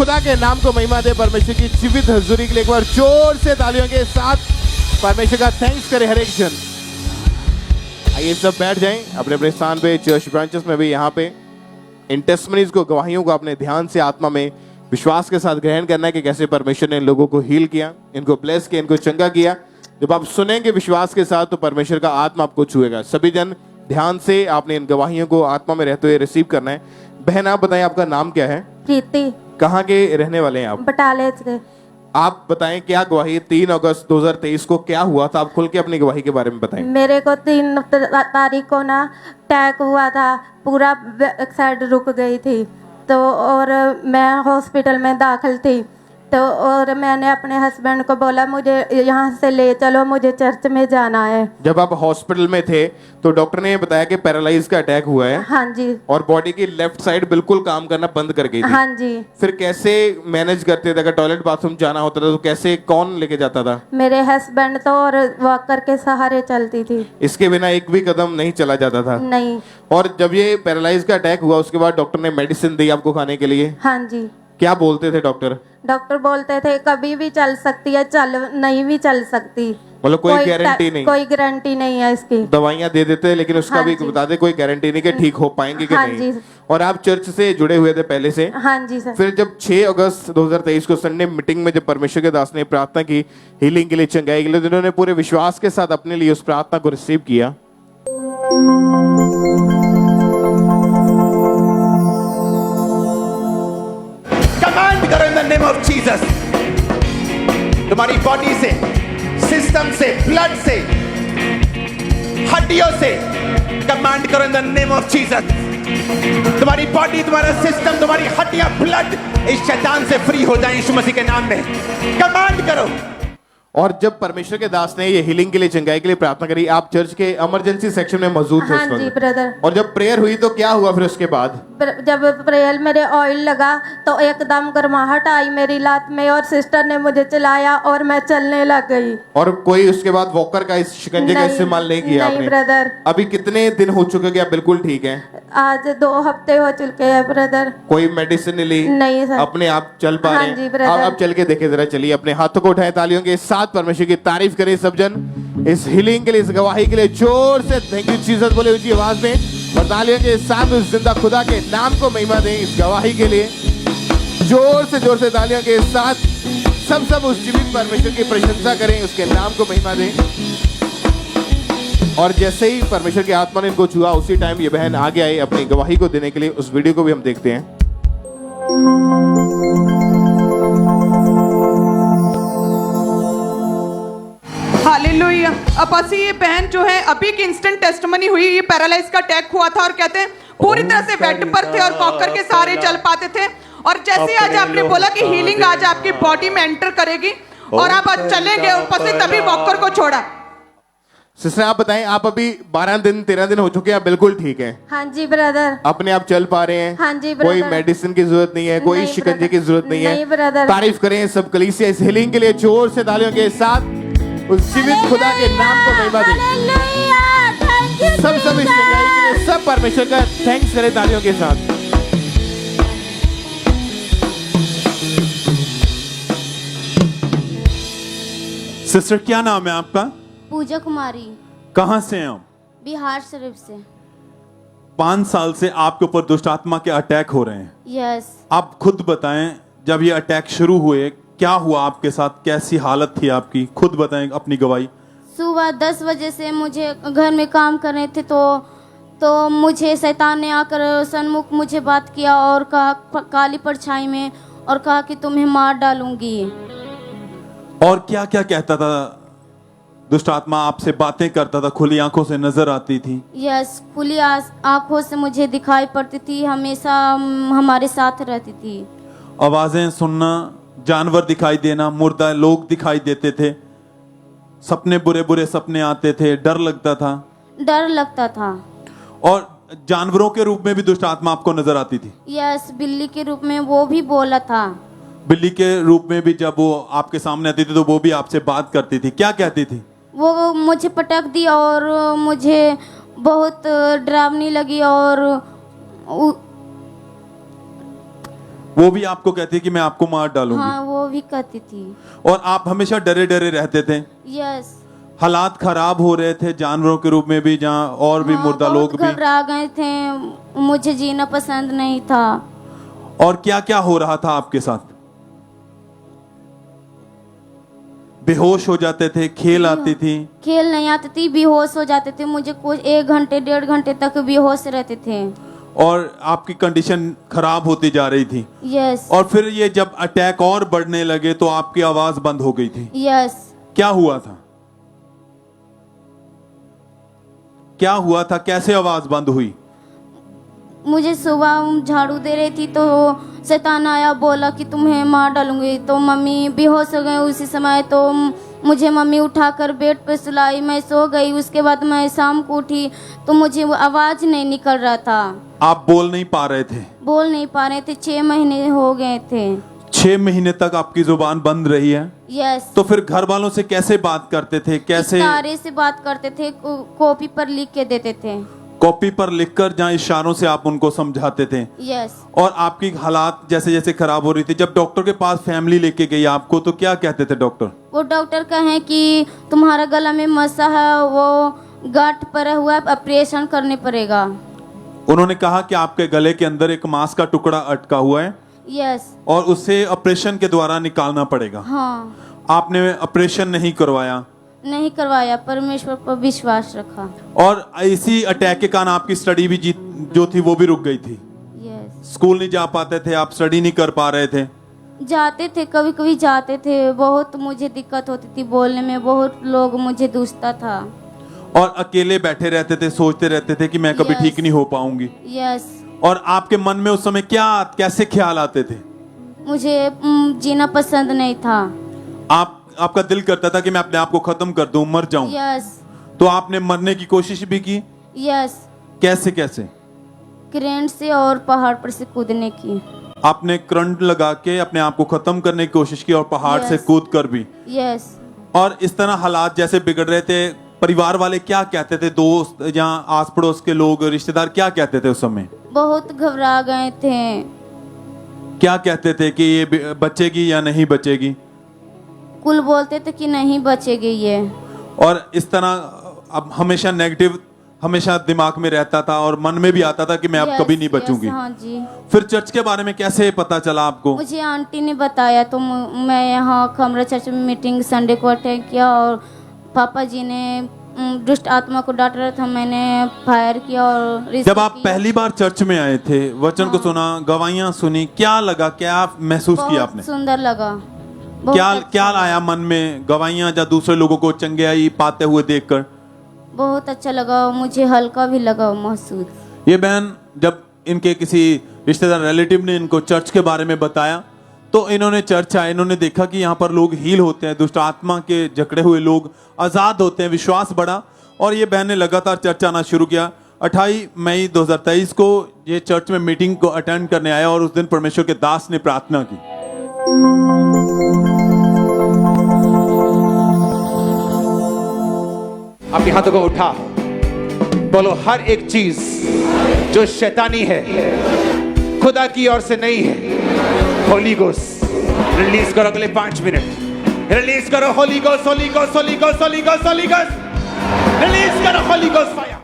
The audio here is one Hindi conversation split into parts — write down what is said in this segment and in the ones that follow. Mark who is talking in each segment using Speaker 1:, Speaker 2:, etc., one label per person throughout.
Speaker 1: खुदा के नाम को महिमा दे। परमेश्वर की जीवित हजूरी के लिए एक बार जोर से तालियों के साथ परमेश्वर का थैंक्स करे हर एक जन। आइए सब बैठ जाएं अपने अपने स्थान पे। चर्च ब्रांचेस में भी यहाँ पे इन टेस्टमनीज को, गवाहियों को अपने ध्यान से आत्मा में विश्वास के साथ ग्रहण करना है कि कैसे परमेश्वर ने इन लोगों को हील किया, इनको ब्लेस किया, इनको चंगा किया। जब आप सुनेंगे विश्वास के साथ तो परमेश्वर का आत्मा आपको छुएगा। सभी जन ध्यान से आपने इन गवाहियों को आत्मा में रहते हुए रिसीव करना है। बहन आप बताएं आपका नाम क्या है?
Speaker 2: प्रीति।
Speaker 1: कहाँ के रहने वाले हैं आप?
Speaker 2: बटाले से।
Speaker 1: आप बताएं क्या गवाही 3 अगस्त 2023 को क्या हुआ था? आप खुल के अपनी गवाही के बारे में बताएं।
Speaker 2: मेरे को 3 तारीख को ना अटैक हुआ था, पूरा बैक साइड रुक गई थी तो, और मैं हॉस्पिटल में दाखिल थी तो, और मैंने अपने हस्बैंड को बोला मुझे यहाँ से ले चलो, मुझे चर्च में जाना है।
Speaker 1: जब आप हॉस्पिटल में थे तो डॉक्टर ने बताया कि पैरालाइज का अटैक हुआ है।
Speaker 2: हाँ जी।
Speaker 1: और बॉडी की लेफ्ट साइड बिल्कुल काम करना बंद कर गई थी।
Speaker 2: हाँ जी।
Speaker 1: फिर कैसे मैनेज करते थे? अगर टॉयलेट बाथरूम जाना होता था तो कैसे, कौन लेके जाता था?
Speaker 2: मेरे हस्बैंड तो, और वॉकर के सहारे चलती थी।
Speaker 1: इसके बिना एक भी कदम नहीं चला जाता था?
Speaker 2: नहीं।
Speaker 1: और जब ये पैरालाइज का अटैक हुआ उसके बाद डॉक्टर ने मेडिसिन दी आपको खाने के लिए?
Speaker 2: हाँ जी।
Speaker 1: क्या बोलते थे डॉक्टर?
Speaker 2: डॉक्टर बोलते थे कभी भी चल सकती है, चल नहीं भी चल सकती।
Speaker 1: मतलब कोई गारंटी नहीं?
Speaker 2: कोई गारंटी नहीं है इसकी।
Speaker 1: दवाइयां दे देते हैं लेकिन उसका
Speaker 2: हाँ
Speaker 1: भी
Speaker 2: जी।
Speaker 1: बता दे कोई गारंटी नहीं कि ठीक हो पाएंगे कि
Speaker 2: हाँ
Speaker 1: नहीं।
Speaker 2: जी।
Speaker 1: और आप चर्च से जुड़े हुए थे पहले से?
Speaker 2: हाँ जी सर।
Speaker 1: फिर जब 6 अगस्त 2023 को संडे मीटिंग में जब परमेश्वर के दास ने प्रार्थना की हीलिंग के लिए, चंगाई के लिए, जिन्होंने पूरे विश्वास के साथ अपने लिए उस प्रार्थना को रिसीव किया,
Speaker 3: कमांड करो in the name of Jesus. तुम्हारी बॉडी से, सिस्टम से, ब्लड से, हड्डियों से कमांड करो in the name of Jesus. तुम्हारी बॉडी, तुम्हारा सिस्टम, तुम्हारी हड्डियां, ब्लड इस शैतान से फ्री हो जाए यीशु मसीह के नाम में। कमांड करो।
Speaker 1: और जब परमेश्वर के दास ने ये हीलिंग के लिए, चंगाई के लिए प्रार्थना करी, आप चर्च के इमरजेंसी सेक्शन में मौजूद थे?
Speaker 2: हाँ जी ब्रदर।
Speaker 1: और जब प्रेयर हुई तो क्या हुआ फिर उसके बाद?
Speaker 2: जब प्रेयर मेरे ऑयल लगा तो एकदम गर्माहट आई मेरी लात में, और सिस्टर ने मुझे चलाया और मैं चलने लग गई।
Speaker 1: और कोई उसके बाद वॉकर का, इस शिकंजे का इस्तेमाल नहीं किया आपने?
Speaker 2: नहीं ब्रदर।
Speaker 1: अभी कितने दिन हो चुके कि आप बिल्कुल ठीक हैं?
Speaker 2: आज 2 हफ्ते हो चुके हैं ब्रदर।
Speaker 1: कोई मेडिसिन नहीं ली?
Speaker 2: नहीं सर।
Speaker 1: अपने आप चल पा रहे
Speaker 2: हाँ जी
Speaker 1: हैं?
Speaker 2: ब्रदर।
Speaker 1: आप चल के देखे जरा, चलिए अपने हाथों को उठाएं, तालियों के साथ परमेश्वर की तारीफ करें सब जन। इस हीलिंग के लिए, इस गवाही के लिए जोर से थैंक यू जीसस बोले ऊंची आवाज में, और तालियों के साथ उस जिंदा खुदा के नाम को महिमा दें। इस गवाही के लिए जोर से तालियों के साथ सब उस जीवित परमेश्वर की प्रशंसा करें, उसके नाम को महिमा दें। और जैसे ही परमेश्वर की आत्मा ने इनको छुआ उसी टाइम ये बहन आगे आई अपनी गवाही को देने के लिए। उस वीडियो को भी हम देखते हैं।
Speaker 4: हालेलुया। अब असी ये बहन जो है, अभी की इंस्टेंट टेस्टमनी हुई, ये पैरालाइज का अटैक हुआ था और कहते हैं पूरी तरह से बेड पर थे और वॉकर के सहारे चल पाते थे। और जैसे आज आपने बोला कि हीलिंग आज आपकी बॉडी में एंटर करेगी और आप आज चलेंगे, ऊपर से तभी वॉकर को छोड़ा।
Speaker 1: सिस्टर आप बताएं, आप अभी 12 दिन 13 दिन हो चुके हैं, आप बिल्कुल ठीक हैं?
Speaker 2: हाँ जी ब्रदर।
Speaker 1: अपने आप चल पा रहे हैं?
Speaker 2: हाँ जी ब्रदर।
Speaker 1: कोई मेडिसिन की जरूरत नहीं है, कोई
Speaker 2: नहीं
Speaker 1: शिकंजे की जरूरत नहीं है?
Speaker 2: नहीं ब्रदर।
Speaker 1: तारीफ करें सब कलीसिया इस हीलिंग के लिए जोर से तालियों के साथ। उस जीवित खुदा के नाम को महिमा दें। सब इस चंगाई के लिए, सब परमेश्वर का थैंक्स करें तालियों के साथ।
Speaker 5: सिस्टर क्या नाम है आपका?
Speaker 6: पूजा कुमारी।
Speaker 5: कहां से हैं आप?
Speaker 6: बिहार शरीफ से।
Speaker 5: 5 साल से आपके ऊपर दुष्ट आत्मा के अटैक हो रहे हैं।
Speaker 6: यस।
Speaker 5: आप खुद बताएं, जब ये अटैक शुरू हुए क्या हुआ आपके साथ, कैसी हालत थी आपकी? खुद बताएं अपनी गवाही।
Speaker 6: सुबह 10 बजे से मुझे घर में काम कर रहे थे तो मुझे शैतान ने आकर सन्मुख मुझे बात किया और कहा काली परछाई में, और कहा कि तुम्हें मार डालूंगी।
Speaker 5: और क्या क्या कहता था? दुष्ट आत्मा आपसे बातें करता था, खुली आंखों से नजर आती थी?
Speaker 6: यस, खुली आंखों से मुझे दिखाई पड़ती थी, हमेशा हमारे साथ रहती थी।
Speaker 5: आवाजें सुनना, जानवर दिखाई देना, मुर्दा लोग दिखाई देते थे, सपने बुरे बुरे सपने आते थे, डर लगता था?
Speaker 6: डर लगता था।
Speaker 5: और जानवरों के रूप में भी दुष्ट आत्मा आपको नजर आती थी?
Speaker 6: यस, बिल्ली के रूप में वो भी बोला था।
Speaker 5: बिल्ली के रूप में भी जब वो आपके सामने आती थी तो वो भी आपसे बात करती थी, क्या कहती थी?
Speaker 6: वो मुझे पटक दी और मुझे बहुत डरावनी लगी और
Speaker 5: वो भी आपको कहती कि मैं आपको मार डालूंगी?
Speaker 6: हाँ, वो भी कहती थी।
Speaker 5: और आप हमेशा डरे डरे रहते थे?
Speaker 6: यस।
Speaker 5: हालात खराब हो रहे थे जानवरों के रूप में भी, जहाँ और भी
Speaker 6: हाँ,
Speaker 5: मुर्दा
Speaker 6: बहुत
Speaker 5: लोग भी?
Speaker 6: घबरा गए थे, मुझे जीना पसंद नहीं था।
Speaker 5: और क्या क्या हो रहा था आपके साथ? बेहोश हो जाते थे, खेल आती थी?
Speaker 6: खेल नहीं आती थी, बेहोश हो जाते थे। मुझे कुछ 1 घंटे 1.5 घंटे तक बेहोश रहते थे।
Speaker 5: और आपकी कंडीशन खराब होती जा रही थी?
Speaker 6: यस।
Speaker 5: और फिर ये जब अटैक और बढ़ने लगे तो आपकी आवाज बंद हो गई थी?
Speaker 6: यस।
Speaker 5: क्या हुआ था? क्या हुआ था? कैसे आवाज बंद हुई?
Speaker 6: मुझे सुबह झाड़ू दे रही थी तो शैतान आया, बोला कि तुम्हें मार डालूंगी। तो मम्मी बेहोश हो गए उसी समय। तो मुझे मम्मी उठाकर बेड पे सुलाई, मैं सो गई। उसके बाद मैं शाम को उठी तो मुझे वो आवाज नहीं निकल रहा था।
Speaker 5: आप बोल नहीं पा रहे थे?
Speaker 6: बोल नहीं पा रहे थे। 6 महीने हो गए थे।
Speaker 5: 6 महीने तक आपकी जुबान बंद रही है?
Speaker 6: यस।
Speaker 5: तो फिर घर वालों से कैसे बात करते थे? कैसे?
Speaker 6: इशारे से बात करते थे, कॉपी पर लिख के देते थे।
Speaker 5: कॉपी पर लिखकर, जहाँ इशारों से आप उनको समझाते थे?
Speaker 6: यस।
Speaker 5: और आपकी हालात जैसे जैसे खराब हो रही थी, जब डॉक्टर के पास फैमिली लेके गई आपको, तो क्या कहते थे डॉक्टर?
Speaker 6: वो डॉक्टर कहे कि तुम्हारा गला में मसा है, वो गांठ पड़ा हुआ है, ऑपरेशन करने पड़ेगा।
Speaker 5: उन्होंने कहा कि आपके गले के अंदर एक मांस का टुकड़ा अटका हुआ है?
Speaker 6: यस।
Speaker 5: और उसे ऑपरेशन के द्वारा निकालना पड़ेगा?
Speaker 6: हाँ।
Speaker 5: आपने ऑपरेशन नहीं करवाया?
Speaker 6: नहीं करवाया, परमेश्वर पर विश्वास रखा।
Speaker 5: और इसी अटैक के कारण आपकी स्टडी भी जो थी वो भी रुक गई थी?
Speaker 6: यस।
Speaker 5: स्कूल नहीं जा पाते थे आप? स्टडी नहीं कर पा रहे थे?
Speaker 6: जाते थे, कभी कभी जाते थे। बहुत मुझे दिक्कत होती थी बोलने में, बहुत लोग मुझे दूसता था।
Speaker 5: और अकेले बैठे रहते थे, सोचते रहते थे कि मैं कभी
Speaker 6: Yes.
Speaker 5: ठीक नहीं हो पाऊंगी?
Speaker 6: यस।
Speaker 5: और आपके मन में उस समय क्या कैसे ख्याल आते थे?
Speaker 6: मुझे जीना पसंद नहीं था।
Speaker 5: आपका दिल करता था कि मैं अपने आप को खत्म कर दूं, मर जाऊं?
Speaker 6: यस।
Speaker 5: तो आपने मरने की कोशिश भी की?
Speaker 6: यस।
Speaker 5: कैसे कैसे?
Speaker 6: क्रेन से और पहाड़ पर से कूदने की।
Speaker 5: आपने करंट लगा के अपने आप को खत्म करने की कोशिश की और पहाड़
Speaker 6: Yes.
Speaker 5: से कूद कर भी?
Speaker 6: यस।
Speaker 5: और इस तरह हालात जैसे बिगड़ रहे थे, परिवार वाले क्या कहते थे? दोस्त या आस पड़ोस के लोग, रिश्तेदार क्या कहते थे उस समय?
Speaker 6: बहुत घबरा गए थे।
Speaker 5: क्या कहते थे कि ये बचेगी या नहीं बचेगी?
Speaker 6: कुल बोलते थे कि नहीं बचेगी ये।
Speaker 5: और इस तरह अब हमेशा नेगेटिव हमेशा दिमाग में रहता था और मन में भी आता था कि मैं अब
Speaker 6: Yes,
Speaker 5: कभी नहीं
Speaker 6: yes,
Speaker 5: बचूंगी।
Speaker 6: हाँ जी।
Speaker 5: फिर चर्च के बारे में कैसे पता चला आपको?
Speaker 6: मुझे आंटी ने बताया तो मैं यहाँ खमरा चर्च में मीटिंग संडे को अटेंड किया और पापा जी ने दुष्ट आत्मा को डांट रहा था, मैंने फायर किया। और
Speaker 5: जब आप पहली बार चर्च में आए थे, वचन को सुना, गवाहियां सुनी, क्या लगा? क्या महसूस किया आपने?
Speaker 6: सुंदर लगा।
Speaker 5: क्या
Speaker 6: अच्छा
Speaker 5: क्या आया मन में? गवाहियां या दूसरे लोगों को चंगियाई पाते हुए देखकर?
Speaker 6: बहुत अच्छा लगा, मुझे हल्का भी लगा महसूस।
Speaker 5: ये बहन जब इनके किसी रिश्तेदार रिलेटिव ने इनको चर्च के बारे में बताया तो इन्होंने चर्च आए, इन्होंने देखा कि यहाँ पर लोग हील होते हैं, दुष्ट आत्मा के जकड़े हुए लोग आज़ाद होते हैं। विश्वास बढ़ा और ये बहन ने लगातार चर्च आना शुरू किया। 28 मई 2023 को ये चर्च में मीटिंग को अटेंड करने आया और उस दिन परमेश्वर के दास ने प्रार्थना की।
Speaker 3: अपने हाथों को उठा, बोलो हर एक चीज जो शैतानी है, खुदा की ओर से नहीं है, होली गोस्ट रिलीज करो। अगले 5 मिनट रिलीज करो। Holi ghost, Holi ghost, Holi ghost, Holi ghost, Holi ghost, release करो होली गोस्ट फायर।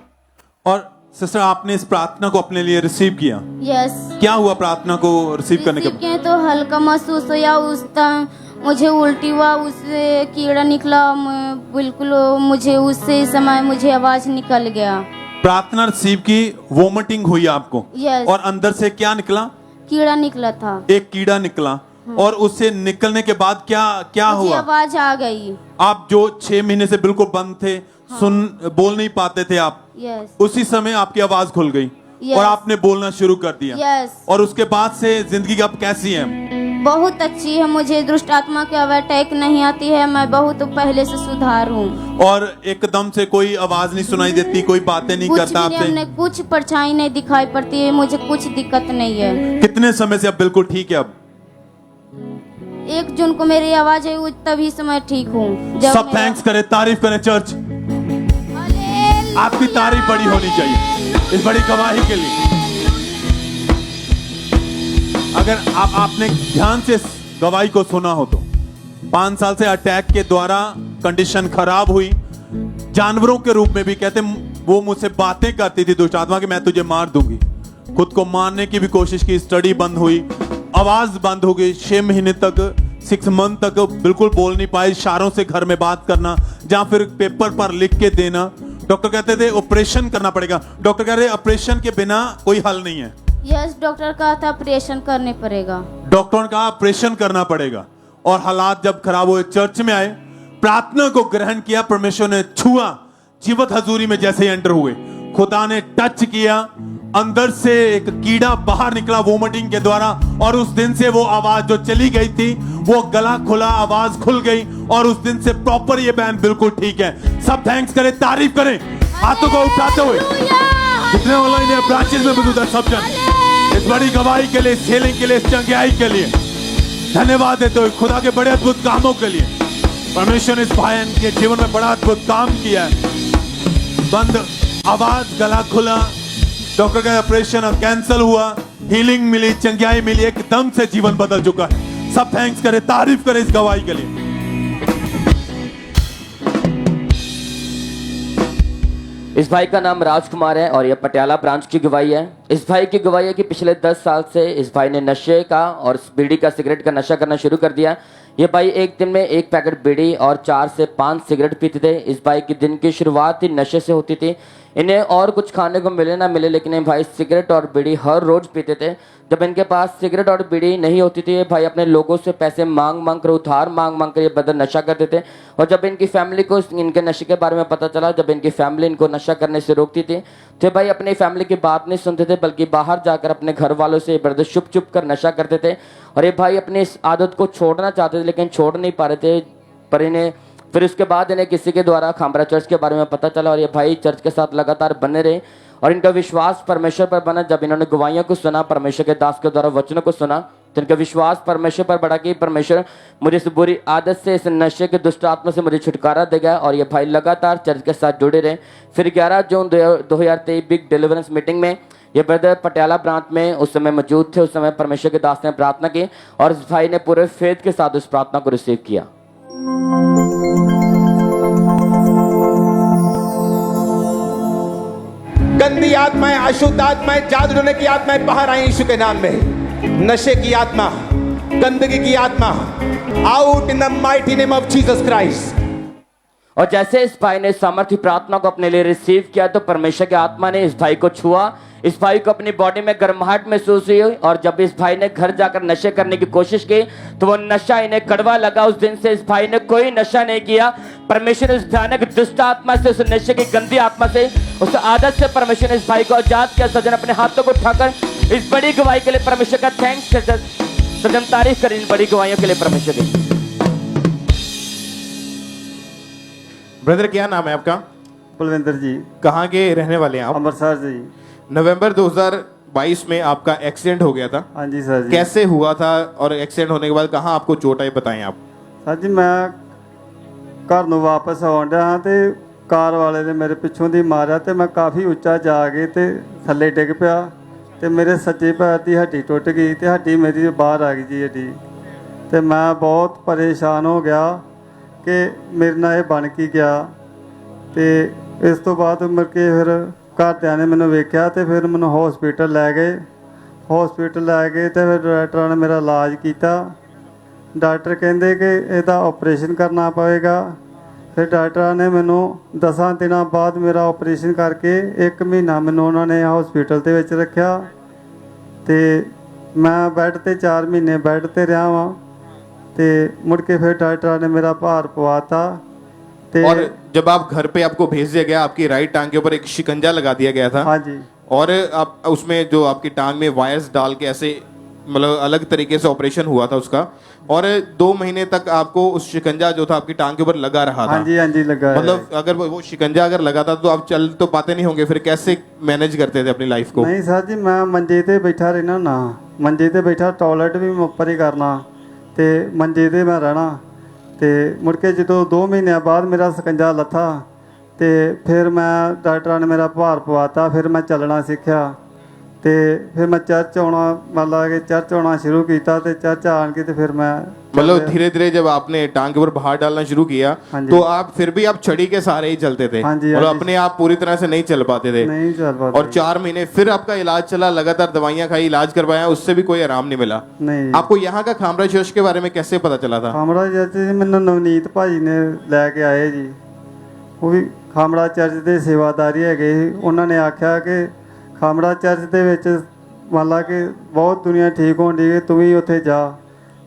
Speaker 5: और सिस्टर आपने इस प्रार्थना को अपने लिए रिसीव किया?
Speaker 6: यस।
Speaker 5: क्या हुआ प्रार्थना को रिसीव करने के बाद?
Speaker 6: तो हल्का महसूस हुआ। उस टाइम मुझे उल्टी हुआ, उससे कीड़ा निकला, बिल्कुल मुझे उससे समय मुझे आवाज निकल गया।
Speaker 5: प्रार्थना रिसीव की, वोमिटिंग हुई आपको?
Speaker 6: यस।
Speaker 5: और अंदर से क्या निकला?
Speaker 6: कीड़ा निकला था।
Speaker 5: एक कीड़ा निकला। और उससे निकलने के बाद क्या क्या
Speaker 6: मुझे
Speaker 5: हुआ?
Speaker 6: आवाज आ गई।
Speaker 5: आप जो 6 महीने से बिल्कुल बंद थे, बोल नहीं पाते थे आप,
Speaker 6: यस।
Speaker 5: उसी समय आपकी आवाज खुल गई
Speaker 6: Yes.
Speaker 5: और आपने बोलना शुरू कर दिया।
Speaker 6: यस।
Speaker 5: और उसके बाद से जिंदगी अब कैसी है?
Speaker 6: बहुत अच्छी है। मुझे दुष्ट आत्मा की अटैक नहीं आती है। मैं बहुत पहले से सुधार हूँ।
Speaker 5: और एकदम से कोई आवाज नहीं सुनाई देती, कोई बातें नहीं
Speaker 6: कुछ
Speaker 5: करता
Speaker 6: भी
Speaker 5: आपसे?
Speaker 6: हमने कुछ परछाई नहीं दिखाई पड़ती है, मुझे कुछ दिक्कत नहीं है।
Speaker 5: कितने समय से अब बिल्कुल ठीक है? अब
Speaker 6: 1 जून को मेरी आवाज आई, वो तभी से मैं ठीक हूँ।
Speaker 5: सब थैंक्स करें, तारीफ करें चर्च। आपकी तारीफ बड़ी होनी चाहिए इस बड़ी गवाही के लिए। अगर आपने ध्यान से गवाही को सुना हो तो 5 साल से अटैक के द्वारा कंडीशन खराब हुई, जानवरों के रूप में भी कहते वो मुझसे बातें करती थी दुष्ट आत्मा कि मैं तुझे मार दूंगी। खुद को मारने की भी कोशिश की, स्टडी बंद हुई, आवाज बंद हो गई, 6 महीने तक 6 मंथ तक बिल्कुल बोल नहीं पाए, इशारों से घर में बात करना या फिर पेपर पर लिख के देना। डॉक्टर कहते थे ऑपरेशन करना पड़ेगा, डॉक्टर कह रहे ऑपरेशन के बिना कोई हल नहीं है।
Speaker 6: यस, डॉक्टर कहा था ऑपरेशन करने पड़ेगा।
Speaker 5: डॉक्टर ने कहा ऑपरेशन करना पड़ेगा। और हालात जब खराब हुए, चर्च में आए, प्रार्थना को ग्रहण किया, परमेश्वर ने छुआ, जीवत हजूरी में जैसे ही एंटर हुए, खुदा ने टच किया, अंदर से एक कीड़ा बाहर निकला वोमिटिंग के द्वारा, और उस दिन से वो आवाज जो चली गई थी वो गला खुला, आवाज खुल गई, और उस दिन से प्रॉपर ये बहन बिल्कुल ठीक है। सब थैंक्स करें, तारीफ करें, हाथों को उठाते हुए। जितने ऑनलाइन ब्रांचेस में मौजूद है सब जन इस बड़ी गवाही के लिए, इस हीलिंग के लिए, इस चंगाई के लिए धन्यवाद देते हुए, खुदा के बड़े अद्भुत कामों के लिए। परमेश्वर ने इस भाई के जीवन में बड़ा अद्भुत काम किया है। बंद आवाज, गला खुला, डॉक्टर का ऑपरेशन कैंसिल हुआ, हीलिंग मिली, चंगाई मिली, एकदम से जीवन बदल चुका है। सब थैंक्स करें, तारीफ करें इस गवाही के लिए।
Speaker 7: इस भाई का नाम राजकुमार है और यह पटियाला ब्रांच की गवाही है। इस भाई की गवाही है कि पिछले 10 साल से इस भाई ने नशे का और बीड़ी का, सिगरेट का नशा करना शुरू कर दिया। ये भाई एक दिन में 1 पैकेट बीड़ी और 4 से 5 सिगरेट पीते थे। इस भाई की दिन की शुरुआत ही नशे से होती थी। इन्हें और कुछ खाने को मिले ना मिले, लेकिन ये भाई सिगरेट और बीड़ी हर रोज पीते थे। जब इनके पास सिगरेट और बीड़ी नहीं होती थी, ये भाई अपने लोगों से पैसे मांग मांग कर, उधार मांग मांग कर ये बदल नशा करते थे। और जब इनकी फैमिली को इनके नशे के बारे में पता चला, जब इनकी फैमिली इनको नशा करने से रोकती थी, तो भाई अपनी फैमिली की बात नहीं सुनते थे, बल्कि बाहर जाकर अपने घर वालों से ब्रदर छुप छुप कर नशा करते थे। और ये भाई अपनी इस आदत को छोड़ना चाहते थे, लेकिन छोड़ नहीं पा रहे थे। पर इन्हें फिर उसके बाद इन्हें किसी के द्वारा खामरा चर्च के बारे में पता चला, और ये भाई चर्च के साथ लगातार बने रहे और इनका विश्वास परमेश्वर पर बना। जब इन्होंने गवाहियों को सुना, परमेश्वर के दास के द्वारा वचनों को सुना, तो इनका विश्वास परमेश्वर पर बढ़ा कि परमेश्वर मुझे इस बुरी आदत से, इस नशे के दुष्ट आत्मा से मुझे छुटकारा देगा। और ये भाई लगातार चर्च के साथ जुड़े रहे। फिर 11 जून 2023 बिग डिलीवरेंस मीटिंग में ये ब्रदर पटियाला ब्रांच में उस समय मौजूद थे। उस समय परमेश्वर के दास ने प्रार्थना की और इस भाई ने पूरे फेथ के साथ उस प्रार्थना को रिसीव किया।
Speaker 3: गंदी आत्माएं, अशुद्ध आत्माएं, जादू टोने की आत्माएं बाहर आई यीशु के नाम में। नशे की आत्मा, गंदगी की आत्मा, out in the mighty name of Jesus Christ.
Speaker 7: और जैसे इस भाई ने सामर्थ्य प्रार्थना को अपने लिए रिसीव किया, तो परमेश्वर की आत्मा ने इस भाई को छुआ। इस भाई को अपनी बॉडी में गर्माहट महसूस हुई। और जब इस भाई ने घर जाकर नशे करने की कोशिश की, तो वो नशा इन्हें कड़वा लगा। उस दिन से इस भाई ने कोई नशा नहीं किया। परमेश्वर इस भयानक दुष्ट आत्मा से, उस नशे की गंदी आत्मा से, उस आदत से परमेश्वर ने इस भाई को आजाद किया। सजन अपने हाथों को उठाकर इस बड़ी गवाही के लिए परमेश्वर का थैंक्स करते, सजन तारीफ करें इन बड़ी गवाहियों के लिए परमेश्वर की।
Speaker 1: ब्रदर क्या नाम है आपका?
Speaker 8: बलविंदर जी।
Speaker 1: कहाँ के रहने वाले हैं आप?
Speaker 8: अमृतसर जी।
Speaker 1: नवंबर 2022 में आपका एक्सीडेंट हो गया था।
Speaker 8: हाँ जी सर जी।
Speaker 1: कैसे हुआ था और एक्सीडेंट होने के बाद कहाँ आपको चोट आई, बताएं आप।
Speaker 8: सर जी मैं घर ਨੂੰ ਵਾਪਸ ਆਉਣ ਡਿਆ ਹਾਂ ਤੇ ਕਾਰ ਵਾਲੇ ਨੇ ਮੇਰੇ ਪਿੱਛੋਂ ਦੀ ਮਾਰਿਆ ਤੇ ਮੈਂ ਕਾਫੀ ਉੱਚਾ ਜਾ ਕੇ ਤੇ ਥੱਲੇ ਡਿੱਗ ਪਿਆ ਤੇ ਮੇਰੇ ਸੱਜੇ ਪੈਰ ਦੀ ਹੱਡੀ ਟੁੱਟ ਗਈ ਤੇ ਹੱਡੀ ਮੇਰੀ ਬਾਹਰ ਆ ਗਈ ਜੀ ਹੱਡੀ। ਤੇ ਮੈਂ ਬਹੁਤ ਪਰੇਸ਼ਾਨ ਹੋ ਗਿਆ ਕਿ ਮੇਰੇ ਨਾਲ ਇਹ ਬਣ ਕੀ ਗਿਆ। ਤੇ ਇਸ ਤੋਂ ਬਾਅਦ ਮੁੜ ਕੇ ਫਿਰ ਘਰਦਿਆਂ ਨੇ ਮੈਨੂੰ ਵੇਖਿਆ ਤੇ ਫਿਰ ਮੈਨੂੰ ਹਸਪੀਟਲ ਲੈ ਗਏ। ਹਸਪੀਟਲ ਲੈ ਗਏ ਤੇ ਫਿਰ ਡਾਕਟਰਾਂ ਨੇ ਮੇਰਾ ਇਲਾਜ ਕੀਤਾ। ਡਾਕਟਰ ਕਹਿੰਦੇ ਕਿ ਇਹਦਾ ਆਪਰੇਸ਼ਨ ਕਰਨਾ ਪਵੇਗਾ। ਫਿਰ ਡਾਕਟਰਾਂ ਨੇ ਮੈਨੂੰ 10 ਦਿਨਾਂ ਬਾਅਦ ਮੇਰਾ ਆਪਰੇਸ਼ਨ ਕਰਕੇ 1 ਮਹੀਨਾ ਮੈਨੂੰ ਉਹਨਾਂ ਨੇ ਹਸਪੀਟਲ ਦੇ ਵਿੱਚ ਰੱਖਿਆ ਤੇ ਮੈਂ ਬੈੱਡ ਤੇ 4 ਮਹੀਨੇ ਬੈੱਡ ਤੇ ਰਿਹਾ ਵਾਂ ਤੇ ਮੁੜ ਕੇ ਫਿਰ ਡਾਕਟਰਾਂ ਨੇ ਮੇਰਾ ਭਾਰ ਪਵਾਤਾ।
Speaker 1: और जब आप घर पे आपको भेज दिया गया, आपकी राइट टांग के ऊपर एक शिकंजा लगा दिया गया था।
Speaker 8: हाँ जी।
Speaker 1: और आप उसमें जो आपकी टांग में वायर्स डाल के ऐसे मतलब अलग तरीके से ऑपरेशन हुआ था उसका। और 2 महीने तक आपको उस शिकंजा जो था आपकी टांग के ऊपर लगा रहा था।
Speaker 8: हाँ जी लगा।
Speaker 1: मतलब अगर वो शिकंजा अगर लगा था तो आप चल तो पाते नहीं होंगे, फिर कैसे मैनेज करते थे अपनी लाइफ को?
Speaker 8: नहीं सर जी मैं मंजे ते बैठा रहना ना, मंजे ते बैठा, टॉयलेट भी मैं ऊपर ही करना ते मंजे ते मैं रहना। ਤੇ ਮੁੜ ਕੇ ਜਦੋਂ 2 ਮਹੀਨਿਆਂ ਬਾਅਦ ਮੇਰਾ ਸਕੰਜਾ ਲੱਥਾ ਤੇ ਫਿਰ ਮੈਂ ਡਾਕਟਰਾਂ ਨੇ ਮੇਰਾ ਭਾਰ ਪਵਾਤਾ। ਫਿਰ ਮੈਂ ਚੱਲਣਾ ਸਿੱਖਿਆ ਤੇ ਫਿਰ ਮੈਂ ਚਰਚ ਆਉਣਾ ਮਤਲਬ ਕਿ ਚਰਚ ਆਉਣਾ ਸ਼ੁਰੂ ਕੀਤਾ ਤੇ ਚਰਚ ਆਣ ਕੇ ਤੇ ਫਿਰ ਮੈਂ
Speaker 1: मतलब धीरे धीरे जब आपने टांग के ऊपर बाहर डालना शुरू किया
Speaker 8: हाँ जी।
Speaker 1: तो आप फिर भी आप छड़ी के सहारे ही चलते थे।
Speaker 8: हाँ जी, हाँ
Speaker 1: मतलब
Speaker 8: जी।
Speaker 1: अपने आप पूरी तरह से नहीं चल पाते थे।
Speaker 8: नहीं चल पाता
Speaker 1: और 4 महीने फिर आपका इलाज चला, लगातार दवाइयां खाई, इलाज करवाया, उससे भी कोई आराम नहीं मिला।
Speaker 8: नहीं
Speaker 1: आपको यहाँ का खामरा चर्च के बारे में कैसे पता चला था?
Speaker 8: ਖਾਮੜਾ ਚਰਚ ਜੀ ਮੈਨੂੰ ਨਵਨੀਤ ਭਾਜੀ ਨੇ ਲੈ ਕੇ ਆਏ ਜੀ। ਉਹ ਵੀ ਖਾਮੜਾ ਚਰਚ ਦੇ ਸੇਵਾਦਾਰੀ ਹੈਗੇ ਸੀ। ਉਹਨਾਂ ਨੇ ਆਖਿਆ ਕਿ ਖਾਮੜਾ ਚਰਚ ਦੇ ਵਿੱਚ ਮੰਨ ਲਾ ਕਿ ਬਹੁਤ ਦੁਨੀਆ ਠੀਕ ਹੋਣ ਦੀ, ਤੂੰ ਵੀ ਉੱਥੇ ਜਾ।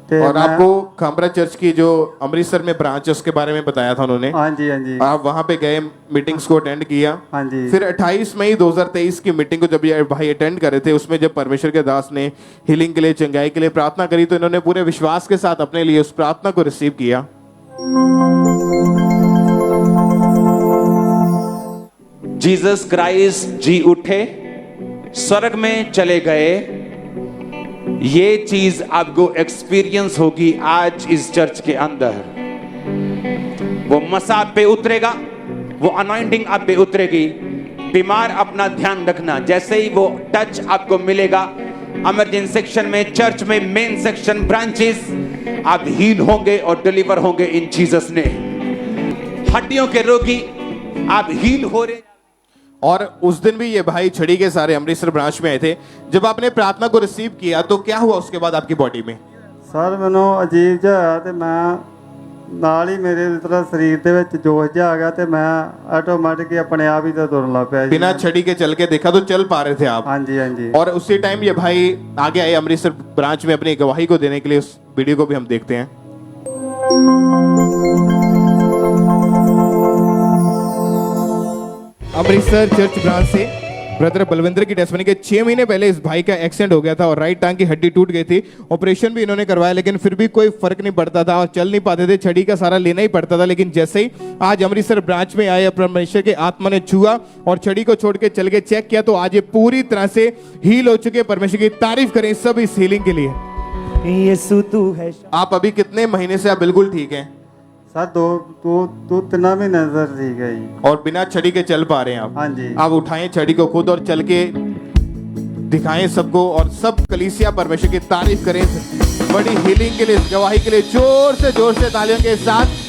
Speaker 8: ਤੇ
Speaker 1: और
Speaker 8: मैं-
Speaker 1: आपको खामरा चर्च की जो अमृतसर में ब्रांच है उसके बारे में बताया था उन्होंने।
Speaker 8: हाँ जी हाँ जी
Speaker 1: आप वहां पे गए, मीटिंग्स को अटेंड किया।
Speaker 8: हाँ जी
Speaker 1: फिर 28 मई 2023 की मीटिंग को जब ये भाई अटेंड कर रहे थे, उसमें जब परमेश्वर के दास ने हीलिंग के लिए, चंगाई के लिए प्रार्थना करी, तो इन्होंने पूरे विश्वास के साथ अपने लिए उस प्रार्थना को रिसीव किया।
Speaker 3: जीसस क्राइस्ट जी उठे, स्वर्ग में चले गए। ये चीज आपको एक्सपीरियंस होगी आज इस चर्च के अंदर। वो मसा आप पे उतरेगा, वो अनॉइंटिंग आप पे उतरेगी। बीमार अपना ध्यान रखना, जैसे ही वो टच आपको मिलेगा इमरजेंसी सेक्शन में, चर्च में, मेन सेक्शन, ब्रांचेस, आप हील होंगे और डिलीवर होंगे इन जीसस ने। हड्डियों के रोगी आप हील हो रहे।
Speaker 1: और उस दिन भी ये भाई छड़ी के सारे अमृतसर ब्रांच में आए थे। जब आपने प्रार्थना को रिसीव किया तो क्या हुआ उसके बाद आपकी बॉडी में?
Speaker 8: ਸਰ ਮੈਨੂੰ ਅਜੀਬ ਜਿਹਾ ਹੋਇਆ ਤੇ ਮੈਂ ਨਾਲ ਹੀ ਮੇਰੇ ਤਰ੍ਹਾਂ ਸਰੀਰ ਦੇ ਵਿੱਚ ਜੋਸ਼ ਜਿਹਾ ਆ ਗਿਆ ਤੇ ਮੈਂ ਆਟੋਮੈਟਿਕ ਹੀ ਆਪਣੇ ਆਪ ਹੀ ਤਾਂ ਤੁਰਨ ਲੱਗ ਪਿਆ ਜੀ।
Speaker 1: बिना छड़ी के चल के देखा तो चल पा रहे थे आप।
Speaker 8: हाँ जी हाँ जी
Speaker 1: और उसी टाइम ये भाई आगे आए अमृतसर ब्रांच में अपनी गवाही को देने के लिए। उस वीडियो को भी हम देखते हैं। अमृतसर चर्च ब्रांच से ब्रदर बलविंदर की टेस्टमनी के 6 महीने पहले इस भाई का एक्सीडेंट हो गया था और राइट टांग की हड्डी टूट गई थी। ऑपरेशन भी इन्होंने करवाया, लेकिन फिर भी कोई फर्क नहीं पड़ता था और चल नहीं पाते थे, छड़ी का सहारा लेना ही पड़ता था। लेकिन जैसे ही आज अमृतसर ब्रांच में आए, परमेश्वर के आत्मा ने छुआ और छड़ी को छोड़ के चल के चेक किया तो आज ये पूरी तरह से हील हो चुके। परमेश्वर की तारीफ करें सब इस हीलिंग के लिए।
Speaker 9: यीशु तू है।
Speaker 1: आप अभी कितने महीने से आप बिल्कुल ठीक हैं
Speaker 8: सर दो 3 महीने सर ठीक है जी।
Speaker 1: और बिना छड़ी के चल पा रहे हैं आप?
Speaker 8: हाँ जी
Speaker 1: आप उठाएं छड़ी को खुद और चल के दिखाएं सबको, और सब कलीसिया परमेश्वर की तारीफ करें बड़ी हीलिंग के लिए, इस गवाही के लिए। जोर से तालियों के साथ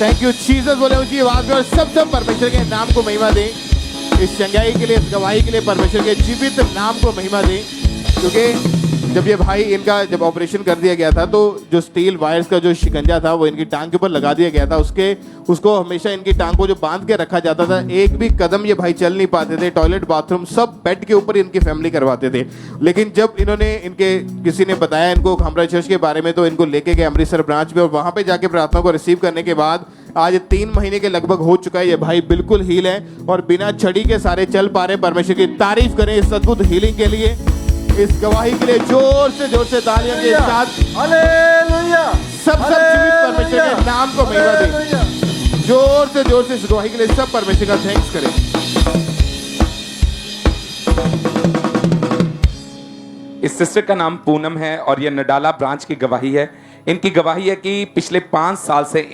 Speaker 1: थैंक यू जीसस बोले ऊंची आवाज में, और सब परमेश्वर के नाम को महिमा दें। इस चंगाई के लिए, इस गवाही के लिए परमेश्वर के जीवित नाम को महिमा दें। क्योंकि जब ये भाई इनका जब ऑपरेशन कर दिया गया था तो जो स्टील वायर्स का जो शिकंजा था वो इनकी टांग के ऊपर लगा दिया गया था। उसको हमेशा इनकी टांग को जो बांध के रखा जाता था, एक भी कदम ये भाई चल नहीं पाते थे। टॉयलेट, बाथरूम सब बेड के ऊपर इनकी फैमिली करवाते थे। लेकिन जब इन्होंने इनके किसी ने बताया इनको खामरा चर्च के बारे में, तो इनको लेके गए अमृतसर ब्रांच में और वहां पे जाके प्रार्थना को रिसीव करने के बाद आज 3 महीने के लगभग हो चुका है। ये भाई बिल्कुल हील है और बिना छड़ी के सारे चल पा रहे। परमेश्वर की तारीफ करें इस अद्भुत हीलिंग के लिए, इस गवाही के लिए। जोर से तालियों के साथ
Speaker 8: हालेलुया
Speaker 1: सब जीवित परमेश्वर के नाम को महिमा दें। जोर से इस गवाही के लिए सब परमेश्वर का थैंक्स करें।
Speaker 10: इस सिस्टर का नाम पूनम है और ये नडाला ब्रांच की गवाही है। इनकी गवाही है कि पिछले 5 साल से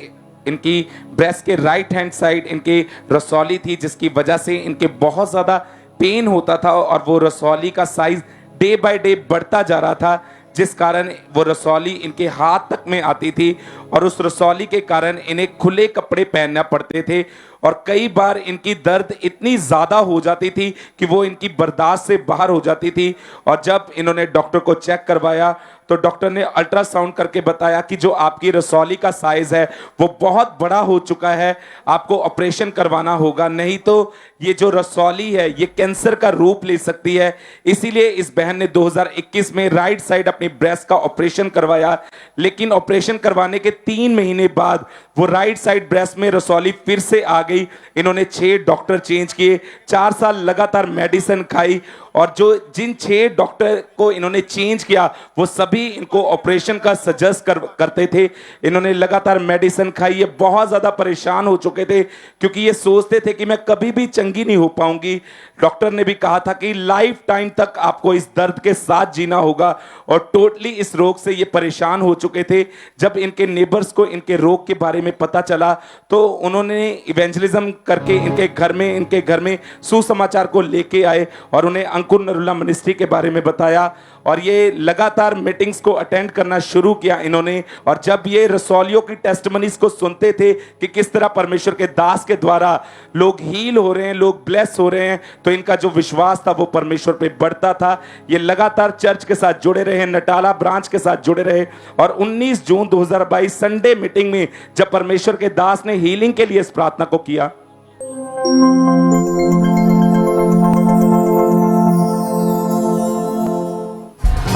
Speaker 10: इनकी ब्रेस्ट के राइट हैंड साइड इनकी रसौली थी, जिसकी वजह से इनके बहुत ज़्यादा पेन होता था और वो रसौली का साइज डे बाय डे बढ़ता जा रहा था, जिस कारण वो रसौली इनके हाथ तक में आती थी और उस रसौली के कारण इन्हें खुले कपड़े पहनना पड़ते थे। और कई बार इनकी दर्द इतनी ज़्यादा हो जाती थी कि वो इनकी बर्दाश्त से बाहर हो जाती थी। और जब इन्होंने डॉक्टर को चेक करवाया तो डॉक्टर ने अल्ट्रासाउंड करके बताया कि जो आपकी रसौली का साइज है वो बहुत बड़ा हो चुका है, आपको ऑपरेशन करवाना होगा, नहीं तो ये जो रसौली है ये कैंसर का रूप ले सकती है। इसीलिए इस बहन ने 2021 में राइट साइड अपनी ब्रेस्ट का ऑपरेशन करवाया। लेकिन ऑपरेशन करवाने के 3 महीने बाद वो राइट साइड ब्रेस्ट में रसौली फिर से आ गई। इन्होंने 6 डॉक्टर चेंज किए, 4 साल लगातार मेडिसिन खाई और जिन 6 डॉक्टर को इन्होंने चेंज किया वो सभी इनको ऑपरेशन का सजेस्ट करते थे। इन्होंने लगातार मेडिसिन खाई, ये बहुत ज़्यादा परेशान हो चुके थे क्योंकि ये सोचते थे कि मैं कभी भी चंगी नहीं हो पाऊंगी। डॉक्टर ने भी कहा था कि लाइफ टाइम तक आपको इस दर्द के साथ जीना होगा और टोटली इस रोग से ये परेशान हो चुके थे। जब इनके नेबर्स को इनके रोग के बारे में पता चला तो उन्होंने इवेंजलिज्म करके इनके घर में सुसमाचार को लेके आए और उन्हें अंकुर नरुला मिनिस्ट्री के बारे में बताया और ये लगातार मीटिंग्स को अटेंड करना शुरू किया इन्होंने। और जब ये रसौलियों की टेस्टमनीज को सुनते थे कि किस तरह परमेश्वर के दास के द्वारा लोग हील हो रहे हैं, लोग ब्लेस हो रहे हैं, तो इनका जो विश्वास था वो परमेश्वर पे बढ़ता था। ये लगातार चर्च के साथ जुड़े रहे, नटाला ब्रांच के साथ जुड़े रहे और 19 जून 2022 संडे मीटिंग में जब परमेश्वर के दास ने हीलिंग के लिए इस प्रार्थना को किया,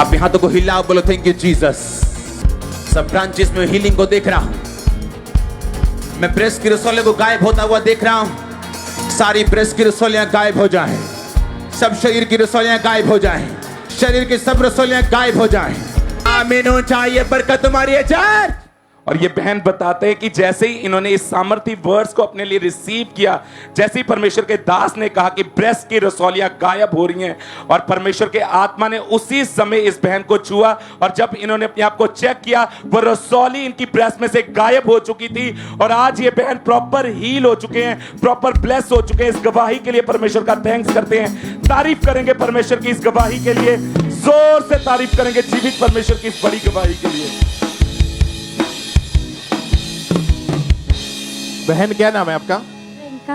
Speaker 3: अब यहां तो को हिलाओ, बोलो थैंक यू जीसस। सब ब्रांचेस में हीलिंग को देख रहा हूं, मैं ब्रेस्ट की रसौलियों को गायब होता हुआ देख रहा हूं। सारी ब्रेस्ट की रसौलियां गायब हो जाएं, सब शरीर की रसौलियां गायब हो जाएं, शरीर की सब रसौलियां गायब हो जाएं। आमीन हो चाहिए, बरकत तुम्हारी है चर्च।
Speaker 10: और ये बहन बताते हैं कि जैसे ही इन्होंने इस सामर्थी वर्ड्स को अपने लिए रिसीव किया, जैसे ही परमेश्वर के दास ने कहा कि ब्रेस्ट की रसौलियां गायब हो रही हैं और परमेश्वर के आत्मा ने उसी समय इस बहन को छुआ और जब इन्होंने अपने आप को चेक किया वो रसौली इनकी ब्रेस्ट में से गायब हो चुकी थी और आज ये बहन प्रॉपर हील हो चुके हैं, प्रॉपर ब्लेस हो चुके हैं। इस गवाही के लिए परमेश्वर का थैंक्स करते हैं, तारीफ करेंगे परमेश्वर की इस गवाही के लिए, जोर से तारीफ करेंगे जीवित परमेश्वर की इस बड़ी गवाही के लिए।
Speaker 1: बहन क्या नाम है आपका?
Speaker 2: प्रियंका,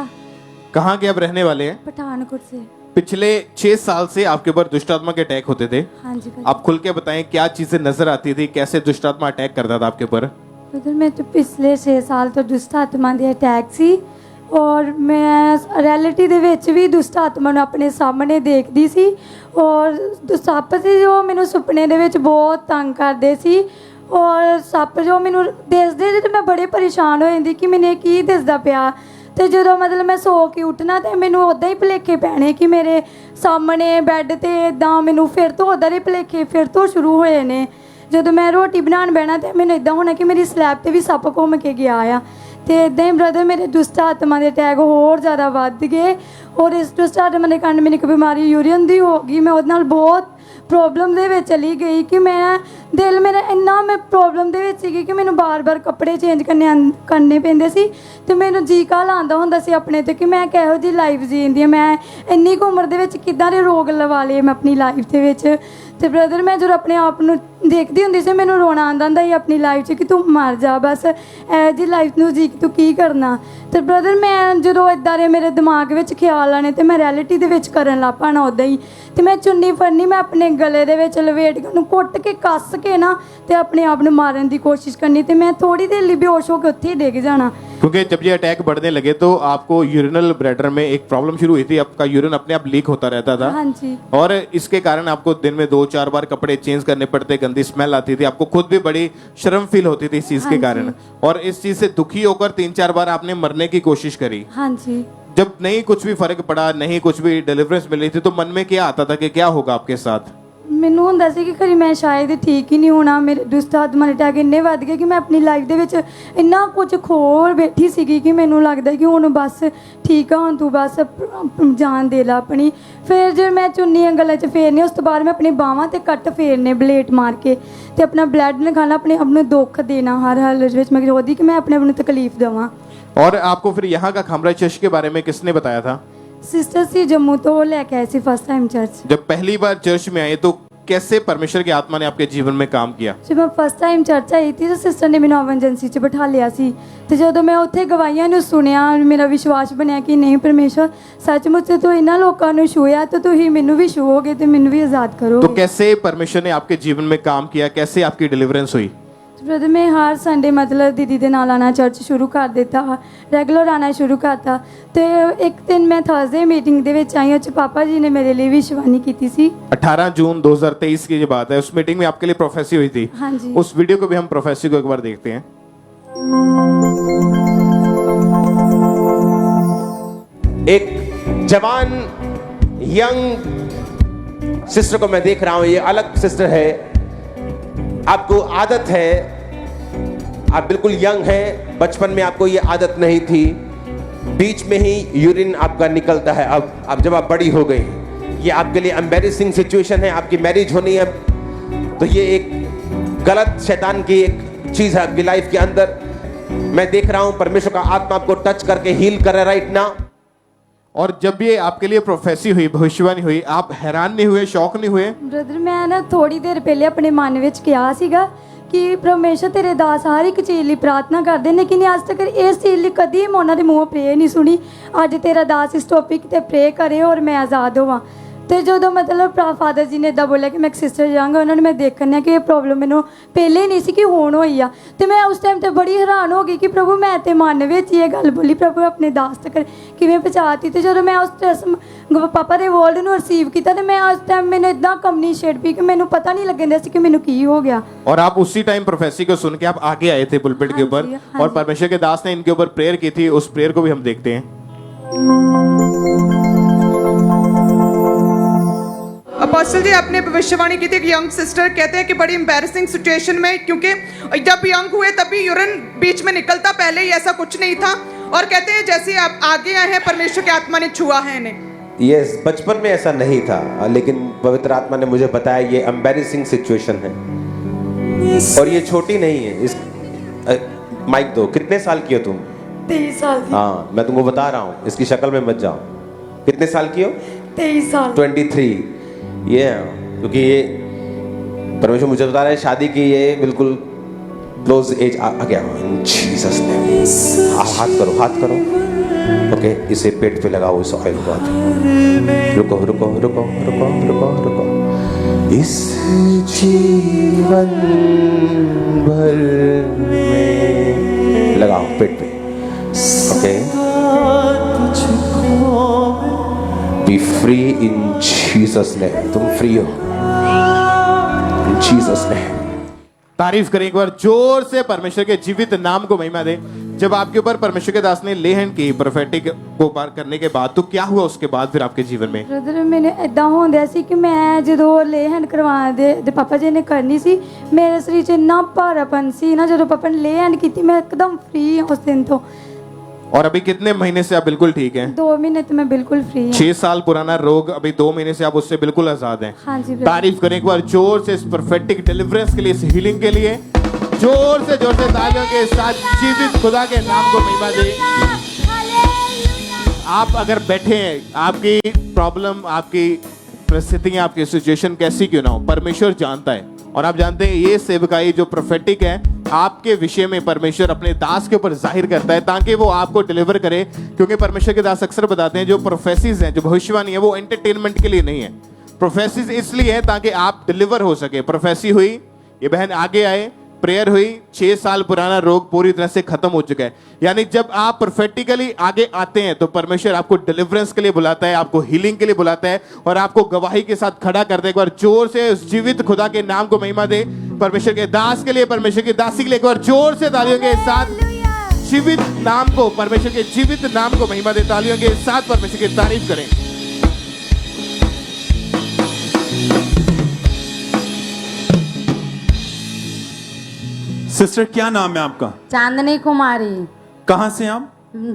Speaker 1: कहाँ के आप रहने वाले हैं?
Speaker 2: पठानकोट से।
Speaker 1: पिछले 6 साल से आपके ऊपर दुष्ट आत्मा के अटैक होते थे।
Speaker 2: हाँ जी
Speaker 1: आप खुल के बताएं क्या चीजें नजर आती थी, कैसे दुष्ट आत्मा अटैक करता था आपके ऊपर?
Speaker 2: ब्रदर, मैं तो पिछले 6 साल तो दुष्ट आत्मा ਦੇ ਅਟੈਕ ਸੀ ਔਰ ਮੈਂ ਰਿਐਲਿਟੀ ਦੇ ਵਿੱਚ ਵੀ ਦੁਸ਼ਟ ਆਤਮਾ ਨੂੰ ਆਪਣੇ ਸਾਹਮਣੇ ਦੇਖਦੀ ਸੀ ਔਰ ਸੱਪ ਸੀ ਜੋ ਮੈਨੂੰ ਸੁਪਨੇ ਦੇ ਵਿੱਚ ਬਹੁਤ ਤੰਗ ਕਰਦੇ ਸੀ ਔਰ ਸੱਪ ਜੋ ਮੈਨੂੰ ਦਿਸਦੇ ਸੀ ਤੇ ਮੈਂ ਬੜੇ ਪਰੇਸ਼ਾਨ ਹੋ ਜਾਂਦੀ ਕਿ ਮੈਨੂੰ ਇਹ ਕੀ ਦਿਸਦਾ ਪਿਆ ਤੇ ਜਦੋਂ ਮਤਲਬ ਮੈਂ ਸੋ ਕੇ ਉੱਠਣਾ ਤੇ ਮੈਨੂੰ ਉਦਾਂ ਹੀ ਭੁਲੇਖੇ ਪੈਣੇ ਕਿ ਮੇਰੇ ਸਾਹਮਣੇ ਬੈੱਡ ਤੇ ਇਦਾਂ ਮੈਨੂੰ ਫਿਰ ਤੋਂ ਉਦਾਂ ਦੇ ਭੁਲੇਖੇ ਫਿਰ ਤੋਂ ਸ਼ੁਰੂ ਹੋਏ ਨੇ। ਜਦੋਂ ਮੈਂ ਰੋਟੀ ਬਣਾਉਣ ਬਹਿਣਾ ਤੇ ਮੈਨੂੰ ਇਦਾਂ ਹੋਣਾ ਕਿ ਮੇਰੀ ਸਲੈਬ ਤੇ ਵੀ ਸੱਪ ਘੁੰਮ ਕੇ ਗਿਆ ਆ ਤੇ ਇਦਾਂ ਹੀ ਬ੍ਰਦਰ ਮੇਰੇ ਦੁਸ਼ਟ ਆਤਮਾ ਦੇ ਅਟੈਕ ਹੋਰ ਜ਼ਿਆਦਾ ਵੱਧ ਗਏ ਔਰ ਇਸ ਦੁਸ਼ਟ ਆਤਮਾ ਦੇ ਕਾਰਨ ਮੈਨੂੰ ਇੱਕ ਬਿਮਾਰੀ ਯੂਰੀਨ ਦੀ ਹੋ ਗਈ। ਮੈਂ ਉਹਦੇ ਨਾਲ ਬਹੁਤ ਪ੍ਰੋਬਲਮ ਦੇ ਵਿੱਚ ਚਲੀ ਗਈ ਕਿ ਮੈਂ ਦਿਲ ਮੇਰਾ ਇੰਨਾ ਮੈਂ ਪ੍ਰੋਬਲਮ ਦੇ ਵਿੱਚ ਸੀਗੀ ਕਿ ਮੈਨੂੰ ਬਾਰ-ਬਾਰ ਕੱਪੜੇ ਚੇਂਜ ਕਰਨੇ ਪੈਂਦੇ ਸੀ ਤੇ ਮੈਨੂੰ ਜੀ ਕਾਹਲ ਆਉਂਦਾ ਹੁੰਦਾ ਸੀ ਆਪਣੇ ਤੇ ਕਿ ਮੈਂ ਕਿਹੋ ਜਿਹੀ ਲਾਈਫ ਜੀਂਦੀ ਹਾਂ, ਮੈਂ ਇੰਨੀ ਕੁ ਉਮਰ ਦੇ ਵਿੱਚ ਕਿੱਦਾਂ ਦੇ ਰੋਗ ਲਵਾ ਲਏ ਮੈਂ ਆਪਣੀ ਲਾਈਫ ਦੇ ਵਿੱਚ। ਤੇ ਬ੍ਰਦਰ ਮੈਂ ਜਦੋਂ ਆਪਣੇ ਆਪ ਨੂੰ ਦੇਖਦੀ ਹੁੰਦੀ ਸੀ ਮੈਨੂੰ ਰੋਣਾ ਆਉਂਦਾ ਹੁੰਦਾ ਸੀ ਆਪਣੀ ਲਾਈਫ 'ਚ ਕਿ ਤੂੰ ਮਰ ਜਾ ਬਸ, ਇਹ ਜਿਹੀ ਲਾਈਫ ਨੂੰ ਜੀ ਤੂੰ ਕੀ ਕਰਨਾ। ਤੇ ਬ੍ਰਦਰ ਮੈਂ ਜਦੋਂ ਇੱਦਾਂ ਦੇ ਮੇਰੇ ਦਿਮਾਗ ਵਿੱਚ ਖਿਆਲ ਆਣੇ ਤੇ ਮੈਂ ਰਿਐਲਿਟੀ ਦੇ ਵਿੱਚ ਕਰਨ ਲੱਗ ਪੈਣਾ ਉੱਦਾਂ ਹੀ ਤੇ ਮੈਂ ਚੁੰਨੀ ਫੜਨੀ, ਮੈਂ ਆਪਣੇ ਗਲੇ ਦੇ ਵਿੱਚ ਲਵੇਟ ਕੇ ਉਹਨੂੰ ਕੁੱਟ ਕੇ ਕੱਸ ਕੇ ਨਾ ਤੇ ਆਪਣੇ ਆਪ ਨੂੰ ਮਾਰਨ ਦੀ ਕੋਸ਼ਿਸ਼ ਕਰਨੀ ਤੇ ਮੈਂ ਥੋੜੀ देर ਲਈ बेहोश हो के उत्थे ही डिग जाना।
Speaker 1: क्योंकि जब ये अटैक बढ़ने लगे तो आपको यूरिनल ब्लैडर में एक प्रॉब्लम शुरू हुई थी, आपका यूरिन अपने आप लीक होता रहता था।
Speaker 2: हाँ जी।
Speaker 1: और इसके कारण आपको दिन में 2-4 बार कपड़े चेंज करने पड़ते, गंदी स्मेल आती थी, आपको खुद भी बड़ी शर्म फील होती थी इस चीज के कारण और इस चीज से दुखी होकर 3-4 बार आपने मरने की कोशिश करी।
Speaker 2: हाँ जी।
Speaker 1: जब नहीं कुछ भी फर्क पड़ा, नहीं कुछ भी डिलीवरेंस मिल रही थी तो मन में क्या आता था कि क्या होगा आपके साथ?
Speaker 2: ਮੈਨੂੰ ਹੁੰਦਾ ਸੀ ਕਿ ਖਰੀ ਮੈਂ ਸ਼ਾਇਦ ਠੀਕ ਹੀ ਨਹੀਂ ਹੋਣਾ, ਮੇਰੇ ਦੁਸ਼ਟ ਆਤਮਾ ਦੇ ਅਟੈਕ ਇੰਨੇ ਵੱਧ ਗਏ ਕਿ ਮੈਂ ਆਪਣੀ ਲਾਈਫ ਦੇ ਵਿੱਚ ਇੰਨਾ ਕੁਝ ਖੋਲ ਬੈਠੀ ਸੀਗੀ ਕਿ ਮੈਨੂੰ ਲੱਗਦਾ ਕਿ ਹੁਣ ਬਸ ਠੀਕ ਆ, ਹੁਣ ਤੂੰ ਬਸ ਜਾਨ ਦੇ ਲਾ ਆਪਣੀ। ਫਿਰ ਜਦ ਮੈਂ ਚੁੰਨੀਆਂ ਗਲੇ 'ਚ ਫੇਰਨੀ ਉਸ ਤੋਂ ਬਾਅਦ ਮੈਂ ਆਪਣੀ ਬਾਹਾਂ 'ਤੇ ਕੱਟ ਫੇਰਨੇ ਬਲੇਟ ਮਾਰ ਕੇ ਤੇ ਆਪਣਾ ਬਲੱਡ ਨਿਕਾਲਣਾ, ਆਪਣੇ ਆਪ ਨੂੰ ਦੁੱਖ ਦੇਣਾ ਹਰ ਹਾਲਤ ਵਿੱਚ ਮੈਂ ਚਾਹੁੰਦੀ ਕਿ ਮੈਂ ਆਪਣੇ ਆਪ ਨੂੰ ਤਕਲੀਫ ਦੇਵਾਂ।
Speaker 1: और आपको फिर यहाँ का खामरा चर्च के बारे में किसने बताया था?
Speaker 2: सिस्टर सी जम्मू तो लेके आए सी फर्स्ट टाइम चर्च।
Speaker 1: जब पहली बार चर्च में आए तो कैसे परमेश्वर की आत्मा ने आपके जीवन में काम किया?
Speaker 2: जब मैं फर्स्ट टाइम चर्च आई थी तो सिस्टर ने मैंने एमरजेंसी 'ਚ ਬਿਠਾ ਲਿਆ ਸੀ ਤੇ ਜਦੋਂ ਮੈਂ ਉੱਥੇ ਗਵਾਹੀਆਂ ਨੂੰ ਸੁਣਿਆ ਮੇਰਾ ਵਿਸ਼ਵਾਸ ਬਣਿਆ ਕਿ ਨਹੀਂ ਪਰਮੇਸ਼ਵਰ ਸੱਚਮੁੱਚ ਤੂੰ ਇਹਨਾਂ ਲੋਕਾਂ ਨੂੰ ਛੂਇਆ ਤੇ ਤੁਸੀਂ ਮੈਨੂੰ ਵੀ ਛੂਓਗੇ ਤੇ ਮੈਨੂੰ ਵੀ ਆਜ਼ਾਦ ਕਰੋਗੇ।
Speaker 1: तो कैसे परमेश्वर ने आपके जीवन में काम किया, कैसे आपकी डिलीवरेंस हुई?
Speaker 2: ब्रदर मैं हर संडे मतलब दीदी के नाल आना चर्च शुरू कर दिता, रेगुलर आना शुरू करता। तो एक दिन मैं थर्सडे मीटिंग दे विच आई, उस पापा जी ने मेरे लिए विशवानी की सी।
Speaker 1: 18 जून 2023 की ये बात है, उस मीटिंग में आपके लिए प्रोफेसी हुई थी।
Speaker 2: हाँ जी।
Speaker 1: उस वीडियो को भी हम प्रोफेसी को एक बार देखते हैं।
Speaker 3: एक जवान यंग सिस्टर को मैं देख रहा हूं, ये अलग सिस्टर है। आपको आदत है, आप बिल्कुल यंग हैं, बचपन में आपको ये आदत नहीं थी, बीच में ही यूरिन आपका निकलता है। अब जब आप बड़ी हो गई, ये आपके लिए एम्बैरेसिंग सिचुएशन है, आपकी मैरिज होनी है तो ये एक गलत शैतान की एक चीज है आपकी लाइफ के अंदर। मैं देख रहा हूं परमेश्वर का आत्मा आपको टच करके हील कर रहा है राइट नाउ।
Speaker 1: और जब ये आपके लिए प्रोफेसी हुई, भविष्यवाणी हुई, आप हैरान नहीं हुए, शौक नहीं हुए?
Speaker 9: ਬ੍ਰਦਰ ਮੈਂ ਨਾ ਥੋੜੀ ਦੇਰ ਪਹਿਲੇ ਆਪਣੇ ਮਨ ਵਿੱਚ ਕਿਹਾ ਸੀਗਾ ਕਿ ਪਰਮੇਸ਼ਰ ਤੇਰੇ ਦਾਸ ਹਰ ਇੱਕ ਚੀਜ਼ ਲਈ ਪ੍ਰਾਰਥਨਾ ਕਰਦੇ ਨੇ, ਲੇਕਿਨ ਅੱਜ ਤੱਕ ਇਸ ਚੀਜ਼ ਲਈ ਕਦੀ ਮੈਂ ਉਹਨਾਂ ਦੇ ਮੂੰਹੋਂ ਪ੍ਰੇ ਨਹੀਂ ਸੁਣੀ। ਅੱਜ ਤੇਰਾ ਦਾਸ ਇਸ ਟੌਪਿਕ ਤੇ ਪ੍ਰੇ ਕਰੇ ਔਰ ਮੈਂ ਆਜ਼ਾਦ ਹੋਵਾਂ। ਤੇ ਜਦੋਂ ਮਤਲਬ ਫਾਦਰ ਜੀ ਨੇ ਇੱਦਾਂ ਬੋਲਿਆ ਕਿ ਮੈਂ ਇੱਕ ਸਿਸਟਰ ਜਾਵਾਂਗਾ, ਉਹਨਾਂ ਨੇ ਮੈਂ ਦੇਖਣਾ ਕਿ ਇਹ ਪ੍ਰੋਬਲਮ ਮੈਨੂੰ ਪਹਿਲੇ ਨਹੀਂ ਸੀ ਕਿ ਹੁਣ ਹੋਈ ਆ। ਤੇ ਮੈਂ ਉਸ ਟਾਈਮ ਤੇ ਬੜੀ ਹੈਰਾਨ ਹੋ ਗਈ ਕਿ ਪ੍ਰਭੂ ਮੈਂ ਤੇ ਮਨ ਵਿੱਚ ਹੀ ਇਹ ਗੱਲ ਬੋਲੀ, ਪ੍ਰਭੂ ਆਪਣੇ ਦਾਸ ਤੱਕ ਕਿਵੇਂ ਪਹੁੰਚਾਤੀ। ਤੇ ਜਦੋਂ ਮੈਂ ਉਸ ਪਾਪਾ ਦੇ ਵਰਡ ਨੂੰ ਰਿਸੀਵ ਕੀਤਾ ਤੇ ਮੈਂ ਉਸ ਟਾਈਮ ਮੈਨੂੰ ਇਦਾਂ ਕੰਬਣੀ ਛੇੜ ਪਈ ਕਿ ਮੈਨੂੰ ਪਤਾ नहीं लगन दिया कि मैंने की हो गया।
Speaker 1: और आप उसी टाइम प्रोफेसी को सुन के आप आगे आए थे पुलपिट के ऊपर, और परमेश्वर के दास ने इनके ऊपर प्रेयर की थी। उस प्रेयर को भी हम देखते हैं।
Speaker 4: अपोस्टल जी, आपने भविष्यवाणी की थी कि यंग सिस्टर कहते हैं कि बड़ी एम्बैरेसिंग सिचुएशन में, क्योंकि जब यंग हुए तभी यूरिन बीच में निकलता, पहले ही ऐसा कुछ नहीं था। और कहते हैं जैसे आप आगे आए हैं परमेश्वर की आत्मा ने छुआ है इन्हें।
Speaker 11: यस, बचपन में ऐसा नहीं था, लेकिन पवित्र आत्मा ने मुझे बताया ये एम्बैरेसिंग सिचुएशन है और ये छोटी नहीं है। इस माइक दो, कितने साल की हो तुम?
Speaker 9: 23 साल की।
Speaker 11: हाँ, मैं तुमको बता रहा हूँ, इसकी शक्ल में मत जाओ। कितने साल की हो?
Speaker 9: 23 साल।
Speaker 11: 23। ये क्योंकि ये परमेश्वर मुझे बता रहा है शादी की ये बिल्कुल क्लोज एज आ गया। Jesus name. हाथ करो, हाथ करो। ओके, इसे पेट पे लगाओ इस ऑयल को। रुको रुको रुको रुको रुको रुको। इस जीवन भर में लगाओ पेट पे। Okay, B free in Jesus name. तुम फ्री हो इन जीसस नेम।
Speaker 1: तारीफ करें एक बार जोर से, परमेश्वर के जीवित नाम को महिमा दे। जब आपके ऊपर परमेश्वर के दास ने ले हैंड की प्रोफेटिक को पार करने के बाद, तो क्या हुआ उसके बाद फिर आपके जीवन में?
Speaker 9: ਬ੍ਰਦਰ ਮੈਨੂੰ ਇਦਾਂ ਹੁੰਦਾ ਸੀ ਕਿ ਮੈਂ ਜਦੋਂ ਲੇ ਹੈਂਡ ਕਰਵਾ ਦੇ ਪਾਪਾ ਜੀ ਨੇ ਕਰਨੀ ਸੀ, ਮੇਰੇ ਸਰੀਰ 'ਚ ਇੰਨਾ ਭਾਰਾਪਨ ਸੀ ਨਾ। ਜਦੋਂ ਪਾਪਾ ਨੇ ਲੇ ਹੈਂਡ ਕੀਤੀ ਮੈਂ ਇੱਕਦਮ ਫ੍ਰੀ ਉਸ ਦਿਨ ਤੋਂ।
Speaker 1: और अभी कितने महीने से आप बिल्कुल ठीक हैं?
Speaker 9: 2 महीने तो मैं बिल्कुल फ्री हूँ।
Speaker 1: 6 साल पुराना रोग, अभी 2 महीने से आप उससे बिल्कुल आजाद हैं।
Speaker 9: हाँ जी।
Speaker 1: तारीफ करें एक बार जोर से इस प्रोफेटिक डिलीवरेंस के लिए, इस हीलिंग के लिए। जोर से तालियों के साथ जीवित खुदा के नाम को महिमा दे। आप अगर बैठे हैं, आपकी प्रॉब्लम, आपकी परिस्थितियां, आपकी सिचुएशन कैसी क्यों ना हो, परमेश्वर जानता है। और आप जानते हैं ये सेवकाई जो प्रोफेटिक है, आपके विषय में परमेश्वर अपने दास के ऊपर जाहिर करता है ताकि वो आपको डिलीवर करे। क्योंकि परमेश्वर के दास अक्सर बताते हैं जो प्रोफेसीज हैं, जो भविष्यवाणी है, वो एंटरटेनमेंट के लिए नहीं है। प्रोफेसीज इसलिए है ताकि आप डिलीवर हो सके। प्रोफेसी हुई, ये बहन आगे आए, प्रेयर हुई, 6 साल पुराना रोग पूरी तरह से खत्म हो चुका है। यानी जब आप प्रोफेटिकली आगे आते हैं तो परमेश्वर आपको डिलीवरेंस के लिए बुलाता है, आपको हीलिंग के लिए बुलाता है और आपको गवाही के साथ खड़ा करता है। एक बार जोर से उस जीवित खुदा के नाम को महिमा दे। परमेश्वर के दास के लिए, परमेश्वर की दासी के लिए एक बार जोर से तालियों के साथ जीवित नाम को, परमेश्वर के जीवित नाम को महिमा दे। तालियों के साथ परमेश्वर की तारीफ करें।
Speaker 5: सिस्टर क्या नाम है आपका?
Speaker 2: चांदनी कुमारी,
Speaker 5: कहाँ से आप?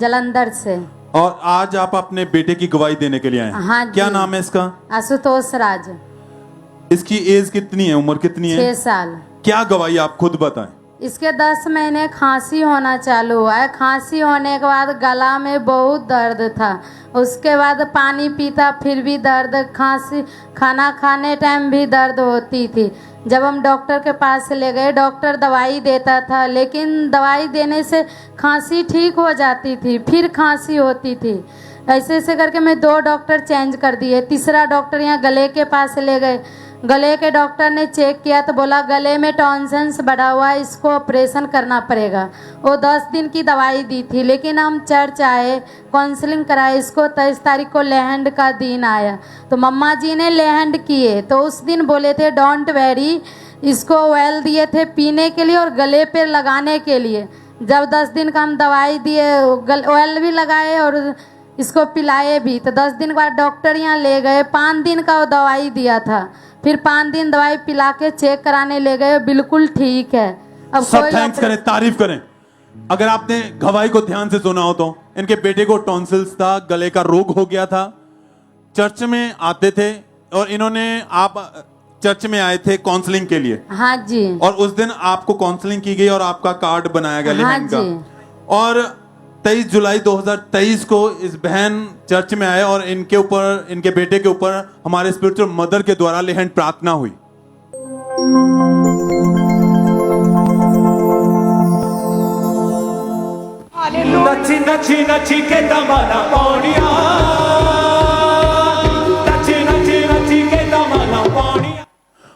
Speaker 2: जलंधर से।
Speaker 5: और आज आप अपने बेटे की गवाही देने के लिए आए हैं।
Speaker 2: हाँ जी।
Speaker 5: क्या नाम है इसका?
Speaker 2: आशुतोष राज।
Speaker 5: इसकी एज कितनी है, उम्र कितनी है?
Speaker 2: 6 साल।
Speaker 5: क्या गवाही आप खुद बताएं।
Speaker 2: इसके 10 महीने खांसी होना चालू हुआ है। खांसी होने के बाद गला में बहुत दर्द था, उसके बाद पानी पीता फिर भी दर्द, खांसी, खाना खाने टाइम भी दर्द होती थी। जब हम डॉक्टर के पास ले गए, डॉक्टर दवाई देता था, लेकिन दवाई देने से खांसी ठीक हो जाती थी, फिर खांसी होती थी। ऐसे ऐसे करके मैं 2 डॉक्टर चेंज कर दिए। तीसरा डॉक्टर यहाँ गले के पास ले गए। गले के डॉक्टर ने चेक किया तो बोला गले में टॉन्सिल्स बढ़ा हुआ है, इसको ऑपरेशन करना पड़ेगा। वो 10 दिन की दवाई दी थी, लेकिन हम चर्च आए, काउंसलिंग कराए। इसको 23 तारीख को लेहैंड का दिन आया तो मम्मा जी ने लेहैंड किए, तो उस दिन बोले थे डोंट वेरी, इसको ऑयल दिए थे पीने के लिए और गले पे लगाने के लिए। जब 10 दिन का हम दवाई दिए, ऑयल भी लगाए और इसको पिलाए भी, तो 10 दिन के बाद डॉक्टर यहाँ ले गए। 5 दिन का वो दवाई दिया था, फिर 5 दिन दवाई पिला के चेक कराने ले गए, बिल्कुल ठीक है। अब
Speaker 5: सब थैंक्स करें, तारीफ करें। अगर आपने गवाही को ध्यान से सुना हो तो इनके बेटे को टॉन्सिल्स था, गले का रोग हो गया था। चर्च में आते थे और इन्होंने, आप चर्च में आए थे काउंसलिंग के लिए।
Speaker 2: हाँ जी।
Speaker 5: और उस दिन आपको काउंसलिंग की गई और आपका कार्ड बनाया गया
Speaker 2: हाँ
Speaker 5: लेहैंड का। और 23 जुलाई 2023 को इस बहन चर्च में आए और इनके ऊपर, इनके बेटे के ऊपर हमारे स्पिरिचुअल मदर के द्वारा ले हैंड प्रार्थना हुई।
Speaker 3: नची नची नची के दमाना पौड़िया, नची नची नची के दमाना पौड़िया।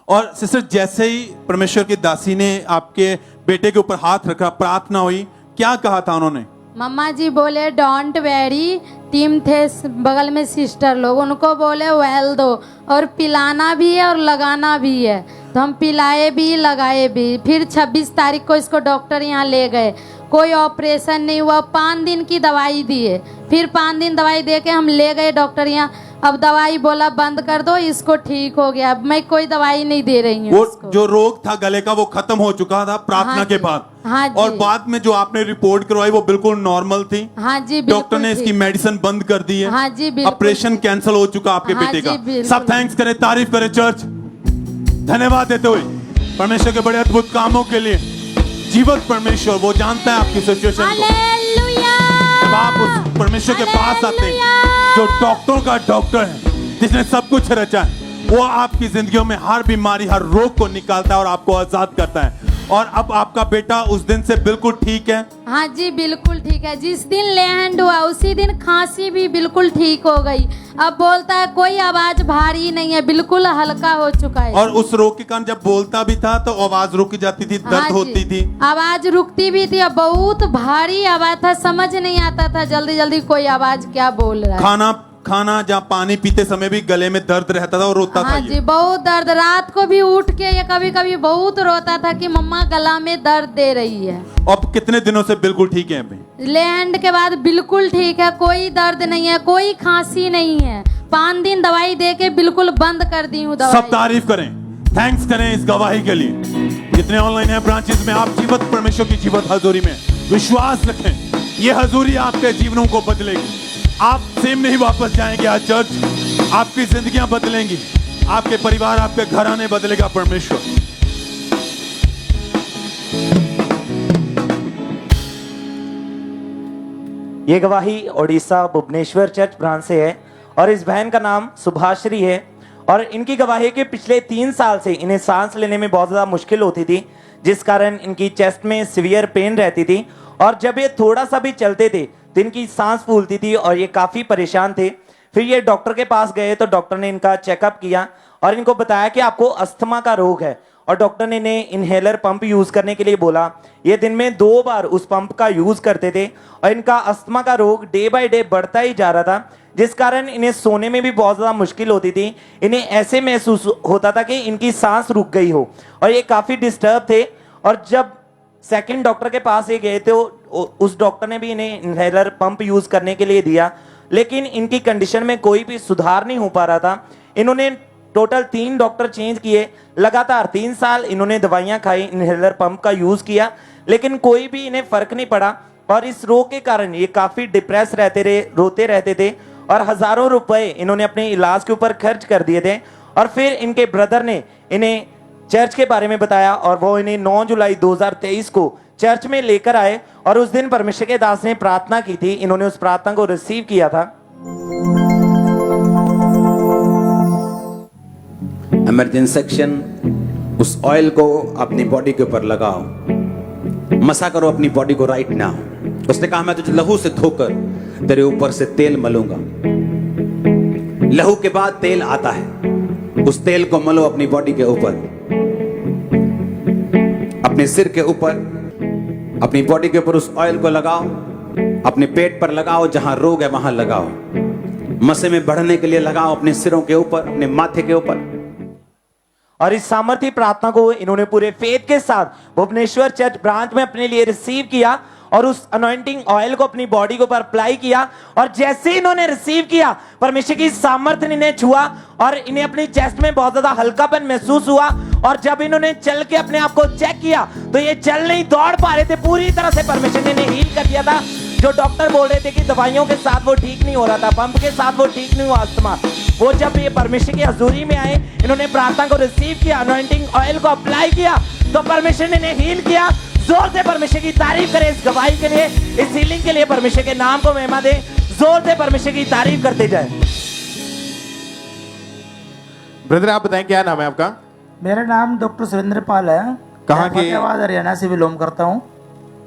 Speaker 5: और सिस्टर, जैसे ही परमेश्वर की दासी ने आपके बेटे के ऊपर हाथ रखा, प्रार्थना हुई, क्या कहा था उन्होंने?
Speaker 12: मम्मा जी बोले डोंट वेरी, टीम थे बगल में सिस्टर लोग, उनको बोले वेल दो, और पिलाना भी है और लगाना भी है। तो हम पिलाए भी लगाए भी। फिर 26 तारीख को इसको डॉक्टर यहाँ ले गए, कोई ऑपरेशन नहीं हुआ। 5 दिन की दवाई दिए, फिर 5 दिन दवाई दे के हम ले गए डॉक्टर यहाँ। अब दवाई बोला बंद कर दो, इसको ठीक हो गया। अब मैं कोई दवाई नहीं दे रही हूँ।
Speaker 5: वो जो रोग था गले का वो खत्म हो चुका था प्रार्थना
Speaker 12: हाँ
Speaker 5: के बाद।
Speaker 12: हाँ जी।
Speaker 5: और बाद में जो आपने रिपोर्ट करवाई वो बिल्कुल नॉर्मल थी।
Speaker 12: हाँ जी,
Speaker 5: डॉक्टर ने इसकी मेडिसिन बंद कर दी है।
Speaker 12: हाँ जी, बिल्कुल।
Speaker 5: ऑपरेशन कैंसिल हो चुका आपके
Speaker 12: हाँ
Speaker 5: बेटे
Speaker 12: जी,
Speaker 5: का।
Speaker 12: बिल्कुल।
Speaker 5: सब थैंक्स करें, तारीफ करें चर्च, धन्यवाद देते हुए परमेश्वर के बड़े अद्भुत कामों के लिए। जीवत परमेश्वर वो जानता है आपकी सिचुएशन को। जब आप उस परमेश्वर के पास आते हैं जो डॉक्टरों का डॉक्टर है, जिसने सब कुछ रचा है, वो आपकी जिंदगियों में हर बीमारी, हर रोग को निकालता है और आपको आजाद करता है। और अब आपका बेटा उस दिन से बिल्कुल ठीक है।
Speaker 12: हाँ जी, बिल्कुल ठीक है। जिस दिन लैंड हुआ उसी दिन खांसी भी बिल्कुल ठीक हो गई। अब बोलता है, कोई आवाज भारी नहीं है, बिल्कुल हल्का हो चुका है।
Speaker 5: और उस रोग के कारण जब बोलता भी था तो आवाज रुक जाती थी, दर्द
Speaker 12: हाँ जी,
Speaker 5: होती थी,
Speaker 12: आवाज रुकती भी थी। अब बहुत भारी आवाज था, समझ नहीं आता था जल्दी जल्दी कोई आवाज क्या बोल रहा है।
Speaker 5: खाना जहाँ पानी पीते समय भी गले में दर्द रहता था और रोता था।
Speaker 12: हाँ जी, बहुत दर्द। रात को भी उठ के ये कभी कभी बहुत रोता था कि मम्मा गला में दर्द दे रही है।
Speaker 5: अब कितने दिनों से बिल्कुल ठीक है अभी?
Speaker 12: लैंड के बाद बिल्कुल ठीक है, कोई दर्द नहीं है, कोई खांसी नहीं है। 5 दिन दवाई दे के बिल्कुल बंद कर दी हूँ दवाई।
Speaker 5: सब तारीफ करें, थैंक्स करें इस गवाही के लिए। जितने ऑनलाइन है ब्रांचेस में, आप जीवत परमेश्वर की जीवत हजूरी में विश्वास रखें। ये हजूरी आपके जीवनों को बदलेगी। आप सेम नहीं वापस जाएंगे आज चर्च, आपकी जिंदगियां बदलेंगी, आपके परिवार, आपके घराने बदलेगा परमेश्वर।
Speaker 13: ये गवाही ओडिशा भुवनेश्वर चर्च ब्रांच से है और इस बहन का नाम सुभाश्री है। और इनकी गवाही के पिछले 3 साल से इन्हें सांस लेने में बहुत ज़्यादा मुश्किल होती थी, जिस कारण इनकी चेस्ट में सीवियर पेन रहती थी। और जब ये थोड़ा सा भी चलते थे तो इनकी सांस फूलती थी और ये काफ़ी परेशान थे। फिर ये डॉक्टर के पास गए तो डॉक्टर ने इनका चेकअप किया और इनको बताया कि आपको अस्थमा का रोग है। और डॉक्टर ने इन्हें इनहेलर पंप यूज़ करने के लिए बोला। ये दिन में 2 बार उस पंप का यूज़ करते थे और इनका अस्थमा का रोग डे बाय डे बढ़ता ही जा रहा था, जिस कारण इन्हें सोने में भी बहुत ज़्यादा मुश्किल होती थी। इन्हें ऐसे महसूस होता था कि इनकी सांस रुक गई हो और ये काफ़ी डिस्टर्ब थे। और जब सेकंड डॉक्टर के पास ये गए थे, उस डॉक्टर ने भी इन्हें इनहेलर पंप यूज़ करने के लिए दिया, लेकिन इनकी कंडीशन में कोई भी सुधार नहीं हो पा रहा था। इन्होंने टोटल 3 डॉक्टर चेंज किए, लगातार 3 साल इन्होंने दवाइयाँ खाई, इनहेलर पंप का यूज़ किया, लेकिन कोई भी इन्हें फ़र्क नहीं पड़ा। और इस रोग के कारण ये काफ़ी डिप्रेस रहते रहे, रोते रहते थे और हज़ारों रुपए इन्होंने अपने इलाज के ऊपर खर्च कर दिए थे। और फिर इनके ब्रदर ने इन्हें चर्च के बारे में बताया और वो इन्हें 9 जुलाई 2023 को चर्च में लेकर आए और उस दिन परमेश्वर के दास ने प्रार्थना की थी। इन्होंने उस प्रार्थना को रिसीव किया था।
Speaker 3: इमरजेंसी सेक्शन, उस ऑयल को अपनी बॉडी के ऊपर लगाओ, मसा करो अपनी बॉडी को राइट नाउ। उसने कहा, मैं तुझे लहू से धोकर तेरे ऊपर से तेल मलूंगा। लहू के बाद तेल आता है, उस तेल को मलो अपनी बॉडी के ऊपर, अपने सिर के ऊपर, अपनी बॉडी के ऊपर उस ऑयल को लगाओ, अपने पेट पर लगाओ, जहां रोग है वहां लगाओ, मसे में बढ़ने के लिए लगाओ, अपने सिरों के ऊपर, अपने माथे के ऊपर।
Speaker 13: और इस सामर्थ्य प्रार्थना को इन्होंने पूरे फेथ के साथ भुवनेश्वर चर्च ब्रांच में अपने लिए रिसीव किया और उस अनॉइंटिंग ऑयल को अपनी बॉडी के ऊपर अप्लाई किया। और जैसे इन्होंने रिसीव किया, परमेश्वर की सामर्थ्य ने इन्हें छुआ और इन्हें अपनी चेस्ट में बहुत ज्यादा हल्कापन महसूस हुआ। और जब इन्होंने चल के अपने आप को चेक किया तो ये चल नहीं, दौड़ पा रहे थे। पूरी तरह से परमेश्वर ने इन्हें हील कर दिया था। जो डॉक्टर बोल रहे थे कि दवाइयों के साथ वो ठीक नहीं हो रहा था, पंप के साथ वो ठीक नहीं हुआ अस्थमा, वो जब ये परमेश्वर की हजूरी में आए, इन्होंने प्रार्थना को रिसीव किया, अनॉइंटिंग ऑयल को अप्लाई किया, तो परमेश्वर ने इन्हें हील किया, जोर से परमेश्वर की तारीफ करें इस गवाही के लिए, इस हीलिंग के लिए। परमेश्वर के नाम को महिमा दें, जोर से परमेश्वर की तारीफ करते जाएं।
Speaker 1: ब्रदर आप बताएं क्या नाम है आपका?
Speaker 14: मेरा नाम डॉक्टर सुरेंद्र पाल है।
Speaker 1: कहाँ के?
Speaker 14: फतेहाबाद हरियाणा से बिलोंग करता हूँ।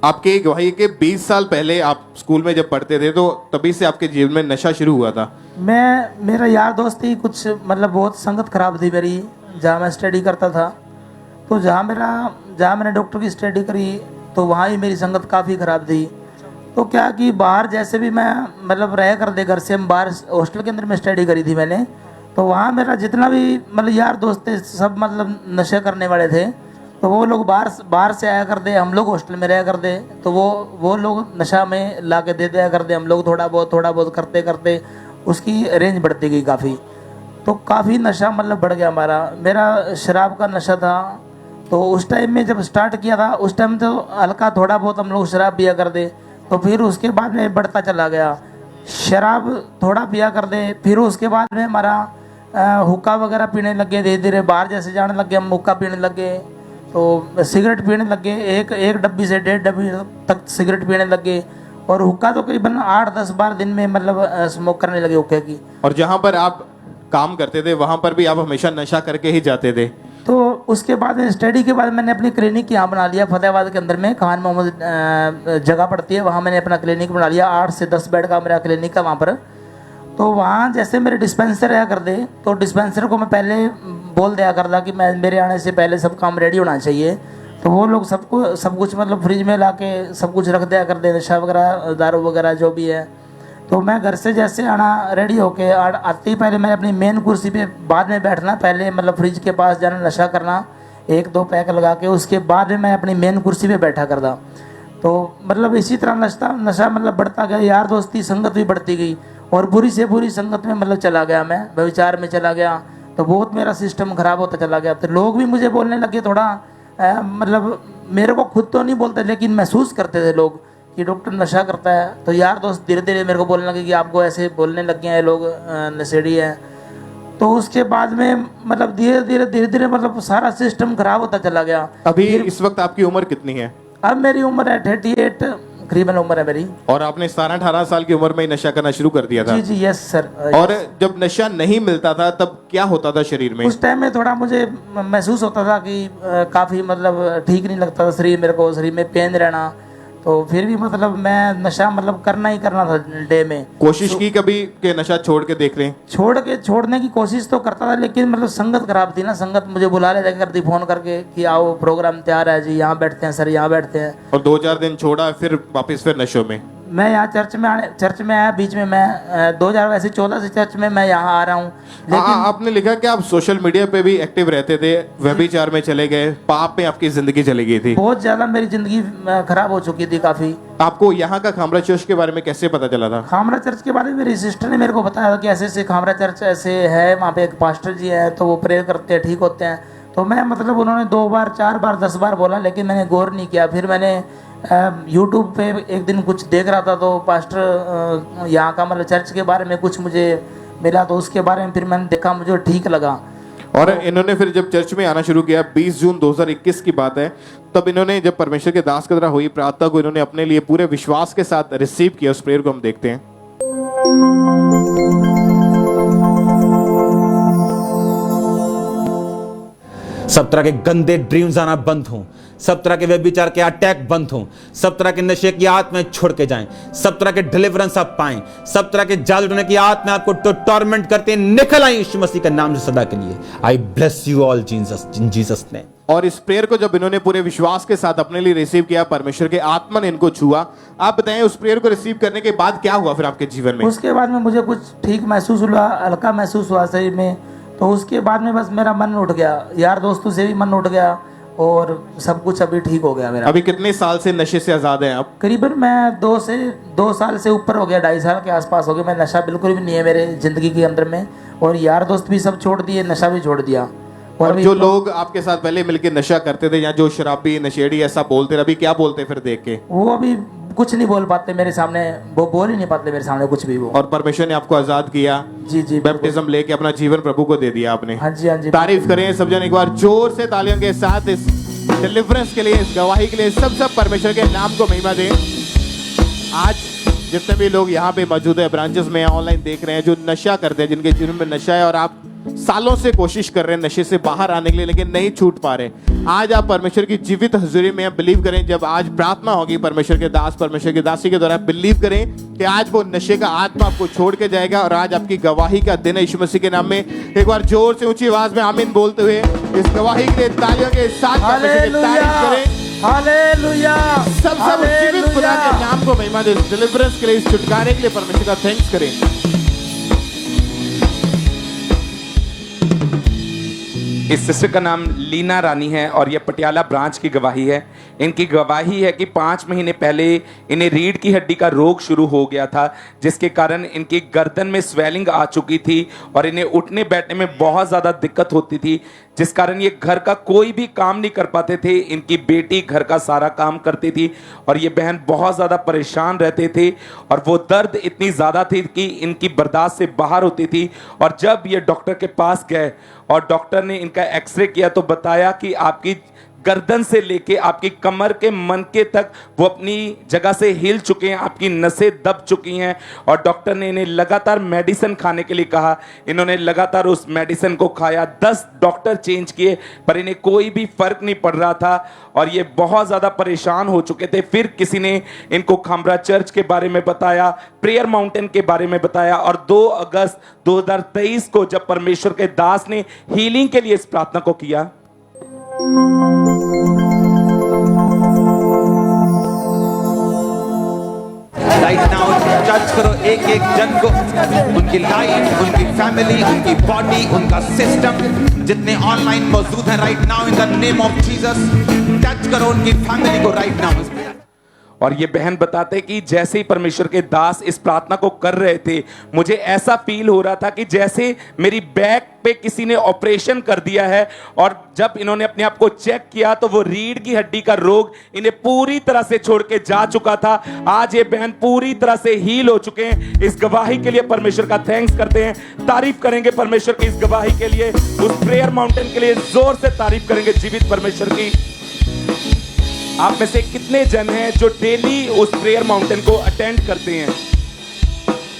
Speaker 1: आपके गवाही के 20 साल पहले आप स्कूल में जब पढ़ते थे तो तभी से आपके जीवन में नशा शुरू हुआ था?
Speaker 14: मेरा यार दोस्त ही कुछ मतलब बहुत संगत खराब थी मेरी, जहाँ मैं स्टडी करता था। तो जहाँ मैंने डॉक्टर की स्टडी करी तो वहाँ ही मेरी संगत काफ़ी ख़राब थी। तो क्या कि बाहर जैसे भी मैं मतलब रह कर दे, घर से हम बाहर हॉस्टल के अंदर में स्टडी करी थी मैंने, तो वहाँ मेरा जितना भी मतलब यार दोस्त थे सब मतलब नशे करने वाले थे। तो वो लोग बाहर से आया कर दे, हम लोग हॉस्टल में रहा कर दे, तो वो लोग नशा में ला के दे दिया कर दे, हम लोग थोड़ा बहुत करते करते उसकी रेंज बढ़ती गई काफ़ी। तो काफ़ी नशा मतलब बढ़ गया हमारा। मेरा शराब का नशा था, तो उस टाइम में जब स्टार्ट किया था उस टाइम तो हल्का थोड़ा बहुत हम लोग शराब पिया कर दे, तो फिर उसके बाद में बढ़ता चला गया। शराब थोड़ा पिया कर दे, फिर उसके बाद में हमारा हुक्का वगैरह पीने लगे, धीरे धीरे बाहर जैसे जाने लगे हम हुक्का पीने लगे, तो सिगरेट पीने लगे, एक डब्बी से 1.5 डब्बी तक सिगरेट पीने लगे, और हुक्का तो करीबन 8-10 बार दिन में मतलब स्मोक करने लगे हुक्के की।
Speaker 1: और जहाँ पर आप काम करते थे वहाँ पर भी आप हमेशा नशा करके ही जाते थे?
Speaker 14: तो उसके बाद स्टडी के बाद मैंने अपनी क्लिनिक यहाँ बना लिया फतेहाबाद के अंदर में, खान मोहम्मद जगह पड़ती है, वहाँ मैंने अपना क्लिनिक बना लिया। 8 से 10 बेड का मेरा क्लिनिक है वहाँ पर। तो वहाँ जैसे मेरे डिस्पेंसर रहा कर दे, तो डिस्पेंसर को मैं पहले बोल दिया करता कि मेरे आने से पहले सब काम रेडी होना चाहिए। तो वो लोग सब कुछ मतलब फ्रिज में ला के सब कुछ रख दिया कर दे, नशा वगैरह दारू वगैरह जो भी है। तो मैं घर से जैसे आना रेडी होके आते ही पहले मैं अपनी मेन कुर्सी पे बाद में बैठना, पहले मतलब फ्रिज के पास जाना, नशा करना 1-2 पैक लगा के, उसके बाद में मैं अपनी मेन कुर्सी पे बैठा करता। तो मतलब इसी तरह नशा मतलब बढ़ता गया, यार दोस्ती संगत भी बढ़ती गई, और बुरी से बुरी संगत में मतलब चला गया मैं, व्यभिचार में चला गया। तो बहुत मेरा सिस्टम खराब होता चला गया। तो लोग भी मुझे बोलने लगे थोड़ा मतलब मेरे को खुद तो नहीं बोलते, लेकिन महसूस करते थे लोग कि डॉक्टर नशा करता है। तो यार दोस्त धीरे धीरे मेरे को बोलने लगे कि आपको ऐसे बोलने लग गए हैं लोग, नशेड़ी है। तो उसके बाद में मतलब धीरे धीरे मतलब सारा सिस्टम खराब होता चला गया।
Speaker 1: अभी इस वक्त आपकी उम्र कितनी है?
Speaker 14: अब मेरी उम्र है 38 करीबन उम्र है मेरी।
Speaker 1: और आपने 17-18 साल की उम्र में ही नशा करना शुरू कर दिया था?
Speaker 14: जी जी यस सर।
Speaker 1: और जब नशा नहीं मिलता था तब क्या होता था शरीर में?
Speaker 14: उस टाइम में थोड़ा मुझे महसूस होता था कि काफ़ी मतलब ठीक नहीं लगता था शरीर मेरे को, शरीर में पेन रहना। तो फिर भी मतलब मैं नशा मतलब करना ही करना था डे में।
Speaker 1: कोशिश की कभी कि नशा छोड़ के देख लें?
Speaker 14: छोड़ने की कोशिश तो करता था, लेकिन मतलब संगत खराब थी ना। संगत मुझे बुला ले करती फ़ोन करके कि आओ प्रोग्राम तैयार है जी, यहाँ बैठते हैं सर, यहाँ बैठते हैं।
Speaker 1: और 2-4 दिन छोड़ा फिर वापस फिर नशों में?
Speaker 14: मैं यहाँ चर्च में आया बीच में, मैं 2014 से चर्च में मैं यहाँ आ रहा हूँ।
Speaker 1: लेकिन आपने लिखा कि आप सोशल मीडिया पे भी एक्टिव रहते थे, व्यभिचार में चले गए, पाप में आपकी जिंदगी चली गई थी।
Speaker 14: बहुत ज्यादा मेरी जिंदगी खराब हो चुकी थी काफी।
Speaker 1: आपको यहाँ का खामरा चर्च के बारे में कैसे पता चला था?
Speaker 14: खामरा चर्च के बारे में मेरी सिस्टर ने मेरे को बताया था कि ऐसे ऐसे खामरा चर्च ऐसे है, वहाँ पे एक पास्टर जी है, तो वो प्रेयर करते हैं, ठीक होते हैं। तो मैं मतलब उन्होंने 2 बार 4 बार 10 बार बोला, लेकिन मैंने गौर नहीं किया। फिर मैंने यूट्यूब पे एक दिन कुछ देख रहा था, तो पास्टर यहाँ का मतलब चर्च के बारे में कुछ मुझे मिला, तो उसके बारे में फिर मैंने देखा, मुझे ठीक लगा।
Speaker 1: और इन्होंने फिर जब चर्च में आना शुरू किया, 20 जून 2021 की बात है, तब इन्होंने जब परमेश्वर के दास की तरह हुई प्रार्थना को इन्होंने अपने लिए पूरे विश्वास के साथ रिसीव किया। उस प्रेयर को हम देखते हैं।
Speaker 15: सब तरह के गंदे ड्रीम्स आना बंद हों, सब तरह के व्यभिचार के अटैक बंद हों, सब तरह के नशे की आत्माएं छोड़ के जाएं, सब तरह के डिलीवरेंस आप पाएं, सब तरह के जाल ढूंढने की आत्मा आपको टॉर्मेंट करते निकल आई यीशु मसीह के नाम से सदा के लिए। आई bless you all in Jesus name.
Speaker 1: और इस प्रेयर को जब इन्होंने पूरे विश्वास के साथ अपने लिए रिसीव किया, परमेश्वर के आत्मा ने इनको छुआ। आप बताएं उस प्रेयर को रिसीव करने के बाद क्या हुआ फिर आपके जीवन में?
Speaker 14: उसके बाद में मुझे कुछ ठीक महसूस हुआ, हल्का महसूस हुआ शरीर में। तो उसके बाद में बस मेरा मन उठ गया, यार दोस्तों से भी मन उठ गया, और सब कुछ अभी ठीक हो गया मेरा।
Speaker 1: अभी कितने साल से नशे से आजाद हैं आप?
Speaker 14: करीबन मैं 2 साल से ऊपर हो गया, 2.5 साल के आसपास हो गया। मैं नशा बिल्कुल भी नहीं है मेरे जिंदगी के अंदर में, और यार दोस्त भी सब छोड़ दिए, नशा भी छोड़ दिया।
Speaker 1: और जो लोग आपके साथ पहले मिलके नशा करते थे, या जो शराबी नशेड़ी ऐसा बोलते थे, अभी क्या बोलते फिर देख के?
Speaker 14: वो अभी कुछ नहीं बोल पाते मेरे सामने, वो बोल ही नहीं पाते मेरे सामने कुछ भी वो।
Speaker 1: और परमेश्वर ने आपको आजाद किया।
Speaker 14: जी जी,
Speaker 1: बैप्टिज्म लेके अपना जीवन प्रभु को दे दिया आपने।
Speaker 14: हाँ जी हाँ जी।
Speaker 1: तारीफ करें सब जन एक बार जोर से तालियों के साथ इस डिलीवरेंस के लिए, इस गवाही के लिए सब परमेश्वर के नाम को महिमा दें। आज जितने भी लोग यहाँ पे मौजूद है, ब्रांचेस में ऑनलाइन देख रहे हैं, जो नशा करते हैं, जिनके जीवन में नशा है और आप सालों से कोशिश कर रहे हैं नशे से बाहर आने के लिए लेकिन नहीं छूट पा रहे, आज आप परमेश्वर की जीवित हजूरी में बिलीव करें। जब आज प्रार्थना होगी परमेश्वर के दास, परमेश्वर की दासी के द्वारा, बिलीव करें कि आज वो नशे का आत्मा आपको छोड़ के जाएगा और आज आपकी गवाही का दिन है यीशु मसीह के नाम में। एक बार जोर से ऊंची आवाज में आमीन बोलते हुए इस गवाही के लिए तालियों के साथ परमेश्वर की तारीफ करें।
Speaker 14: हालेलुया,
Speaker 1: सब जीवित खुदा के नाम को महिमा दे। डिलीवरेंस के लिए, इस छुटकारे के लिए परमेश्वर का थैंक्स करें।
Speaker 10: इस सिस्टर का नाम लीना रानी है और ये पटियाला ब्रांच की गवाही है। इनकी गवाही है कि 5 महीने पहले इन्हें रीढ़ की हड्डी का रोग शुरू हो गया था, जिसके कारण इनकी गर्दन में स्वेलिंग आ चुकी थी और इन्हें उठने बैठने में बहुत ज़्यादा दिक्कत होती थी, जिस कारण ये घर का कोई भी काम नहीं कर पाते थे। इनकी बेटी घर का सारा काम करती थी और ये बहन बहुत ज़्यादा परेशान रहते थे और वो दर्द इतनी ज़्यादा थी कि इनकी बर्दाश्त से बाहर होती थी। और जब ये डॉक्टर के पास गए और डॉक्टर ने इनका एक्सरे किया तो बताया कि आपकी गर्दन से लेके आपकी कमर के मनके तक वो अपनी जगह से हिल चुके हैं, आपकी नसें दब चुकी हैं और डॉक्टर ने इन्हें लगातार मेडिसिन खाने के लिए कहा। इन्होंने लगातार उस मेडिसिन को खाया, 10 डॉक्टर चेंज किए पर इन्हें कोई भी फर्क नहीं पड़ रहा था और ये बहुत ज़्यादा परेशान हो चुके थे। फिर किसी ने इनको खामरा चर्च के बारे में बताया, प्रेयर माउंटेन के बारे में बताया और 2 अगस्त 2023 को जब परमेश्वर के दास ने हीलिंग के लिए इस प्रार्थना को किया,
Speaker 3: राइट नाउ टच करो एक एक जन को, उनकी लाइफ, उनकी फैमिली, उनकी बॉडी, उनका सिस्टम, जितने ऑनलाइन मौजूद हैं right now in the name of Jesus, touch करो उनकी फैमिली को राइट नाउ।
Speaker 10: और ये बहन बताते कि जैसे ही परमेश्वर के दास इस प्रार्थना को कर रहे थे, मुझे ऐसा फील हो रहा था कि जैसे मेरी बैक पे किसी ने ऑपरेशन कर दिया है। और जब इन्होंने अपने आप को चेक किया तो वो रीढ़ की हड्डी का रोग इन्हें पूरी तरह से छोड़ के जा चुका था। आज ये बहन पूरी तरह से हील हो चुके हैं। इस गवाही के लिए परमेश्वर का थैंक्स करते हैं, तारीफ करेंगे परमेश्वर की इस गवाही के लिए, उस प्रेयर माउंटेन के लिए जोर से तारीफ करेंगे जीवित परमेश्वर की। आप में से कितने जन हैं जो डेली उस प्रेयर माउंटेन को अटेंड करते हैं?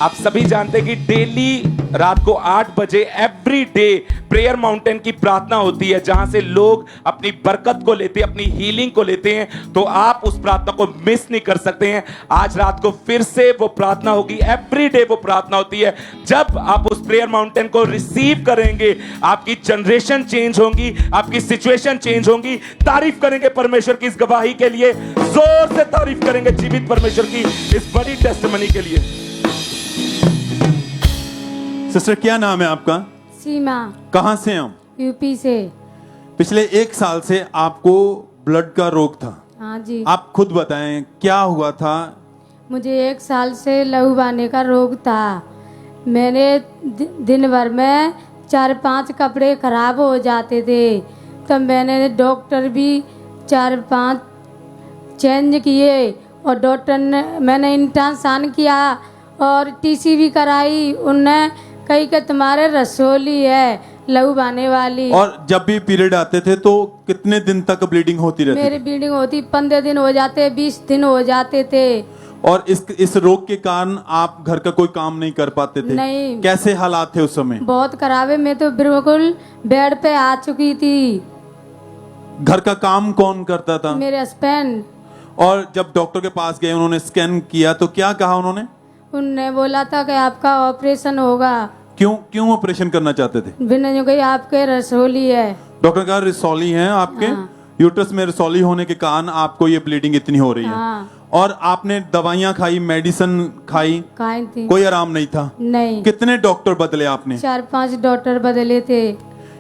Speaker 10: आप सभी जानते हैं कि डेली रात को 8 बजे एवरी डे प्रेयर माउंटेन की प्रार्थना होती है, जहां से लोग अपनी बरकत को लेते हैं, अपनी हीलिंग को लेते हैं। तो आप उस प्रार्थना को मिस नहीं कर सकते हैं। आज रात को फिर से वो प्रार्थना होगी, एवरी डे वो प्रार्थना होती है। जब आप उस प्रेयर माउंटेन को रिसीव करेंगे, आपकी जनरेशन चेंज होंगी, आपकी सिचुएशन चेंज होंगी। तारीफ करेंगे परमेश्वर की इस गवाही के लिए, जोर से तारीफ करेंगे जीवित परमेश्वर की इस बड़ी टेस्टिमनी के लिए।
Speaker 5: सिस्टर क्या नाम है आपका?
Speaker 12: सीमा।
Speaker 5: कहां से हम?
Speaker 12: यूपी से।
Speaker 5: पिछले 1 साल से आपको ब्लड का रोग था।
Speaker 12: हाँ जी।
Speaker 5: आप खुद बताएं क्या हुआ था?
Speaker 12: मुझे 1 साल से लहू बहाने का रोग था। मैंने दिन भर में 4-5 कपड़े खराब हो जाते थे, तो मैंने डॉक्टर भी 4-5 चेंज किए और डॉक्टर ने, मैंने इंटरसान किया और टीसी भी कराई। उनने कही कि तुम्हारे रसोली है लहू बहाने वाली।
Speaker 5: और जब भी पीरियड आते थे तो कितने दिन तक ब्लीडिंग होती रहती?
Speaker 12: मेरी ब्लीडिंग होती 15 दिन हो जाते, 20 दिन हो जाते थे।
Speaker 5: और इस रोग के कारण आप घर का कोई काम नहीं कर पाते थे?
Speaker 12: नहीं।
Speaker 5: कैसे हालात थे उस समय?
Speaker 12: बहुत खराब है, मैं तो बिल्कुल बेड पे आ चुकी थी।
Speaker 5: घर का काम कौन करता था?
Speaker 12: मेरे हस्बैंड।
Speaker 5: और जब डॉक्टर के पास गए, उन्होंने स्कैन किया तो क्या कहा उन्होंने?
Speaker 12: उनने बोला था कि आपका ऑपरेशन होगा।
Speaker 5: क्यों ऑपरेशन करना चाहते थे?
Speaker 12: बिना जो कही आपके रसोली है।
Speaker 5: डॉक्टर कहा रसौली है आपके।
Speaker 12: हाँ।
Speaker 5: यूट्रस में रसौली होने के कारण आपको ये ब्लीडिंग इतनी हो रही है।
Speaker 12: हाँ।
Speaker 5: और आपने दवाइयाँ खाई, मेडिसिन खाई,
Speaker 12: थी।
Speaker 5: कोई आराम नहीं था?
Speaker 12: नहीं।
Speaker 5: कितने डॉक्टर बदले आपने?
Speaker 12: 4-5 डॉक्टर बदले थे।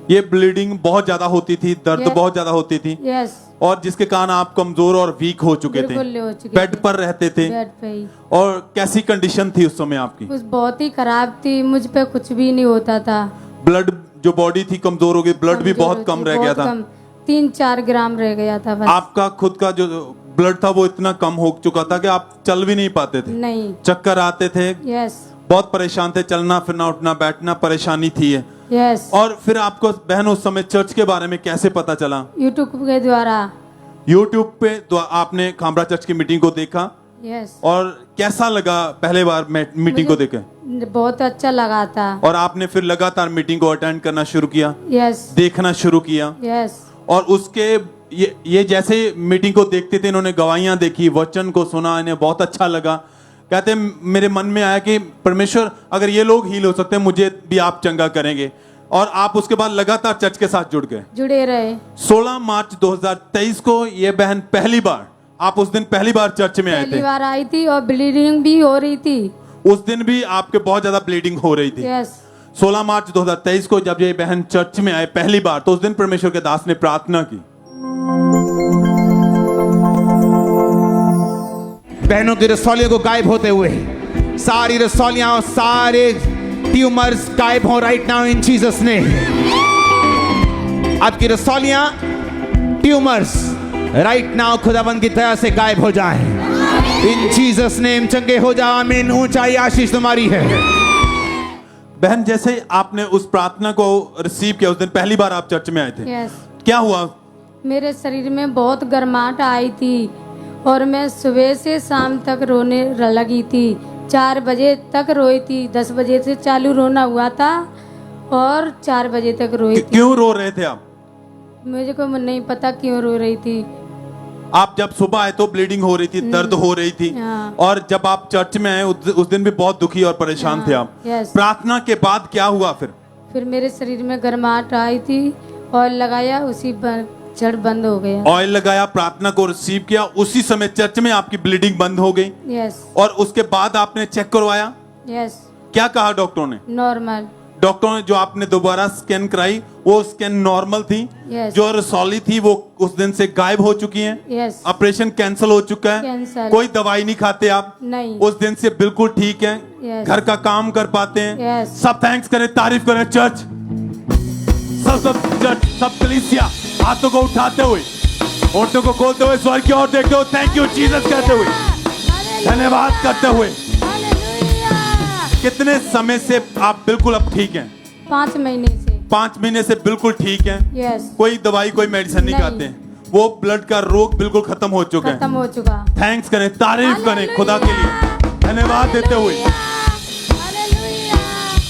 Speaker 5: ये ब्लीडिंग बहुत ज्यादा होती थी, दर्द बहुत ज्यादा होती थी।
Speaker 12: यस।
Speaker 5: और जिसके कारण आप कमजोर और वीक हो चुके थे, बेड पर रहते थे।
Speaker 12: बेड पे ही।
Speaker 5: और कैसी कंडीशन थी उस समय आपकी?
Speaker 12: बहुत ही खराब थी, मुझ पे कुछ भी नहीं होता था।
Speaker 5: ब्लड जो बॉडी थी कमजोर हो गई, ब्लड भी बहुत कम रह गया था।
Speaker 12: 3-4 ग्राम रह गया था बस।
Speaker 5: आपका खुद का जो ब्लड था वो इतना कम हो चुका था कि आप चल भी नहीं पाते थे।
Speaker 12: नहीं।
Speaker 5: चक्कर आते थे।
Speaker 12: यस।
Speaker 5: बहुत परेशान थे, चलना फिरना उठना बैठना परेशानी थी।
Speaker 12: यस।
Speaker 5: और फिर आपको बहन उस समय चर्च के बारे में कैसे पता चला?
Speaker 12: यूट्यूब के द्वारा।
Speaker 5: यूट्यूब पे तो आपने खामरा चर्च की मीटिंग को देखा
Speaker 12: यस,
Speaker 5: और कैसा लगा पहले बार मीटिंग को देखे?
Speaker 12: बहुत अच्छा लगा था।
Speaker 5: और आपने फिर लगातार मीटिंग को अटेंड करना शुरू किया,
Speaker 12: यस
Speaker 5: देखना शुरू किया,
Speaker 12: यस,
Speaker 5: और उसके ये जैसे मीटिंग को देखते थे, इन्होंने गवाहियां देखी, वचन को सुना, इन्हें बहुत अच्छा लगा। कहते मेरे मन में आया कि परमेश्वर अगर ये लोग हील हो सकते हैं, मुझे भी आप चंगा करेंगे। और आप उसके बाद लगातार चर्च के साथ जुड़े रहे। 16 मार्च 2023 को ये बहन पहली बार, आप उस दिन पहली बार चर्च में आए थे।
Speaker 12: पहली बार आई थी और ब्लीडिंग भी हो रही थी।
Speaker 5: उस दिन भी आपके बहुत ज्यादा ब्लीडिंग हो रही थी।
Speaker 12: यस।
Speaker 5: 16 मार्च 2023 को जब ये बहन चर्च में आए पहली बार, तो उस दिन परमेश्वर के दास ने प्रार्थना की।
Speaker 3: बहनों की रसौलियों को गायब होते हुए, सारी रसौलियां और सारे ट्यूमर्स गायब हो राइट नाउ इन जीसस ने। आपकी रसौलियां, ट्यूमर्स राइट नाउ खुदाबंद की तरह से गायब हो जाएं इन जीसस नेम। चंगे हो जाओ, आमीन। ऊंचाई आशीष तुम्हारी है।
Speaker 5: बहन, जैसे आपने उस प्रार्थना को रिसीव किया, उस दिन पहली बार आप चर्च में आए थे,
Speaker 12: यस।
Speaker 5: क्या हुआ?
Speaker 12: मेरे शरीर में बहुत गर्माहट आई थी और मैं सुबह से शाम तक रोने लगी थी। 4 बजे तक रोई थी। 10 बजे से चालू रोना हुआ था और 4 बजे तक रोई थी।
Speaker 5: क्यों रो रहे थे आप?
Speaker 12: मुझे को नहीं पता क्यों रो रही थी।
Speaker 5: आप जब सुबह आए तो ब्लीडिंग हो रही थी, दर्द हो रही थी,
Speaker 12: हाँ।
Speaker 5: और जब आप चर्च में आए उस दिन भी बहुत दुखी और परेशान थे आप।
Speaker 12: यस।
Speaker 5: प्रार्थना के बाद क्या हुआ
Speaker 12: फिर मेरे शरीर में गर्माहट आई थी, ऑयल लगाया, उसी जड़ बंद हो गया।
Speaker 5: ऑयल लगाया, प्रार्थना को रिसीव किया, उसी समय चर्च में आपकी ब्लीडिंग बंद हो गई।
Speaker 12: यस।
Speaker 5: और उसके बाद आपने चेक करवाया?
Speaker 12: यस।
Speaker 5: क्या कहा डॉक्टरों ने?
Speaker 12: नॉर्मल।
Speaker 5: डॉक्टरों ने जो आपने दोबारा स्कैन कराई, वो स्कैन नॉर्मल थी।
Speaker 12: यस।
Speaker 5: जो रसौली थी वो उस दिन से गायब हो चुकी हैं।
Speaker 12: यस।
Speaker 5: ऑपरेशन कैंसिल हो चुका है।
Speaker 12: कैंसल।
Speaker 5: कोई दवाई नहीं खाते आप।
Speaker 12: नहीं।
Speaker 5: उस दिन से बिल्कुल ठीक हैं।
Speaker 12: यस।
Speaker 5: घर का काम कर पाते हैं।
Speaker 12: यस।
Speaker 5: सब थैंक्स करें, तारीफ करें चर्च। सब चर्च, सब कलीसिया हाथों को उठाते हुए, होठों को खोलते हुए, स्वर्ग की ओर देखते हुए, थैंक यू जीसस कहते हुए, धन्यवाद करते हुए। कितने समय से आप बिल्कुल अब ठीक हैं?
Speaker 12: 5 महीने से।
Speaker 5: 5 महीने से बिल्कुल ठीक हैं।
Speaker 12: यस।
Speaker 5: कोई दवाई, कोई मेडिसिन नहीं खाते हैं। वो ब्लड का रोग बिल्कुल खत्म हो चुका है।
Speaker 12: खत्म हो चुका।
Speaker 5: थैंक्स करें, तारीफ करें खुदा के लिए, धन्यवाद देते हुए।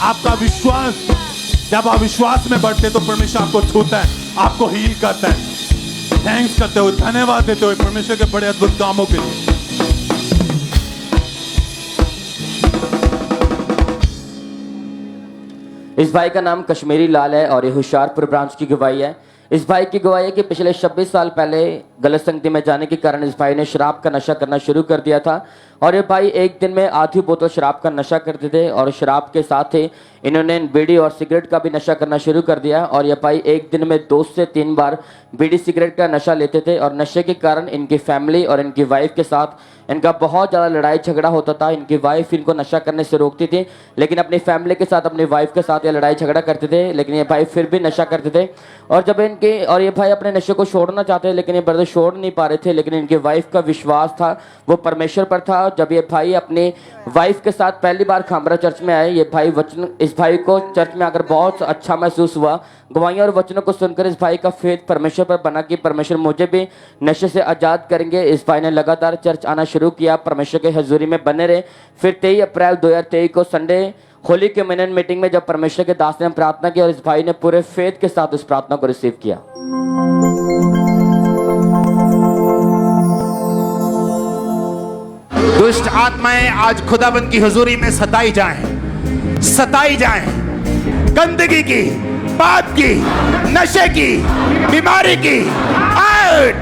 Speaker 5: आपका विश्वास, जब आप विश्वास में बढ़ते तो परमेश्वर आपको छूता है, आपको हील करता है। थैंक्स करते हुए, धन्यवाद देते हुए परमेश्वर के बड़े अद्भुत कामों के लिए।
Speaker 7: इस भाई का नाम कश्मीरी लाल है और ये होशियारपुर ब्रांच की गवाही है। इस भाई की गवाही है कि पिछले 26 साल पहले गलत संगति में जाने के कारण इस भाई ने शराब का नशा करना शुरू कर दिया था। और ये भाई एक दिन में आधी बोतल शराब का नशा करते थे और शराब के साथ ही इन्होंने बीड़ी और सिगरेट का भी नशा करना शुरू कर दिया। और ये भाई एक दिन में 2 से 3 बार बीड़ी सिगरेट का नशा लेते थे और नशे के कारण इनकी फैमिली और इनकी वाइफ के साथ इनका बहुत ज़्यादा लड़ाई झगड़ा होता था। इनकी वाइफ इनको नशा करने से रोकती थी, लेकिन अपनी फैमिली के साथ, अपनी वाइफ के साथ ये लड़ाई झगड़ा करते थे, लेकिन ये भाई फिर भी नशा करते थे। और जब ये भाई अपने नशे को छोड़ना चाहते, लेकिन ये ब्रदर छोड़ नहीं पा रहे थे, लेकिन इनकी वाइफ का विश्वास था वो परमेश्वर पर था। जब ये भाई अपनी वाइफ के साथ पहली बार खामरा चर्च में आए, ये भाई वचन, इस भाई को चर्च में आकर बहुत अच्छा महसूस हुआ। गवाहियों और वचनों को सुनकर इस भाई का फेथ परमेश्वर पर बना कि परमेश्वर मुझे भी नशे से आज़ाद करेंगे। इस भाई ने लगातार चर्च आना शुरू किया, परमेश्वर के हजूरी में बने रहे। फिर 23 अप्रैल 2023 को संडे होली कम्युनियन मीटिंग में जब परमेश्वर के दास ने प्रार्थना की और इस भाई ने पूरे फेथ के साथ उस प्रार्थना को रिसीव किया।
Speaker 3: दुष्ट आत्माएं आज खुदाबंद की हुजूरी में सताई जाएं, गंदगी की, पाप की, नशे की, बीमारी की, आउट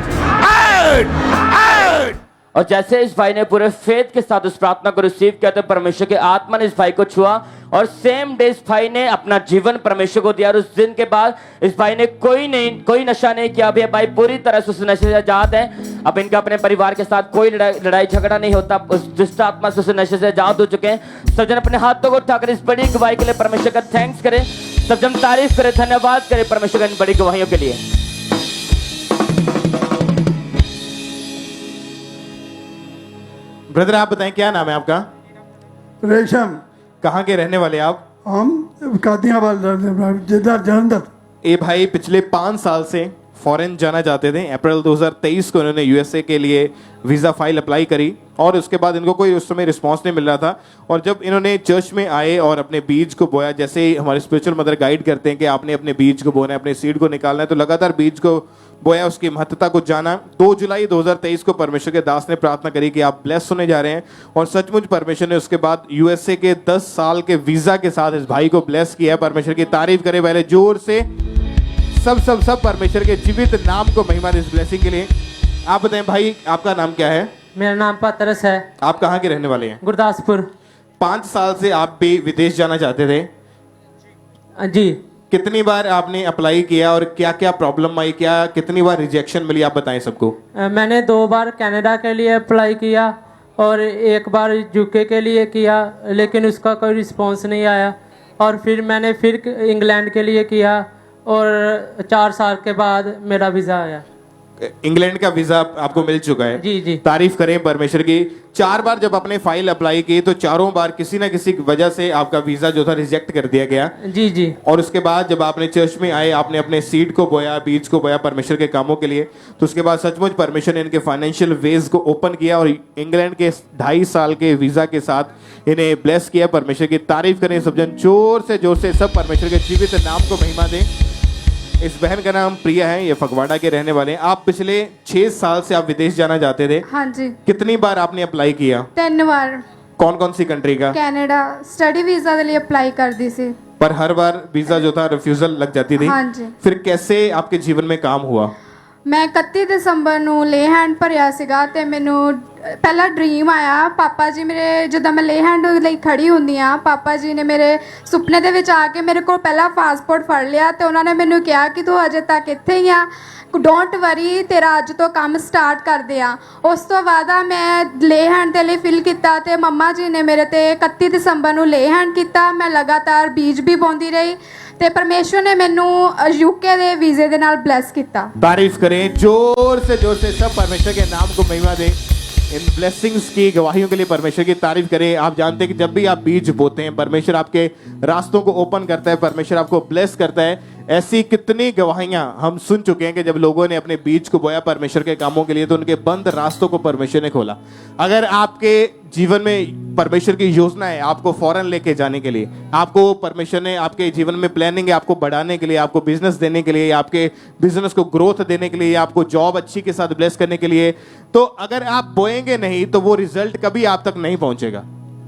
Speaker 3: आउट आउट।
Speaker 7: और जैसे इस भाई ने पूरे फेथ के साथ उस प्रार्थना को रिसीव किया तो परमेश्वर के आत्मा ने इस भाई को छुआ और सेम डे इस भाई ने अपना जीवन परमेश्वर को दिया। और उस दिन के बाद इस भाई ने कोई नशा नहीं किया। अभी भाई पूरी तरह से उस नशे से आजाद है। अब इनका अपने परिवार के साथ कोई लड़ाई झगड़ा नहीं होता। उस दुष्ट आत्मा से उस नशे से आजाद हो चुके हैं। सब जन अपने हाथों को उठाकर इस बड़ी गवाही के लिए परमेश्वर का थैंक्स करें। सब जन तारीफ करें, धन्यवाद करें परमेश्वर की बड़ी गवाहियों के लिए।
Speaker 1: ब्रदर, आप बताएं क्या नाम है आपका?
Speaker 16: रेशम।
Speaker 1: कहाँ के रहने वाले आप?
Speaker 16: हम कादियाबाद जलंधर।
Speaker 1: ये भाई पिछले 5 साल से फॉरेन जाना चाहते थे। अप्रैल 2023 को इन्होंने यूएसए के लिए वीज़ा फाइल अप्लाई करी और उसके बाद इनको कोई उस समय रिस्पांस नहीं मिल रहा था। और जब इन्होंने चर्च में आए और अपने बीज को बोया, जैसे ही हमारे स्पिरिचुअल मदर गाइड करते हैं कि आपने अपने बीज को बोना है, अपने सीड को निकालना है, तो लगातार बीज को बोया, उसकी महत्ता को जाना। 2 जुलाई 2023 को परमेश्वर के दास ने प्रार्थना करी कि आप ब्लेस होने जा रहे हैं, और सचमुच परमेश्वर ने उसके बाद यूएसए के 10 साल के वीजा के साथ इस भाई को ब्लेस किया। परमेश्वर की तारीफ करे पहले जोर से सब परमेश्वर के जीवित नाम को महिमा दे इस ब्लेसिंग के लिए। आप बताएं भाई, आपका नाम क्या है?
Speaker 17: मेरा नाम पतरस है।
Speaker 1: आप कहाँ के रहने वाले हैं?
Speaker 17: गुरदासपुर।
Speaker 1: 5 साल से आप भी विदेश जाना चाहते थे
Speaker 17: जी।
Speaker 1: कितनी बार आपने अप्लाई किया और क्या क्या प्रॉब्लम आई, क्या कितनी बार रिजेक्शन मिली, आप बताएं सबको।
Speaker 17: मैंने 2 बार कनाडा के लिए अप्लाई किया और 1 बार यूके के लिए किया, लेकिन उसका कोई रिस्पांस नहीं आया। और फिर मैंने फिर इंग्लैंड के लिए किया और 4 साल के बाद मेरा वीज़ा आया।
Speaker 1: इंग्लैंड का वीजा आपको मिल चुका है?
Speaker 17: जी जी।
Speaker 1: तारीफ करें परमेश्वर की। 4 बार जब आपने फाइल अप्लाई की तो चारों बार किसी ना किसी वजह से आपका वीजा जो था रिजेक्ट कर दिया गया।
Speaker 17: जी जी।
Speaker 1: और उसके बाद जब आपने चर्च में आए, आपने अपने सीड को बोया, बीज को बोया परमेश्वर के कामों के लिए, तो उसके बाद सचमुच परमेश्वर ने इनके फाइनेंशियल वेज को ओपन किया और इंग्लैंड के 2.5 साल के वीजा के साथ इन्हें ब्लेस किया। परमेश्वर की तारीफ करें सब जन, जोर से सब परमेश्वर के जीवित नाम को महिमा दें। इस बहन का नाम प्रिया है, ये फगवाड़ा के रहने वाले हैं। आप पिछले 6 साल से आप विदेश जाना चाहते थे?
Speaker 2: हाँ जी।
Speaker 1: कितनी बार आपने अप्लाई किया?
Speaker 2: 3 बार।
Speaker 1: कौन कौन सी कंट्री का?
Speaker 2: कनाडा स्टडी वीजा के लिए अप्लाई कर दी सी,
Speaker 1: पर हर बार वीजा जो था रिफ्यूजल लग जाती थी।
Speaker 2: हाँ जी।
Speaker 1: फिर कैसे आपके जीवन में काम हुआ?
Speaker 2: मैं 31 ਦਸੰਬਰ ਨੂੰ ਲੇ ਹੈਂਡ ਭਰਿਆ ਸੀਗਾ ਤੇ ਮੈਨੂੰ ਪਹਿਲਾ ਡ੍ਰੀਮ ਆਇਆ। ਪਾਪਾ ਜੀ ਮੇਰੇ, ਜਦੋਂ ਮੈਂ ਲੇ ਹੈਂਡ ਲਈ ਖੜੀ ਹੁੰਦੀ ਆ, ਪਾਪਾ ਜੀ ਨੇ ਮੇਰੇ ਸੁਪਨੇ ਦੇ ਵਿੱਚ ਆ ਕੇ ਮੇਰੇ ਕੋਲ ਪਹਿਲਾ ਪਾਸਪੋਰਟ ਫੜ ਲਿਆ ਤੇ ਉਹਨਾਂ ਨੇ ਮੈਨੂੰ ਕਿਹਾ ਕਿ ਤੂੰ ਅਜੇ ਤੱਕ ਇੱਥੇ ਹੀ ਆ, ਡੋਂਟ ਵਰੀ, ਤੇਰਾ ਅੱਜ ਤੋਂ ਕੰਮ ਸਟਾਰਟ ਕਰਦੇ ਆ। ਉਸ ਤੋਂ ਬਾਅਦ ਮੈਂ ਲੇ ਹੈਂਡ ਦੇ ਲਈ ਫਿਲ ਕੀਤਾ ਤੇ ਮੰਮਾ ਜੀ ਨੇ ਮੇਰੇ ਤੇ 31 ਦਸੰਬਰ ਨੂੰ ਲੇ ਹੈਂਡ ਕੀਤਾ। ਮੈਂ ਲਗਾਤਾਰ ਬੀਜ ਵੀ ਪਾਉਂਦੀ ਰਹੀ ਤੇ ਪਰਮੇਸ਼ਵਰ ਨੇ ਮੈਨੂੰ यूके ਦੇ ਵੀਜ਼ੇ ਦੇ ਨਾਲ ਬਲੈਸ ਕੀਤਾ।
Speaker 1: तारीफ करें जोर से सब परमेश्वर के नाम को महिमा दें। इन ब्लेसिंग्स की गवाहियों के लिए परमेश्वर की तारीफ करें। आप जानते हैं कि जब भी आप बीज बोते हैं परमेश्वर आपके रास्तों को ओपन करता है, परमेश्वर आपको ब्लेस करता है। ऐसी कितनी गवाहियां हम सुन चुके हैं कि जब लोगों ने अपने बीज को बोया परमेश्वर के कामों के लिए तो उनके बंद रास्तों को परमेश्वर ने खोला। अगर आपके जीवन में परमेश्वर की योजना है आपको फॉरेन लेके जाने के लिए, आपको परमेश्वर ने आपके जीवन में प्लानिंग है आपको बढ़ाने के लिए, आपको बिजनेस देने के लिए, आपके बिजनेस को ग्रोथ देने के लिए, आपको जॉब अच्छी के साथ ब्लेस करने के लिए, तो अगर आप बोएंगे नहीं तो वो रिजल्ट कभी आप तक नहीं पहुंचेगा।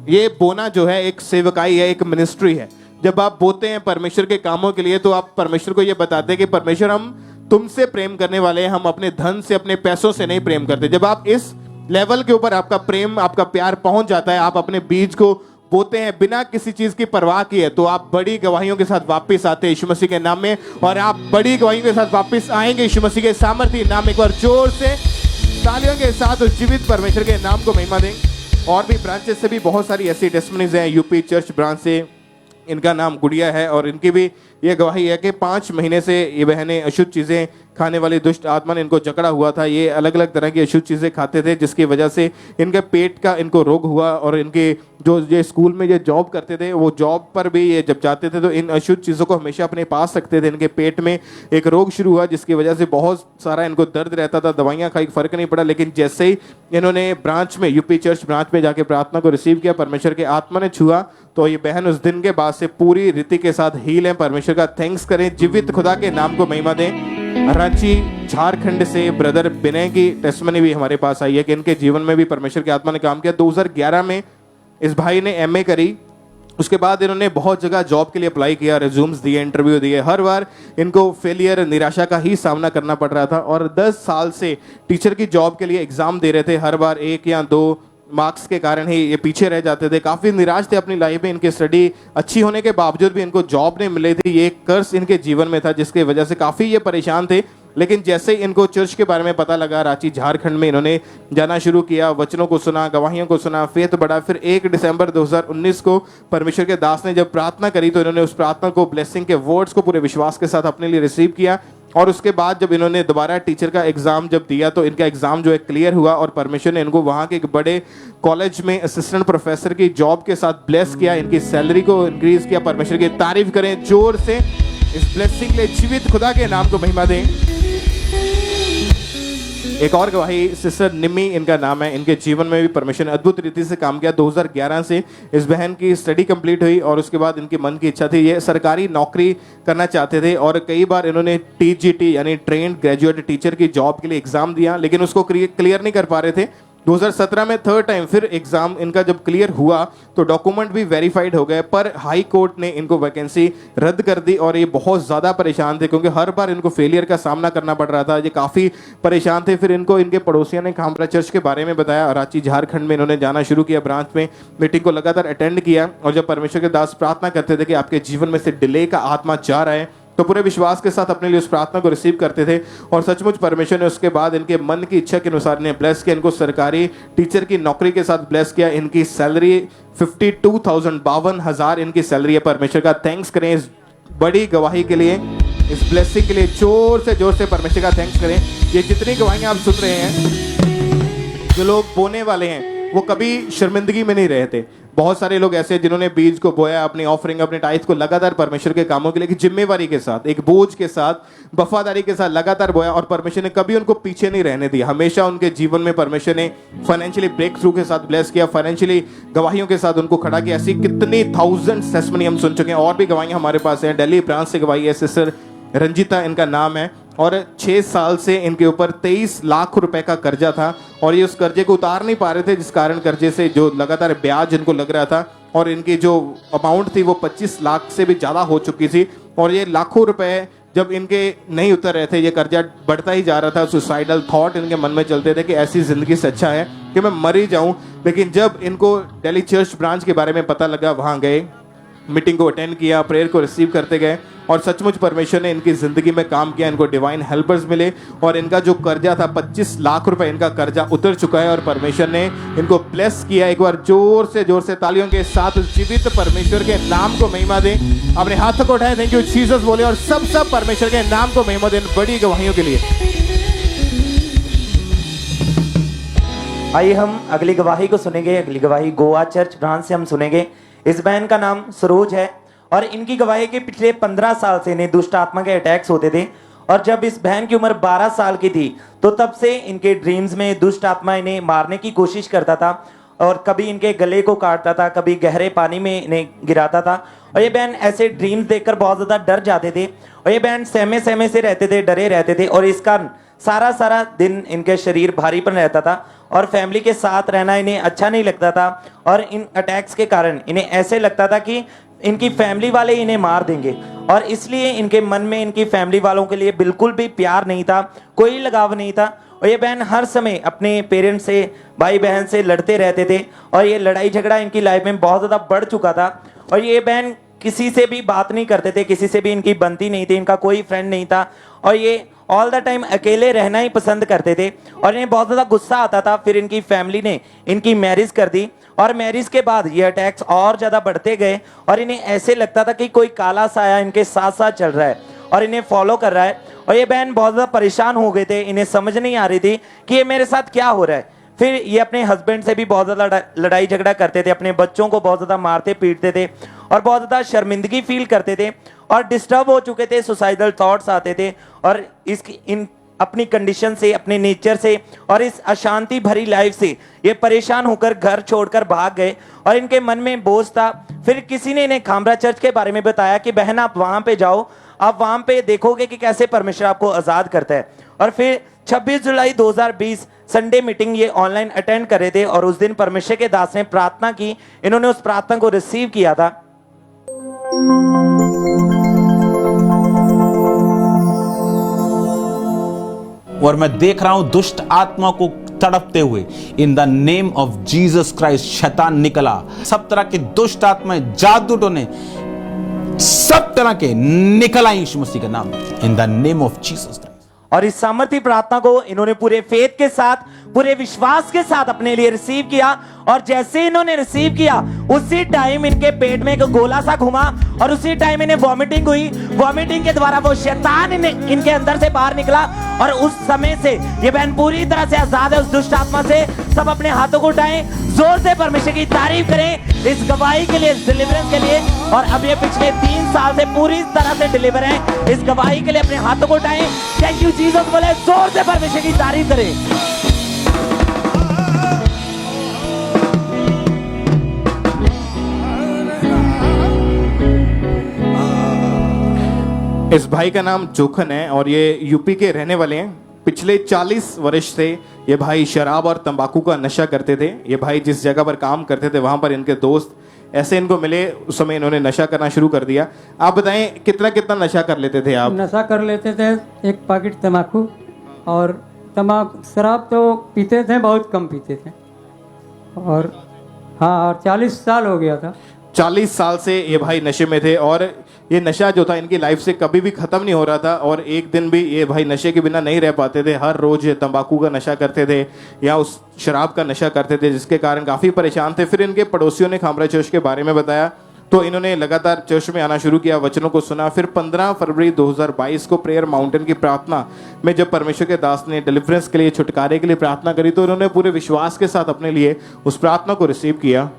Speaker 1: ये बोना जो है एक सेवकाई है, एक मिनिस्ट्री है। जब आप बोते हैं परमेश्वर के कामों के लिए तो आप परमेश्वर को ये बताते हैं कि परमेश्वर हम तुमसे प्रेम करने वाले हैं, हम अपने धन से अपने पैसों से नहीं प्रेम करते। जब आप इस लेवल के ऊपर आपका प्रेम आपका प्यार पहुंच जाता है, आप अपने बीज को बोते हैं बिना किसी चीज की परवाह किए, तो आप बड़ी गवाहियों के साथ वापस आते हैं यीशु मसीह के नाम में, और आप बड़ी गवाहियों के साथ वापस आएंगे यीशु मसीह के सामर्थ्य नाम में। एक बार जोर से तालियों के साथ उस जीवित परमेश्वर के नाम को महिमा दें। और भी ब्रांचेस से भी बहुत सारी ऐसी टेस्टमनीज हैं। यूपी चर्च ब्रांच से इनका नाम गुड़िया है और इनकी भी ये गवाही है कि 5 महीने से ये बहनें अशुद्ध चीज़ें खाने वाली दुष्ट आत्मा ने इनको जकड़ा हुआ था। ये अलग अलग तरह की अशुद्ध चीज़ें खाते थे जिसकी वजह से इनके पेट का इनको रोग हुआ, और इनके जो ये स्कूल में ये जॉब करते थे वो जॉब पर भी ये जब जाते थे तो इन अशुद्ध चीज़ों को हमेशा अपने पास रखते थे। इनके पेट में एक रोग शुरू हुआ जिसकी वजह से बहुत सारा इनको दर्द रहता था, दवाइयाँ खाई फ़र्क नहीं पड़ा। लेकिन जैसे ही इन्होंने ब्रांच में यूपी चर्च ब्रांच में जाके प्रार्थना को रिसीव किया, परमेश्वर के आत्मा ने छुआ, तो ये बहन उस दिन के बाद से पूरी रीति के साथ हील है। परमेश्वर का थैंक्स करें, जीवित खुदा के नाम को महिमा दें। रांची झारखंड से ब्रदर विनय की टेस्टमनी भी हमारे पास आई है कि इनके जीवन में भी परमेश्वर की आत्मा ने काम किया। 2011 में इस भाई ने एमए करी, उसके बाद इन्होंने बहुत जगह जॉब के लिए अप्लाई किया, रिज्यूम्स दिए, इंटरव्यू दिए, हर बार इनको फेलियर निराशा का ही सामना करना पड़ रहा था। और 10 साल से टीचर की जॉब के लिए एग्जाम दे रहे थे, हर बार 1 या 2 मार्क्स के कारण ही ये पीछे रह जाते थे। काफ़ी निराश थे अपनी लाइफ में, इनकी स्टडी अच्छी होने के बावजूद भी इनको जॉब नहीं मिली थी। ये एक कर्ज इनके जीवन में था जिसकी वजह से काफ़ी ये परेशान थे। लेकिन जैसे ही इनको चर्च के बारे में पता लगा, रांची झारखंड में इन्होंने जाना शुरू किया, वचनों को सुना, गवाहियों को सुना, फेथ बढ़ा। फिर 1 दिसंबर 2019 को परमेश्वर के दास ने जब प्रार्थना करी तो इन्होंने उस प्रार्थना को, ब्लेसिंग के वर्ड्स को पूरे विश्वास के साथ अपने लिए रिसीव किया। और उसके बाद जब इन्होंने दोबारा टीचर का एग्जाम जब दिया तो इनका एग्जाम जो है क्लियर हुआ, और परमेश्वर ने इनको वहाँ के एक बड़े कॉलेज में असिस्टेंट प्रोफेसर की जॉब के साथ ब्लेस किया, इनकी सैलरी को इंक्रीज किया। परमेश्वर की तारीफ करें जोर से, इस ब्लेसिंग के लिए जीवित खुदा के नाम को महिमा दें। एक और गवाही सिस्टर निमी इनका नाम है। इनके जीवन में भी परमेश्वर ने अद्भुत रीति से काम किया। 2011 से इस बहन की स्टडी कंप्लीट हुई और उसके बाद इनके मन की इच्छा थी, ये सरकारी नौकरी करना चाहते थे और कई बार इन्होंने TGT यानी ट्रेंड ग्रेजुएट टीचर की जॉब के लिए एग्जाम दिया, लेकिन उसको क्लियर नहीं कर पा रहे थे। 2017 में थर्ड टाइम फिर एग्जाम इनका जब क्लियर हुआ तो डॉक्यूमेंट भी वेरीफाइड हो गए, पर हाई कोर्ट ने इनको वैकेंसी रद्द कर दी और ये बहुत ज़्यादा परेशान थे क्योंकि हर बार इनको फेलियर का सामना करना पड़ रहा था। ये काफ़ी परेशान थे। फिर इनको इनके पड़ोसियों ने खामरा चर्च के बारे में बताया। रांची झारखंड में इन्होंने जाना शुरू किया, ब्रांच में मीटिंग को लगातार अटेंड किया और जब परमेश्वर के दास प्रार्थना करते थे कि आपके जीवन में से डिले का आत्मा जा रहा है, तो पूरे विश्वास के साथ अपने लिए उस प्रार्थना को रिसीव करते थे और सचमुच परमेश्वर ने उसके बाद इनके मन की इच्छा के अनुसार इन्हें ब्लेस किया। इनको सरकारी टीचर की नौकरी के साथ ब्लेस किया। इनकी सैलरी 52,000 इनकी सैलरी है। परमेश्वर का थैंक्स करें इस बड़ी गवाही के लिए, इस ब्लेसिंग के लिए। जोर से परमेश्वर का थैंक्स करें। ये जितनी गवाहियां आप सुन रहे हैं, जो लोग बोने वाले हैं वो कभी शर्मिंदगी में नहीं रहे थे। बहुत सारे लोग ऐसे जिन्होंने बीज को बोया, अपनी ऑफरिंग, अपने टाइथ को लगातार परमेश्वर के कामों के लिए जिम्मेवारी के साथ, एक बोझ के साथ, वफादारी के साथ लगातार बोया और परमेश्वर ने कभी उनको पीछे नहीं रहने दिया। हमेशा उनके जीवन में परमेश्वर ने फाइनेंशियली ब्रेक थ्रू के साथ ब्लेस किया, फाइनेंशियली गवाहियों के साथ उनको खड़ा किया। ऐसी कितनी थाउजेंड टेस्टिमनी हम सुन चुके हैं और भी गवाहियां हमारे पास हैं। दिल्ली ब्रांच से गवाही है, सिस्टर रंजिता इनका नाम है और 6 साल से इनके ऊपर 23 लाख रुपए का कर्जा था और ये उस कर्जे को उतार नहीं पा रहे थे, जिस कारण कर्जे से जो लगातार ब्याज इनको लग रहा था और इनकी जो अमाउंट थी वो 25 लाख से भी ज़्यादा हो चुकी थी और ये लाखों रुपए जब इनके नहीं उतर रहे थे, ये कर्जा बढ़ता ही जा रहा था। सुसाइडल थॉट इनके मन में चलते थे कि ऐसी ज़िंदगी से अच्छा है कि मैं मर ही जाऊँ। लेकिन जब इनको दिल्ली चर्च ब्रांच के बारे में पता लगा, वहाँ गए, मीटिंग को अटेंड किया, प्रेयर को रिसीव करते गए और सचमुच परमेश्वर ने इनकी ज़िंदगी में काम किया। इनको डिवाइन हेल्पर्स मिले और इनका जो कर्जा था 25 लाख रुपए इनका कर्जा उतर चुका है और परमेश्वर ने इनको ब्लेस किया। एक बार जोर से तालियों के साथ जीवित परमेश्वर के नाम को महिमा दें। अपने हाथों को उठाएं, थैंक यू जीसस बोले और सब परमेश्वर के नाम को महिमा दें बड़ी गवाहियों के लिए।
Speaker 13: आइए हम अगली गवाही को सुनेंगे। अगली गवाही गोवा चर्च ब्रांच से हम सुनेंगे। इस बहन का नाम सरोज है और इनकी गवाही के पिछले 15 साल से इन्हें दुष्ट आत्मा के अटैक्स होते थे और जब इस बहन की उम्र 12 साल की थी तो तब से इनके ड्रीम्स में दुष्ट आत्मा इन्हें मारने की कोशिश करता था और कभी इनके गले को काटता था, कभी गहरे पानी में इन्हें गिराता था और ये बहन ऐसे ड्रीम्स देखकर बहुत ज़्यादा डर जाते थे और ये बहन सहमे से रहते थे, डरे रहते थे और इस कारण सारा दिन इनके शरीर भारीपन रहता था और फैमिली के साथ रहना इन्हें अच्छा नहीं लगता था और इन अटैक्स के कारण इन्हें ऐसे लगता था कि इनकी फैमिली वाले इन्हें मार देंगे और इसलिए इनके मन में इनकी फैमिली वालों के लिए बिल्कुल भी प्यार नहीं था, कोई लगाव नहीं था और ये बहन हर समय अपने पेरेंट्स से, भाई बहन से लड़ते रहते थे और ये लड़ाई झगड़ा इनकी लाइफ में बहुत ज़्यादा बढ़ चुका था और ये बहन किसी से भी बात नहीं करते थे, किसी से भी इनकी बनती नहीं थी, इनका कोई फ्रेंड नहीं था और ये ऑल द टाइम अकेले रहना ही पसंद करते थे और इन्हें बहुत ज़्यादा गुस्सा आता था। फिर इनकी फैमिली ने इनकी मैरिज कर दी और मैरिज के बाद ये अटैक्स और ज़्यादा बढ़ते गए और इन्हें ऐसे लगता था कि कोई काला साया इनके साथ साथ चल रहा है और इन्हें फॉलो कर रहा है और ये बहन बहुत ज़्यादा परेशान हो गए थे। इन्हें समझ नहीं आ रही थी कि ये मेरे साथ क्या हो रहा है। फिर ये अपने हस्बैंड से भी बहुत ज़्यादा लड़ाई झगड़ा करते थे, अपने बच्चों को बहुत ज़्यादा मारते पीटते थे और बहुत ज़्यादा शर्मिंदगी फील करते थे और डिस्टर्ब हो चुके थे, सुसाइडल थॉट्स आते थे और इन अपनी कंडीशन से, अपने नेचर से और इस अशांति भरी लाइफ से ये परेशान होकर घर छोड़कर भाग गए और इनके मन में बोझ था। फिर किसी ने इन्हें खामरा चर्च के बारे में बताया कि बहन आप वहाँ पे जाओ, आप वहाँ पे देखोगे कि कैसे परमेश्वर आपको आज़ाद करता है और फिर 26 जुलाई 2020 संडे मीटिंग ये ऑनलाइन अटेंड कर रहे थे और उस दिन परमेश्वर के दास ने प्रार्थना की। इन्होंने उस प्रार्थना को रिसीव किया था।
Speaker 15: और मैं देख रहा हूं दुष्ट आत्मा को तड़पते हुए in the name of Jesus Christ शैतान निकला। सब तरह के दुष्ट आत्माएं, जादू टोने, सब तरह के निकल आई यीशु मसीह के नाम in the name of Jesus Christ.
Speaker 13: और इस सामर्थी प्रार्थना को इन्होंने पूरे फेथ के साथ, पूरे विश्वास के साथ अपने लिए रिसीव किया और जैसे इन्होंने रिसीव किया उसी टाइम इनके पेट में एक गोला सा घुमा और उसी टाइम इन्हें वॉमिटिंग हुई। वॉमिटिंग के द्वारा वो शैतान इनके अंदर से बाहर निकला और उस समय से ये बहन पूरी तरह से आजाद है उस दुष्ट आत्मा से। सब अपने हाथों को उठाएं, जोर से परमेश्वर की तारीफ करें इस गवाही के लिए, इस डिलीवरेंस के लिए। और अब ये पिछले 3 साल से पूरी तरह से डिलीवर हैं। इस गवाही के लिए अपने हाथों को उठाएं। थैंक यू जीसस बोले, जोर से परमेश्वर की तारीफ करें।
Speaker 1: इस भाई का नाम जोखन है और ये यूपी के रहने वाले हैं। पिछले 40 वर्ष से ये भाई शराब और तंबाकू का नशा करते थे। ये भाई जिस जगह पर काम करते थे वहां पर इनके दोस्त ऐसे इनको मिले, उस समय इन्होंने नशा करना शुरू कर दिया। आप बताएं कितना कितना नशा कर लेते थे आप?
Speaker 18: नशा कर लेते थे 1 पैकेट तम्बाकू और शराब तो पीते थे, बहुत कम पीते थे। और हाँ, और 40 साल हो गया था।
Speaker 1: 40 साल से ये भाई नशे में थे और ये नशा जो था इनकी लाइफ से कभी भी खत्म नहीं हो रहा था। और एक दिन भी ये भाई नशे के बिना नहीं रह पाते थे। हर रोज तंबाकू का नशा करते थे या उस शराब का नशा करते थे, जिसके कारण काफ़ी परेशान थे। फिर इनके पड़ोसियों ने खामरा चर्च के बारे में बताया तो इन्होंने लगातार चर्च में आना शुरू किया, वचनों को सुना। फिर 15 फरवरी 2022 को प्रेयर माउंटेन की प्रार्थना में जब परमेश्वर के दास ने डिलीवरेंस के लिए, छुटकारे के लिए प्रार्थना करी तो इन्होंने पूरे विश्वास के साथ अपने लिए उस प्रार्थना को रिसीव किया।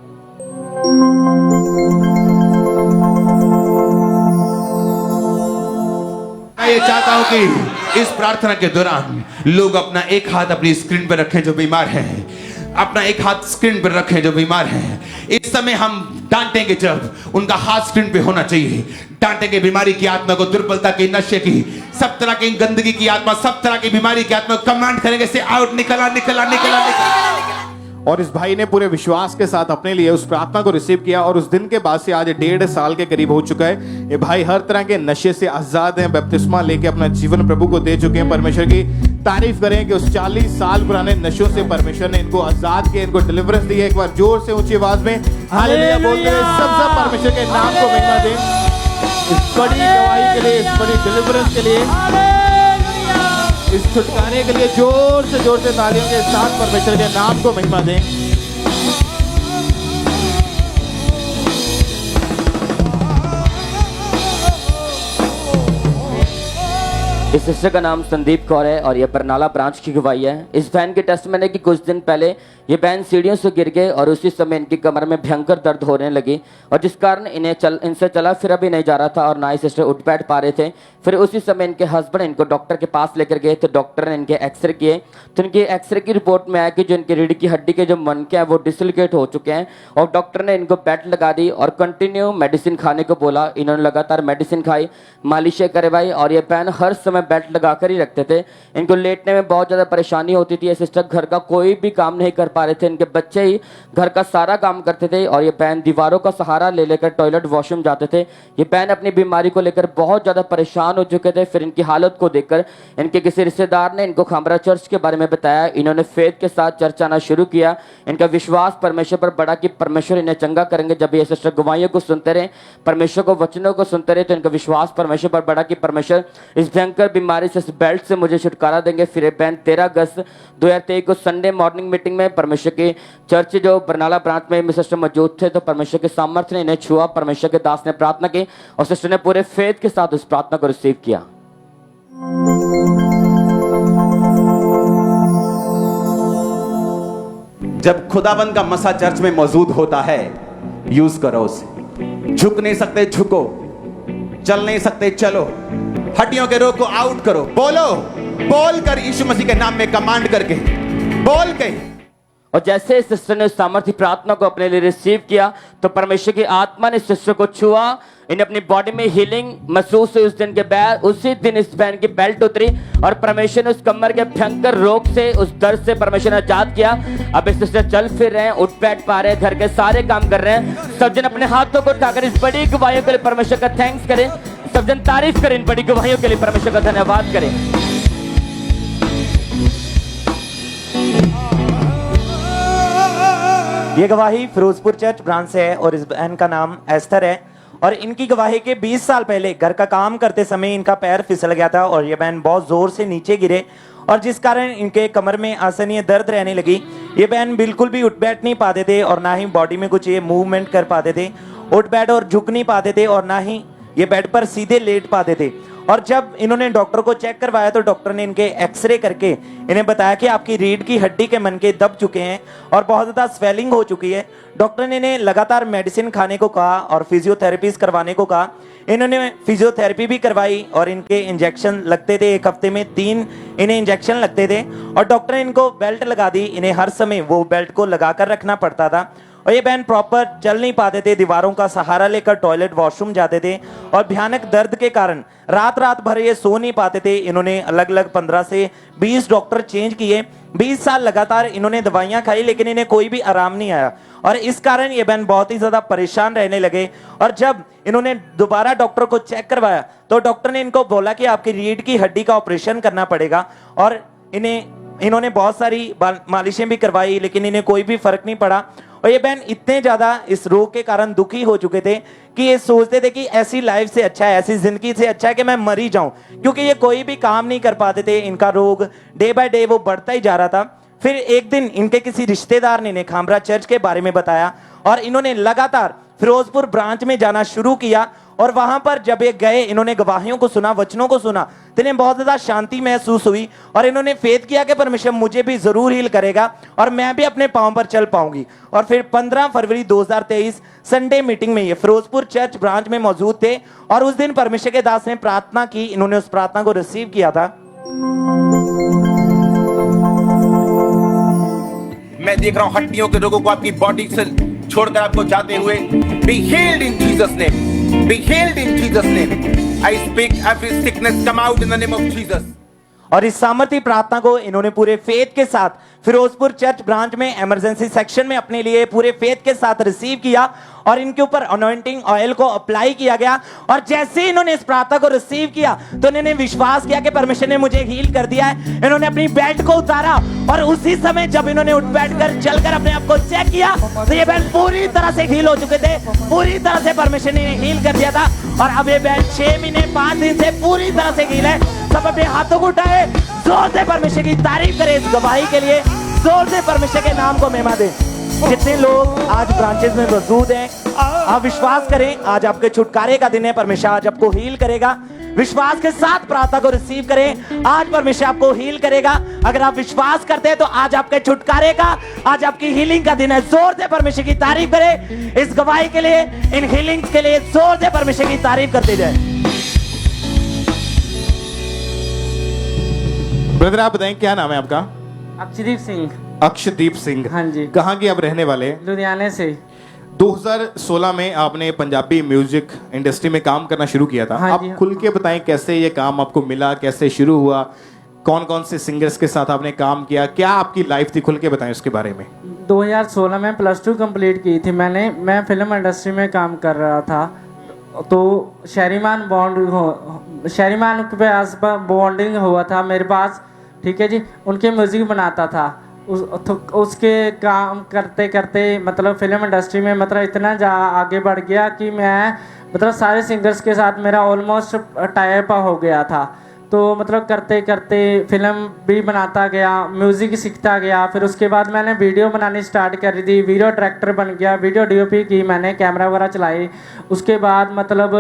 Speaker 3: मैं ये चाहता हूं कि इस प्रार्थना के दौरान लोग अपना एक हाथ अपनी स्क्रीन पर रखें जो बीमार हैं, अपना एक हाथ स्क्रीन पर रखें जो बीमार हैं। इस समय हम डांटेंगे, जब उनका हाथ स्क्रीन पे होना चाहिए, डांटेंगे बीमारी की आत्मा को, दुर्बलता की, नशे की, सब तरह की गंदगी की आत्मा, सब तरह की बीमारी की आत्मा को कमांड करेंगे से आउट, निकला निकला निकला निकला।
Speaker 1: और इस भाई ने पूरे विश्वास के साथ अपने लिए उस प्रार्थना को रिसीव किया और उस दिन के बाद से आज 1.5 साल के करीब हो चुका है। ये भाई हर तरह के नशे से आजाद हैं, बपतिस्मा लेके अपना जीवन प्रभु को दे चुके हैं। परमेश्वर की तारीफ करें कि उस 40 साल पुराने नशों से परमेश्वर ने इनको आजाद किया, इनको डिलीवरेंस दी है। एक बार जोर से ऊंची आवाज में हालेलुया बोलते हुए सब परमेश्वर के नाम को महिमा दें इस बड़ी गवाही के लिए, इस बड़ी डिलीवरेंस के लिए, इस छुटकारे के लिए जोर से तालियों के साथ परमेश्वर के नाम को महिमा दें।
Speaker 7: इस सिस्टर का नाम संदीप कौर है और ये बरनाला ब्रांच की गवाही है। इस बहन के टेस्ट में कि कुछ दिन पहले ये बहन सीढ़ियों से गिर गए और उसी समय इनकी कमर में भयंकर दर्द होने लगी और जिस कारण इनसे चला फिर भी नहीं जा रहा था और ना ही सिस्टर उठ बैठ पा रहे थे। फिर उसी समय इनके हस्बैंड इनको डॉक्टर के पास लेकर गए तो डॉक्टर ने इनके एक्सरे किए तो इनके एक्सरे की रिपोर्ट में आया कि जो इनकी रीढ़ की हड्डी के जो मनके हैं वो डिसलोकेट हो चुके हैं और डॉक्टर ने इनको बेड लगा दी और कंटिन्यू मेडिसिन खाने को बोला। इन्होंने लगातार मेडिसिन खाई, मालिशें करवाई और ये बहन हर समय बेड लगाकर ही रखते थे। इनको लेटने में बहुत ज़्यादा परेशानी होती थी। ये सिस्टर घर का कोई भी काम नहीं कर पा रहे थे, इनके बच्चे ही घर का सारा काम करते थे और ये बहन दीवारों का सहारा ले लेकर टॉयलेट वॉशरूम जाते थे। ये बहन अपनी बीमारी को लेकर बहुत ज़्यादा परेशान हो चुके थे। फिर इनकी हालत को देखकर इनके किसी रिश्तेदार ने इनको खामरा चर्च के बारे में बताया। इन्होंने फेथ के साथ चर्च आना शुरू किया। इनका विश्वास परमेश्वर पर बढ़ा कि परमेश्वर इन्हें चंगा करेंगे। जब ये सिस्टर गवाहियों को सुनते रहे, परमेश्वर को वचनों को सुनते रहे तो इनका विश्वास परमेश्वर पर बढ़ा कि परमेश्वर इस भयंकर बीमारी से, इस बेल्ट से मुझे छुटकारा देंगे। फिर ये बहन 13 अगस्त 2023 को संडे मॉर्निंग मीटिंग में परमेश्वर के चर्च जो बरनाला ब्रांच में सिस्टर मौजूद थे तो परमेश्वर के सामर्थ्य ने इन्हें छुआ। परमेश्वर के दास ने प्रार्थना की और सिस्टर ने पूरे फेथ के साथ उस प्रार्थना को रिसीव किया।
Speaker 3: जब खुदाबंद का मसा चर्च में मौजूद होता है, यूज करो उसे। झुक नहीं सकते झुको, चल नहीं सकते चलो, हड्डियों के रोग को आउट करो, बोल कर यीशु मसीह के नाम में कमांड करके बोल के।
Speaker 7: और जैसे इस सिस्टर ने सामर्थ्य प्रार्थना को अपने लिए रिसीव किया तो परमेश्वर की आत्मा ने सिस्टर को छुआ। इन्हें अपनी बॉडी में हीलिंग महसूस हुई। उस दिन के बाद उसी दिन इस बहन की बेल्ट उतरी और परमेश्वर ने उस कमर के भयंकर रोग से, उस दर्द से परमेश्वर ने आजाद किया। अब इस सिस्टर चल फिर रहे हैं, उठ बैठ पा रहे हैं, घर के सारे काम कर रहे हैं। सब जन अपने हाथों को उठाकर इस बड़ी गवाहियों के लिए परमेश्वर का थैंक्स करें। सब जन तारीफ करें इन बड़ी गवाहियों के लिए, परमेश्वर का धन्यवाद करें।
Speaker 13: ये गवाही फिरोजपुर चर्च ब्रांच से है और इस बहन का नाम एस्थर है और इनकी गवाही के 20 साल पहले घर का काम करते समय इनका पैर फिसल गया था और ये बहन बहुत जोर से नीचे गिरे और जिस कारण इनके कमर में असहनीय दर्द रहने लगी। ये बहन बिल्कुल भी उठ बैठ नहीं पाते थे और ना ही बॉडी में कुछ ये मूवमेंट कर पाते थे, उठ बैठ और झुक नहीं पाते थे और ना ही ये बेड पर सीधे लेट पाते थे। और जब इन्होंने डॉक्टर को चेक करवाया तो डॉक्टर ने इनके एक्सरे करके इन्हें बताया कि आपकी रीढ़ की हड्डी के मनके दब चुके हैं और बहुत ज़्यादा स्वेलिंग हो चुकी है। डॉक्टर ने इन्हें लगातार मेडिसिन खाने को कहा और फिजियोथेरेपीज करवाने को कहा। इन्होंने फिजियोथेरेपी भी करवाई और इनके इंजेक्शन लगते थे, 1 हफ्ते में 3 इन्हें इंजेक्शन लगते थे और डॉक्टर ने इनको बेल्ट लगा दी। इन्हें हर समय वो बेल्ट को लगा कर रखना पड़ता था और ये बहन प्रॉपर चल नहीं पाते थे, दीवारों का सहारा लेकर टॉयलेट वॉशरूम जाते थे और भयानक दर्द के कारण रात रात भर ये सो नहीं पाते थे। इन्होंने अलग अलग 15 से 20 डॉक्टर चेंज किए, 20 साल लगातार इन्होंने दवाइयां खाई लेकिन इन्हें कोई भी आराम नहीं आया और इस कारण ये बहन बहुत ही ज्यादा परेशान रहने लगे। और जब इन्होंने दोबारा डॉक्टर को चेक करवाया तो डॉक्टर ने इनको बोला कि आपकी रीढ़ की हड्डी का ऑपरेशन करना पड़ेगा और इन्होंने बहुत सारी मालिशें भी करवाई लेकिन इन्हें कोई भी फर्क नहीं पड़ा। और ये बहन इतने ज्यादा इस रोग के कारण दुखी हो चुके थे कि ये सोचते थे कि ऐसी लाइफ से अच्छा है, ऐसी जिंदगी से अच्छा है कि मैं मर ही जाऊं, क्योंकि ये कोई भी काम नहीं कर पाते थे। इनका रोग डे बाय डे वो बढ़ता ही जा रहा था। फिर एक दिन इनके किसी रिश्तेदार ने खामरा चर्च के बारे में बताया और इन्होंने लगातार फिरोजपुर ब्रांच में जाना शुरू किया और वहां पर जब ये गए, इन्होंने गवाहियों को सुना, वचनों को सुना तो इन्हें बहुत ज्यादा शांति महसूस हुई और इन्होंने फेथ किया कि परमेश्वर मुझे भी जरूर हील करेगा और मैं भी अपने पांव पर चल पाऊंगी। और फिर 15 फरवरी 2023 संडे मीटिंग में ये फिरोजपुर चर्च ब्रांच में मौजूद थे और उस दिन परमेश्वर के दास ने प्रार्थना की। इन्होंने उस प्रार्थना को रिसीव किया था।
Speaker 19: मैं देख रहा हूं हड्डियों के रोगों को आपकी बॉडी से छोड़कर आपको जाते हुए। Be healed in Jesus name. Be healed in Jesus name. I speak every sickness come out in the name of Jesus.
Speaker 13: और इस सामर्थी प्रार्थना को इन्होंने पूरे फेथ के साथ फिरोजपुर चर्च ब्रांच में इमरजेंसी सेक्शन में अपने लिए पूरे फेथ के साथ रिसीव किया और इनके ऊपर अनॉइंटिंग ऑयल को अप्लाई किया गया। और जैसे ही इन्होंने इस प्रार्थना को रिसीव किया तो इन्होंने विश्वास किया कि परमेश्वर ने मुझे हील कर दिया है। इन्होंने अपनी बेल्ट को उतारा और उसी समय जब इन्होंने उठ बैठकर चलकर अपने आप को चेक किया तो ये बहन पूरी तरह से हील हो चुके थे, पूरी तरह से परमेश्वर ने हील कर दिया था। और अब ये बहन 6 महीने 5 दिन से पूरी तरह से हील है। सब अपने हाथों को उठाए, जोर से परमेश्वर की तारीफ करें। इस गवाही के लिए जोर से परमेश्वर के नाम को महिमा दें। जितने लोग आज ब्रांचेस में मौजूद हैं, आप विश्वास करें आज आपके छुटकारे का दिन है। परमेश्वर आज आपको हील करेगा। विश्वास के साथ प्रार्थना को रिसीव करें, आज परमेश्वर आपको हील करेगा। अगर आप विश्वास करते हैं तो आज आपके छुटकारे का, आज आपकी हीलिंग का दिन है। जोर से परमेश्वर की तारीफ करें। इस गवाही के लिए, इन हीलिंग के लिए जोर से परमेश्वर की तारीफ करते जाए।
Speaker 1: ब्रदर आप बताएं क्या नाम है आपका?
Speaker 17: अक्षदीप सिंह।
Speaker 1: अक्षदीप सिंह,
Speaker 17: हाँ जी।
Speaker 1: कहाँ के आप रहने वाले?
Speaker 17: लुधियाने से।
Speaker 1: 2016 में आपने पंजाबी म्यूजिक इंडस्ट्री में काम करना शुरू किया था।
Speaker 17: हाँ
Speaker 1: आप
Speaker 17: जी।
Speaker 1: खुल के बताएं कैसे ये काम आपको मिला, कैसे शुरू हुआ, कौन कौन से सिंगर्स के साथ आपने काम किया, क्या आपकी लाइफ थी, खुल के बताएं उसके बारे में।
Speaker 17: 2016 में +2 कंप्लीट की थी मैंने। मैं फिल्म इंडस्ट्री में काम कर रहा था तो शहरीमान के पास बॉन्डिंग हुआ था मेरे पास, ठीक है जी। उनके म्यूजिक बनाता था। उसके काम करते करते मतलब फिल्म इंडस्ट्री में मतलब इतना आगे बढ़ गया कि मैं मतलब सारे सिंगर्स के साथ मेरा ऑलमोस्ट टाइप हो गया था। तो मतलब करते करते फिल्म भी बनाता गया, म्यूज़िक सीखता गया। फिर उसके बाद मैंने वीडियो बनानी स्टार्ट कर दी, वीडियो डायरेक्टर बन गया, वीडियो डीओपी की मैंने, कैमरा वगैरह चलाई। उसके बाद मतलब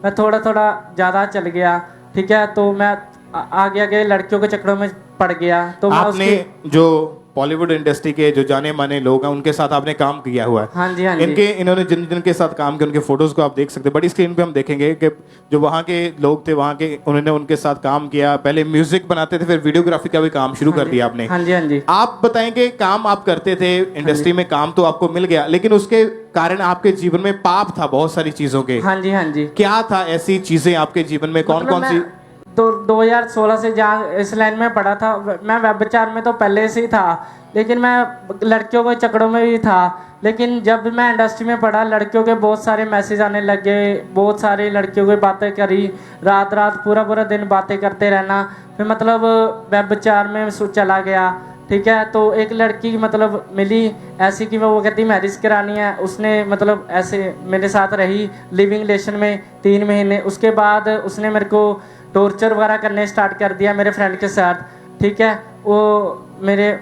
Speaker 17: मैं थोड़ा थोड़ा ज़्यादा चल गया, ठीक है। तो मैं आगे आगे लड़कियों के चक्करों में पड़ गया। तो
Speaker 1: आपने जो बॉलीवुड इंडस्ट्री के जो जाने माने लोग हैं उनके साथ आपने काम किया हुआ है।
Speaker 17: हाँ जी, हाँ जी।
Speaker 1: इन्होंने जिन जिन के साथ काम किया उनके फोटोज को आप देख सकते हैं। बड़ी स्क्रीन पे हम देखेंगे कि जो वहाँ के लोग थे, वहाँ के उन्होंने उनके साथ काम किया। पहले म्यूजिक बनाते थे, फिर वीडियोग्राफी का भी काम शुरू कर दिया आपने।
Speaker 17: हाँ जी, हाँ जी।
Speaker 1: आप बताएं कि काम आप करते थे इंडस्ट्री में, काम तो आपको मिल गया, लेकिन उसके कारण आपके जीवन में पाप था बहुत सारी चीजों के।
Speaker 17: हाँ जी, हाँ जी।
Speaker 1: क्या था ऐसी चीजें आपके जीवन में, कौन कौन सी?
Speaker 17: तो 2016 से जहाँ इस लाइन में पढ़ा था मैं, व्यभिचार में तो पहले से ही था, लेकिन मैं लड़कियों के चक्करों में भी था। लेकिन जब मैं इंडस्ट्री में पढ़ा, लड़कियों के बहुत सारे मैसेज आने लगे, बहुत सारी लड़कियों की बातें करी, रात रात पूरा पूरा दिन बातें करते रहना। फिर मतलब व्यभिचार में चला गया, ठीक है। तो एक लड़की मतलब मिली ऐसी कि वो कहती मैरिज करानी है। उसने मतलब ऐसे मेरे साथ रही लिविंग रिलेशन में 3 महीने। उसके बाद उसने मेरे को टॉर्चर वगैरह करने स्टार्ट कर दिया मेरे फ्रेंड के साथ। ठीक है, वो मेरे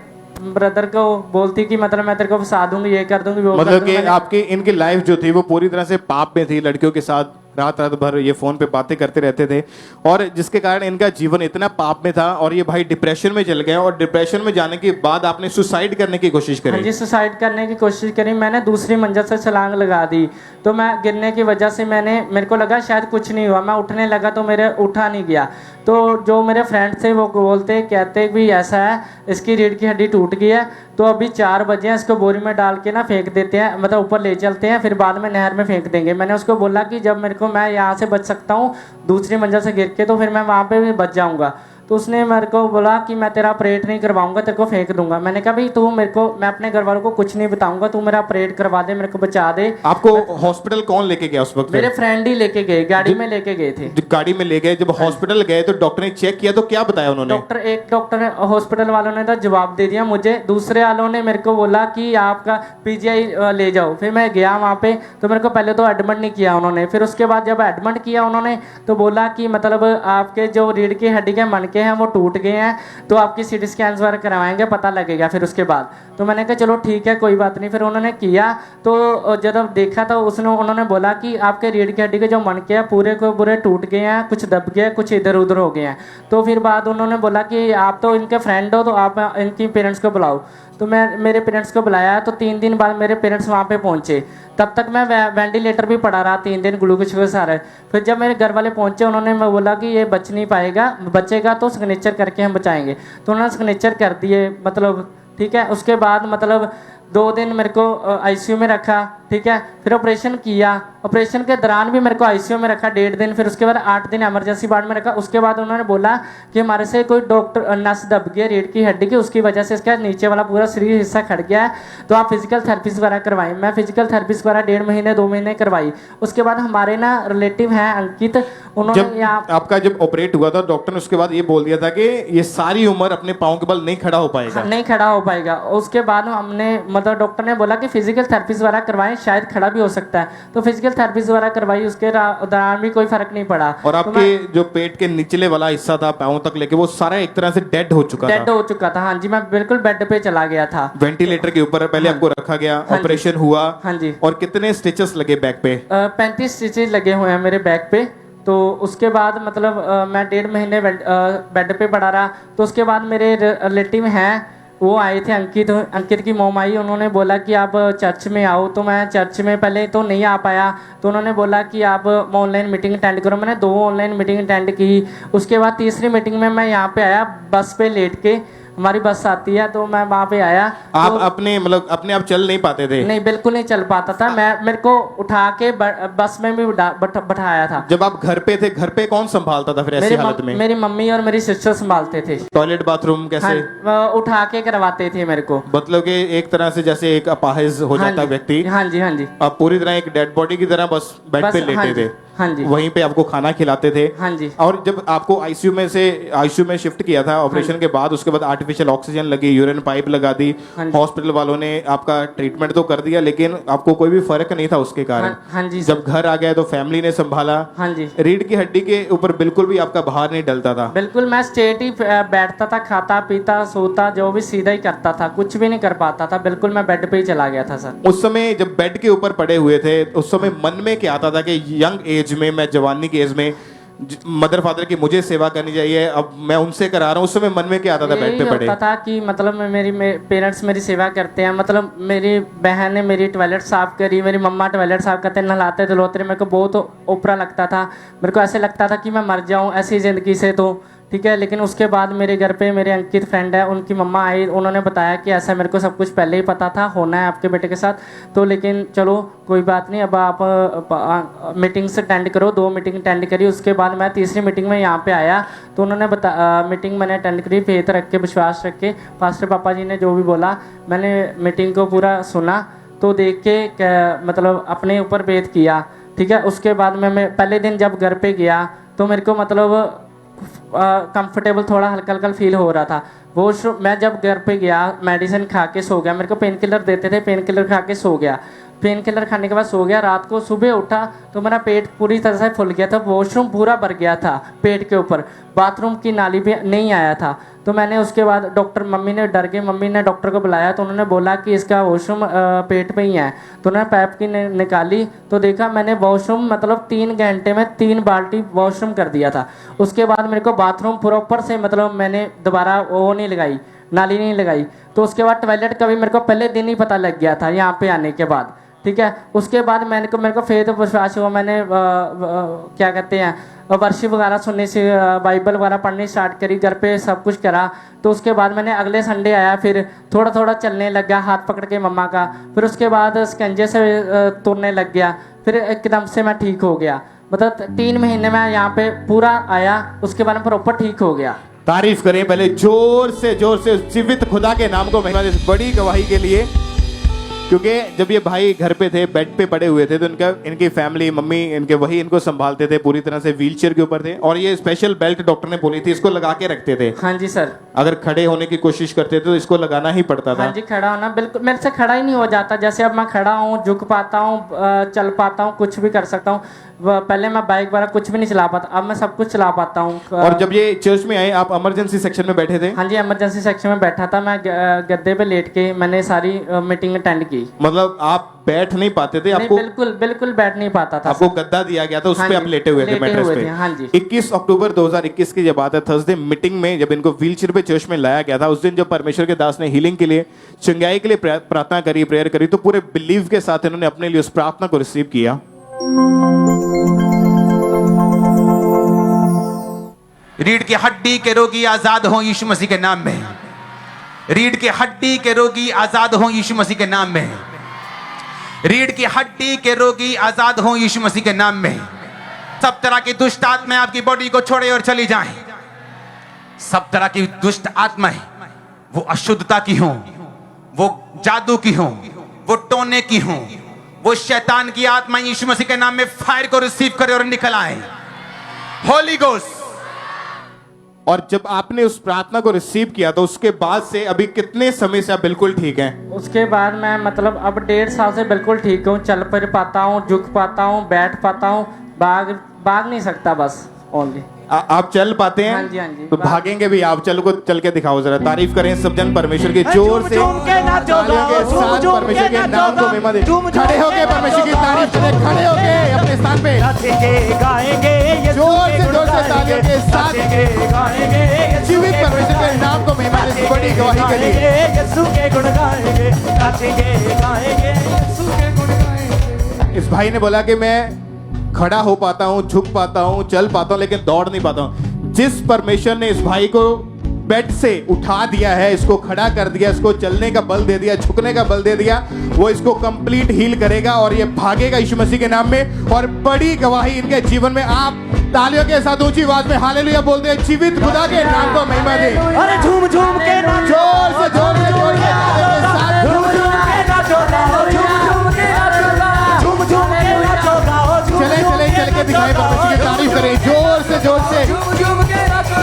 Speaker 17: ब्रदर को बोलती कि मतलब मैं तेरे को फंसा दूंगी, ये कर दूंगी, वो कर
Speaker 1: मतलब
Speaker 17: दूंगी।
Speaker 1: कि आपकी इनकी लाइफ जो थी वो पूरी तरह से पाप में थी, लड़कियों के साथ रात रात भर ये फोन पे बातें करते रहते थे, और जिसके कारण इनका जीवन इतना पाप में था और ये भाई डिप्रेशन में चल गए, और डिप्रेशन में जाने के बाद आपने सुसाइड करने की कोशिश
Speaker 17: हाँ
Speaker 1: करी।
Speaker 17: जी, सुसाइड करने की कोशिश करी मैंने, दूसरी मंजिल से छलांग लगा दी। तो मैं गिरने की वजह से मेरे को लगा शायद कुछ नहीं हुआ, मैं उठने लगा तो मेरे उठा नहीं गया। तो जो मेरे फ्रेंड थे वो बोलते कहते भी ऐसा है, इसकी रीढ़ की हड्डी टूट गई है, तो अभी 4 बजे हैं, इसको बोरी में डाल के ना फेंक देते हैं, मतलब ऊपर ले चलते हैं, फिर बाद में नहर में फेंक देंगे। मैंने उसको बोला कि जब मेरे को मैं यहाँ से बच सकता हूँ दूसरी मंजिल से गिर के, तो फिर मैं वहाँ पे भी बच जाऊँगा। तो उसने मेरे को बोला कि मैं तेरा ऑपरेट नहीं करवाऊंगा, तेरे को फेंक दूंगा। मैंने कहा भाई तू मेरे को, मैं अपने घर वालों को कुछ नहीं बताऊंगा, तू मेरा ऑपरेट करवा दे, मेरे को बचा दे।
Speaker 1: आपको हॉस्पिटल कौन लेके गया उस वक्त?
Speaker 17: मेरे फ्रेंड ही लेके गए, गाड़ी में लेके गए थे।
Speaker 1: गाड़ी में ले गए, जब हॉस्पिटल गए तो डॉक्टर ने चेक किया तो क्या बताया उन्होंने?
Speaker 17: एक डॉक्टर हॉस्पिटल वालों ने तो जवाब दे दिया मुझे, दूसरे वालों ने मेरे को बोला कि आपका पीजीआई ले जाओ। फिर मैं गया वहाँ पे, तो मेरे को पहले तो एडमिट नहीं किया उन्होंने, फिर उसके बाद जब एडमिट किया उन्होंने तो बोला कि मतलब आपके जो रीढ़ की हड्डी के मणके हैं वो टूट गए हैं, तो आपकी सीटी स्कैन वगैरह करवाएंगे, पता लगेगा फिर उसके बाद। तो मैंने कहा चलो ठीक है कोई बात नहीं। फिर उन्होंने किया, तो जब देखा तो उन्होंने बोला कि आपके रीढ़ की हड्डी के जो मणके हैं पूरे को पूरे टूट गए हैं, कुछ दब गए, कुछ इधर उधर हो गए हैं। तो फिर बाद उन्होंने बोला कि आप तो इनके फ्रेंड हो, तो आप इनकी पेरेंट्स को बुलाओ। तो मैं मेरे पेरेंट्स को बुलाया, तो 3 दिन बाद मेरे पेरेंट्स वहाँ पे पहुँचे। तब तक मैं वेंटिलेटर भी पड़ा रहा 3 दिन, ग्लूकोज के सारे। फिर जब मेरे घर वाले पहुँचे, उन्होंने मैं बोला कि ये बच नहीं पाएगा, बचेगा तो सिग्नेचर करके हम बचाएंगे। तो उन्होंने सिग्नेचर कर दिए, मतलब ठीक है। उसके बाद मतलब 2 दिन मेरे को आईसीयू में रखा, ठीक है। फिर ऑपरेशन किया, ऑपरेशन के दौरान भी मेरे को आईसीयू में रखा 1.5 दिन, फिर उसके बाद 8 दिन इमरजेंसी वार्ड में रखा। उसके बाद उन्होंने बोला कि हमारे से कोई डॉक्टर नस दब गई रीढ़ की हड्डी की, उसकी वजह से इसका नीचे वाला पूरा शरीर हिस्सा खड़ गया है, तो आप फिजिकल थेरेपीज वगैरह करवाई। मैं फिजिकल थेरेपीज वगैरह 1.5 महीने 2 महीने करवाई। उसके बाद हमारे ना रिलेटिव हैं अंकित, उन्होंने
Speaker 1: आपका जब ऑपरेट हुआ था डॉक्टर ने उसके बाद ये बोल दिया था कि ये सारी उम्र अपने पाँव के बल नहीं खड़ा हो पाएगा।
Speaker 17: नहीं खड़ा हो पाएगा। उसके बाद हमने मतलब डॉक्टर ने बोला कि फिजिकल थेरेपीज वगैरह करवाएं, शायद खड़ा भी हो सकता है। तो फिजिकल थेरेपीज वगैरह करवाई, उसके दौरान भी कोई फर्क नहीं पड़ा।
Speaker 1: और आपके जो पेट के निचले वाला हिस्सा था पाँव तक लेके, वो सारा एक तरह से डेड हो चुका था।
Speaker 17: डेड हो चुका था, हाँ जी। मैं बिल्कुल बेड पे चला गया था,
Speaker 1: वेंटिलेटर के ऊपर पहले आपको रखा गया, ऑपरेशन हुआ।
Speaker 17: हाँ जी।
Speaker 1: और कितने स्टिचेस लगे बैक पे?
Speaker 17: 35 स्टिचेस लगे हुए हैं मेरे बैक पे। तो उसके बाद मतलब मैं 1.5 महीने बेड पे पड़ा रहा। तो उसके बाद मेरे रिलेटिव हैं, वो आए थे, अंकित की मॉम आई, उन्होंने बोला कि आप चर्च में आओ। तो मैं चर्च में पहले तो नहीं आ पाया, तो उन्होंने बोला कि आप ऑनलाइन मीटिंग अटेंड करो। मैंने 2 ऑनलाइन मीटिंग अटेंड की। उसके बाद तीसरी मीटिंग में मैं यहाँ पे आया, बस पे लेट के, हमारी बस आती है, तो मैं वहाँ पे आया।
Speaker 1: आप
Speaker 17: तो
Speaker 1: अपने मतलब अपने आप चल नहीं पाते थे?
Speaker 17: नहीं, बिल्कुल नहीं चल पाता था मैं। मेरे को उठा के बस में भी बैठाया था।
Speaker 1: जब आप घर पे थे, घर पे कौन संभालता था फिर ऐसी हालत में?
Speaker 17: मेरी मम्मी और मेरी सिस्टर संभालते थे।
Speaker 1: टॉयलेट बाथरूम कैसे?
Speaker 17: हाँ, उठा के करवाते थे मेरे को।
Speaker 1: मतलब कि एक तरह से जैसे एक अपाहिज हो जाता व्यक्ति।
Speaker 17: हाँ जी, हाँ जी।
Speaker 1: आप पूरी तरह एक डेड बॉडी की तरह बस बेड पे लेटे थे।
Speaker 17: हाँ जी।
Speaker 1: वहीं पे आपको खाना खिलाते थे।
Speaker 17: हाँ जी।
Speaker 1: और जब आपको आईसीयू में शिफ्ट किया था ऑपरेशन के बाद, उसके बाद आर्टिफिशियल ऑक्सीजन लगी, यूरिन पाइप लगा दी, हॉस्पिटल वालों ने आपका ट्रीटमेंट तो कर दिया, लेकिन आपको कोई भी फर्क नहीं था उसके कारण।
Speaker 17: हाँ जी।
Speaker 1: जब घर आ गया तो फैमिली ने संभाला।
Speaker 17: हाँ जी।
Speaker 1: रीढ़ की हड्डी के ऊपर बिल्कुल भी आपका बाहर नहीं डलता था?
Speaker 17: बिल्कुल, मैं स्ट्रेट ही बैठता था, खाता पीता सोता जो भी सीधा ही करता था, कुछ भी नहीं कर पाता था। बिल्कुल मैं बेड पे ही चला गया था सर।
Speaker 1: उस समय जब बेड के ऊपर पड़े हुए थे, उस समय मन में क्या आता था कि यंग एज में, मैं जवानी के एज में मदर फादर की मुझे सेवा करनी चाहिए, अब मैं उनसे करा रहा हूँ, उस समय मन में क्या आता था बेड पे पड़े?
Speaker 17: होता था कि मतलब मेरी पेरेंट्स मेरी सेवा करते हैं, मतलब मेरी बहन ने मेरी टॉयलेट साफ करी, मेरी मम्मा टॉयलेट साफ करते, नहलाते धुलवाते, मेरे को बहुत ओपरा लगता था। मेरे को ऐसे लगता था कि मैं मर जाऊँ ऐसी ज़िंदगी से, तो ठीक है। लेकिन उसके बाद मेरे घर पे मेरे अंकित फ्रेंड है, उनकी मम्मा आई, उन्होंने बताया कि ऐसा मेरे को सब कुछ पहले ही पता था, होना है आपके बेटे के साथ। तो लेकिन चलो कोई बात नहीं, अब आप मीटिंग्स अटेंड करो। 2 मीटिंग अटेंड करी। उसके बाद मैं तीसरी मीटिंग में यहाँ पे आया, तो उन्होंने मीटिंग मैंने अटेंड करी, फेथ रख के, विश्वास रख के। पास्टर पापा जी ने जो भी बोला, मैंने मीटिंग को पूरा सुना, तो देख के मतलब अपने ऊपर बेत किया, ठीक है। उसके बाद मैं पहले दिन जब घर पे गया, तो मेरे को मतलब कंफर्टेबल थोड़ा हल्का हल्का फील हो रहा था। मैं जब घर पे गया, मेडिसिन खा के सो गया। मेरे को पेन किलर देते थे, पेन किलर खा के सो गया। पेन किलर खाने के बाद सो गया। रात को सुबह उठा तो मेरा पेट पूरी तरह से फूल गया था, वॉशरूम पूरा भर गया था पेट के ऊपर, बाथरूम की नाली भी नहीं आया था। तो मैंने उसके बाद डॉक्टर, मम्मी ने डर गई, मम्मी ने डॉक्टर को बुलाया तो उन्होंने बोला कि इसका वॉशरूम पेट में ही है। तो उन्होंने पैप की निकाली तो देखा मैंने वॉशरूम मतलब 3 घंटे में 3 बाल्टी वॉशरूम कर दिया था। उसके बाद मेरे को बाथरूम प्रॉपर से मतलब मैंने दोबारा वो नहीं लगाई, नाली नहीं लगाई। तो उसके बाद टॉयलेट का भी मेरे को पहले दिन ही पता लग गया था यहाँ पे आने के बाद, ठीक है। उसके बाद मेरे को फेथ विश्वास हुआ, मैंने क्या कहते हैं वर्शिप वगैरह सुनने से, बाइबल वगैरह पढ़नी स्टार्ट करी, घर पे सब कुछ करा। तो उसके बाद मैंने अगले संडे आया, फिर थोड़ा थोड़ा चलने लग गया हाथ पकड़ के मम्मा का। फिर उसके बाद स्कंजे से तुरने लग गया, फिर एकदम से मैं ठीक हो गया। मतलब 3 महीने में यहाँ पे पूरा आया, उसके बाद में प्रॉपर ठीक हो गया।
Speaker 1: तारीफ करें पहले जोर से जीवित खुदा के नाम को महिमा दें इस बड़ी गवाही के लिए। क्योंकि जब ये भाई घर पे थे, बेड पे पड़े हुए थे, तो इनकी फैमिली, मम्मी इनके वही इनको संभालते थे, पूरी तरह से व्हीलचेयर के ऊपर थे। और ये स्पेशल बेल्ट डॉक्टर ने बोली थी इसको लगा के रखते थे।
Speaker 17: हाँ जी सर।
Speaker 1: अगर खड़े होने की कोशिश करते थे तो इसको लगाना ही पड़ता था।
Speaker 17: हाँ जी, खड़ा होना बिल्कुल मेरे से खड़ा ही नहीं हो जाता। जैसे अब मैं खड़ा हूँ, झुक पाता हूँ, चल पाता हूँ, कुछ भी कर सकता हूँ। पहले मैं बाइक वगैरह कुछ भी नहीं चला पाता, अब मैं सब कुछ चला पाता हूँ।
Speaker 1: और जब ये चर्च में आए, आप इमरजेंसी सेक्शन में बैठे थे?
Speaker 17: हाँ जी, इमरजेंसी सेक्शन में बैठा था मैं, गद्दे पे लेट के मैंने सारी मीटिंग अटेंड की।
Speaker 1: मतलब आप बैठ नहीं पाते थे? आपको
Speaker 17: बिल्कुल बैठ नहीं पाता था।
Speaker 1: आपको गद्दा दिया गया था, उस पे आप लेटे हुए थे मैट्रेस पे।
Speaker 17: हाँ जी।
Speaker 1: 21 अक्टूबर 2021 की ये बात है, थर्सडे मीटिंग में जब इनको व्हीलचेयर पे चर्च में लाया गया था, उस दिन जब परमेश्वर के दास ने हीलिंग के लिए, चंगाई के लिए प्रार्थना करी, प्रेयर करी, तो पूरे बिलीव के साथ इन्होंने अपने लिए उस प्रार्थना को रिसीव किया।
Speaker 3: रीढ़ की हड्डी के रोगी आजाद हो यीशु मसीह के नाम में। रीढ़ की हड्डी के रोगी आजाद हो यीशु मसीह के नाम में। रीढ़ की हड्डी के रोगी आजाद हो यीशु मसीह के नाम में। सब तरह की दुष्ट आत्माएं आपकी बॉडी को छोड़े और चली जाएं। सब तरह की दुष्ट आत्माएं, वो अशुद्धता की हो, वो जादू की हो, वो टोने की हो, वो शैतान की आत्माएं यीशु मसीह के नाम में फायर को रिसीव करे और निकल आए। होली गोस्ट।
Speaker 1: और जब आपने उस प्रार्थना को रिसीव किया तो उसके बाद से अभी कितने समय से आप बिल्कुल ठीक हैं?
Speaker 17: उसके बाद मैं मतलब अब 1.5 साल से बिल्कुल ठीक हूँ, चल फिर पाता हूँ, झुक पाता हूँ, बैठ पाता हूँ, भाग नहीं सकता बस ओनली।
Speaker 1: आप चल पाते हैं?
Speaker 17: हाँ जी, हाँ जी।
Speaker 1: तो भागेंगे भी आप, चलो को चल के दिखाओ जरा। तारीफ करें सब जन परमेश्वर की जोर से, तालियों के साथ परमेश्वर के नाम को महिमा दें। खड़े होके परमेश्वर की तारीफ करें, खड़े होके अपने स्थान पे जोर से तालियों के साथ जीवित परमेश्वर के नाम को महिमा दें इस बड़ी गवाही के लिए। इस भाई ने बोला कि मैं खड़ा हो पाता हूं, झुक पाता हूं, चल पाता हूं, लेकिन दौड़ नहीं पाता हूं। जिस परमेश्वर ने इस भाई को बेड से उठा दिया है, इसको खड़ा कर दिया, इसको चलने का बल दे दिया, झुकने का बल दे दिया, वो इसको कंप्लीट हील करेगा और ये भागेगा यीशु मसीह के नाम में। और बड़ी गवाही इनके जीवन में। आप तालियों के साथ ऊंची आवाज में हालेलुया बोलते हैं, जीवित खुदा के नाम को महिमा दे।
Speaker 20: अरे झूम झूम के नाचो,
Speaker 1: जोर से जोर से जोर के तालियों के साथ
Speaker 20: झूम झूम के नाचो, झूम झूम के नाचो, झूम झूम के नाचो,
Speaker 1: चले चल के दिखाए परमेश्वर की तारीफ करें जोर से
Speaker 20: झूम झूम के नाचो,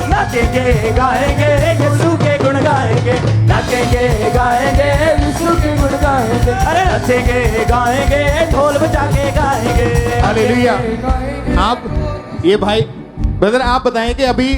Speaker 20: नाचेंगे गाएंगे यीशु के गुण गाएंगे, नाचेंगे गाएंगे यीशु के गुण गाएंगे, अरे नाचेंगे गाएंगे ढोल बजा के गाएंगे।
Speaker 1: हालेलुया। आप ये भाई ब्रदर आप बताएं कि अभी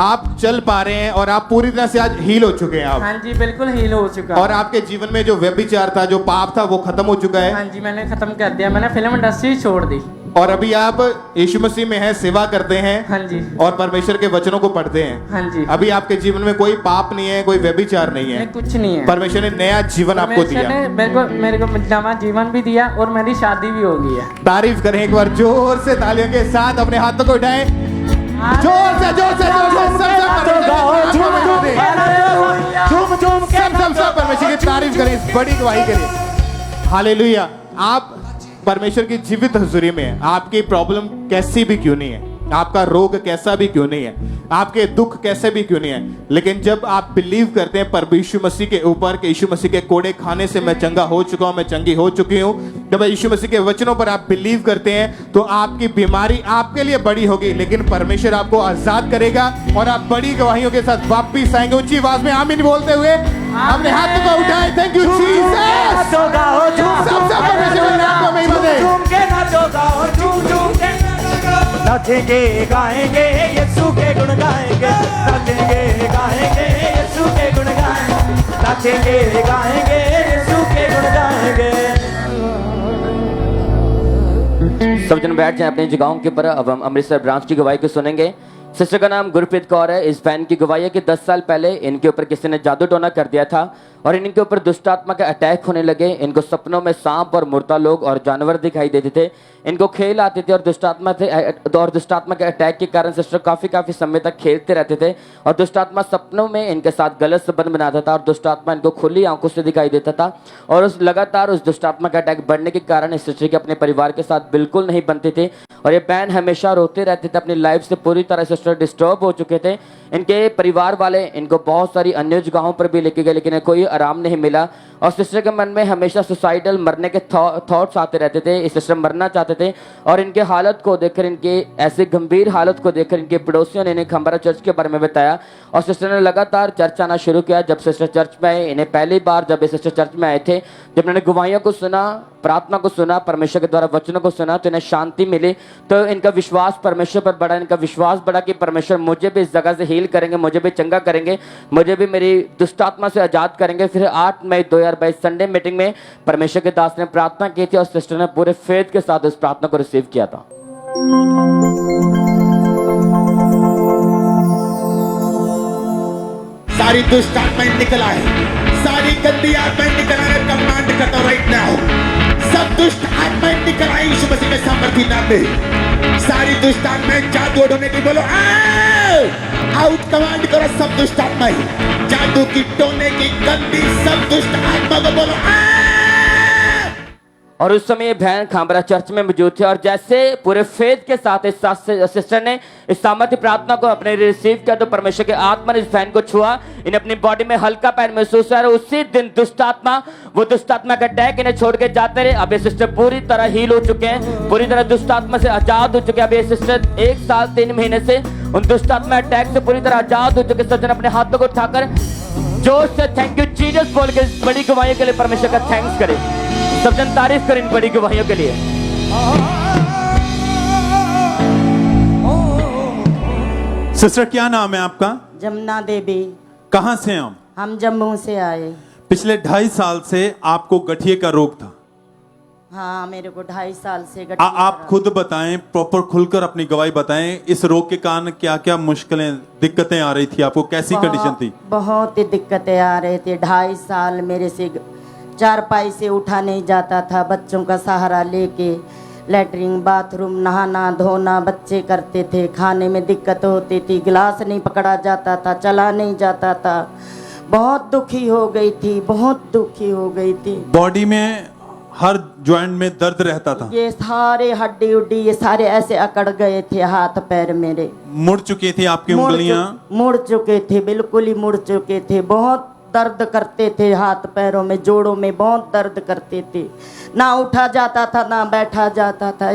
Speaker 1: आप चल पा रहे हैं और आप पूरी तरह से आज हील हो चुके हैं? आप?
Speaker 17: हाँ जी, बिल्कुल हील हो चुका है।
Speaker 1: और आपके जीवन में जो व्यभिचार था, जो पाप था, वो खत्म हो चुका है?
Speaker 17: हाँ जी, मैंने खत्म कर दिया, मैंने फिल्म इंडस्ट्री छोड़ दी।
Speaker 1: और अभी आप यीशु मसीह में हैं, सेवा करते हैं।
Speaker 17: हाँ जी।
Speaker 1: और परमेश्वर के वचनों को पढ़ते हैं।
Speaker 17: हाँ जी।
Speaker 1: अभी आपके जीवन में कोई पाप नहीं है, कोई व्यभिचार नहीं है?
Speaker 17: नहीं, कुछ नहीं है।
Speaker 1: परमेश्वर ने नया जीवन आपको दिया,
Speaker 17: मेरे को नया जीवन भी दिया और मेरी शादी भी हो गई है।
Speaker 1: तारीफ करें एक बार जोर से तालियों के साथ, अपने हाथों को उठाएं जोर से जोर से जोर से सब परमेश्वर की तारीफ करें इस बड़ी गवाही के लिए। हालेलुया। आप परमेश्वर की जीवित हुजूरी में, आपकी प्रॉब्लम कैसी भी क्यों नहीं है, आपका रोग कैसा भी क्यों नहीं है, आपके दुख कैसे भी क्यों नहीं है, लेकिन जब आप बिलीव करते हैं पर यीशु मसीह के ऊपर कि यीशु मसीह के कोड़े खाने से मैं चंगा हो चुका हूं, मैं चंगी हो चुकी हूं, जब यीशु मसीह के वचनों पर आप बिलीव करते हैं तो आपकी बीमारी आपके लिए बड़ी होगी, लेकिन परमेश्वर आपको आजाद करेगा और आप बड़ी गवाहियों के साथ वापस आएंगे। ऊंची आवाज में आमीन बोलते हुए अपने हाथ को उठाएं। Thank you Jesus.
Speaker 20: नाचेंगे गाएंगे यीशु के गुण गाएंगे, नाचेंगे गाएंगे यीशु के गुण गाएंगे, नाचेंगे गाएंगे यीशु के गुण गाएंगे।
Speaker 7: सब जन बैठ जाएं अपनी जगहों के ऊपर। अब हम अमृतसर ब्रांच की गवाही को सुनेंगे। सिस्टर का नाम गुरप्रीत कौर है। इस बहन की गवाही है कि 10 साल पहले इनके ऊपर किसी ने जादू टोना कर दिया था और इनके ऊपर दुष्ट आत्मा के अटैक होने लगे। इनको सपनों में सांप और मुर्दा लोग और जानवर दिखाई देते थे। इनको खेल आते थे और दुष्ट आत्मा के अटैक के कारण सिस्टर काफी समय तक खेलते रहते थे और दुष्ट आत्मा सपनों में इनके साथ गलत संबंध बनाता था और दुष्ट आत्मा इनको खुली आंखों से दिखाई देता था और उस लगातार उस दुष्ट आत्मा का अटैक बढ़ने के कारण इस सिस्टर के अपने परिवार के साथ बिल्कुल नहीं बनते थे और ये बहन हमेशा रोते रहते थे। अपनी लाइफ से पूरी तरह सिस्टर डिस्टर्ब हो चुके थे। इनके परिवार वाले इनको बहुत सारी अन्य जगहों पर भी लेके गए लेकिन कोई आराम नहीं मिला और सिस्टर के मन में हमेशा सुसाइडल मरने के थॉट्स आते रहते थे। इस सिस्टर मरना चाहते थे और इनके हालत को देखकर, इनके ऐसे गंभीर हालत को देखकर इनके पड़ोसियों ने इन्हें खंबारा चर्च के बारे में बताया और सिस्टर ने लगातार चर्च आना शुरू किया। जब सिस्टर चर्च में आए, इन्हें पहली बार जब ये सिस्टर चर्च में आए थे, जब इन्होंने गवाहियों को सुना, प्रार्थना को सुना, परमेश्वर के द्वारा वचनों को सुना तो इन्हें शांति मिली। तो इनका विश्वास परमेश्वर पर बढ़ा। इनका विश्वास बढ़ा कि परमेश्वर मुझे भी इस जगह से हील करेंगे, मुझे भी चंगा करेंगे, मुझे भी मेरी दुष्ट आत्मा से आजाद करेंगे। फिर 8 मई 2022 संडे मीटिंग में परमेश्वर के दास ने प्रार्थना की थी और सिस्टर ने पूरे फेथ के साथ उस प्रार्थना को रिसीव किया था।
Speaker 19: सारी दुष्ट आत्माएं निकल आए, सारी गंदी आत्माएं निकल आए। कमांड करता हूं राइट नाउ, सब दुष्ट आत्माएं निकल आए यीशु मसीह के सामर्थ्य नाम में। सारी दुष्ट आत्माएं जादू उड़ने की बोलो आउट, कमांड करो सब दुष्ट आत्माएं, जादू की, टोने की, गंदी सब दुष्ट आत्मा को बोलो
Speaker 7: और उस समय बहन खांबरा चर्च में मौजूद थे और जैसे पूरे फेथ के साथ इस सिस्टर ने इस सामर्थ्य प्रार्थना को अपने रिसीव किया तो परमेश्वर के आत्मा ने इस बहन को छुआ। इन्हें अपनी बॉडी में हल्का पैन महसूस हुआ और उसी दिन दुष्ट आत्मा का अटैक इन्हें छोड़ के जाते रहे। अब ये सिस्टर पूरी तरह हील हो चुके हैं, पूरी तरह दुष्ट आत्मा से आजाद हो चुके हैं। अब ये सिस्टर 1 साल 3 महीने से उन दुष्ट आत्मा अटैक से पूरी तरह आजाद हो चुके। सज्जन अपने हाथों को उठाकर जोर से थैंक यू जीसस बोल के बड़ी गवाही के लिए परमेश्वर का थैंक्स करें। सब जन तारीफ करें इन बड़ी गवाहियों के लिए।
Speaker 5: सिस्टर क्या नाम है आपका?
Speaker 21: जमुना देवी।
Speaker 5: कहाँ से हैं
Speaker 21: हम जम्मू से आए।
Speaker 5: पिछले 2.5 साल से आपको गठिए का रोग था।
Speaker 21: हाँ, मेरे को 2.5 साल से गठिए
Speaker 5: आप खुद बताएं, प्रॉपर खुलकर अपनी गवाही बताएं। इस रोग के कारण क्या क्या मुश्किलें, दिक्कतें आ रही थी आपको? कैसी कंडीशन थी?
Speaker 21: बहुत ही दिक्कतें आ रही थी। 2.5 साल मेरे से चारपाई से उठा नहीं जाता था। बच्चों का सहारा लेके लैटरिन, बाथरूम, नहाना धोना बच्चे करते थे। खाने में दिक्कत होती थी, गिलास नहीं पकड़ा जाता था, चला नहीं जाता था। बहुत दुखी हो गई थी, बहुत दुखी हो गई थी।
Speaker 5: बॉडी में हर जॉइंट में दर्द रहता था।
Speaker 21: ये सारे हड्डी उड्डी ये सारे ऐसे अकड़ गए थे, हाथ पैर मेरे
Speaker 5: मुड़ चुकी थी आपकी उंगलियां?
Speaker 21: मुड़ चुके थे, बिल्कुल ही मुड़ चुके थे। बहुत दर्द करते थे हाथ पैरों में, जोड़ों में बहुत दर्द करते थे। ना उठा जाता था ना बैठा जाता था।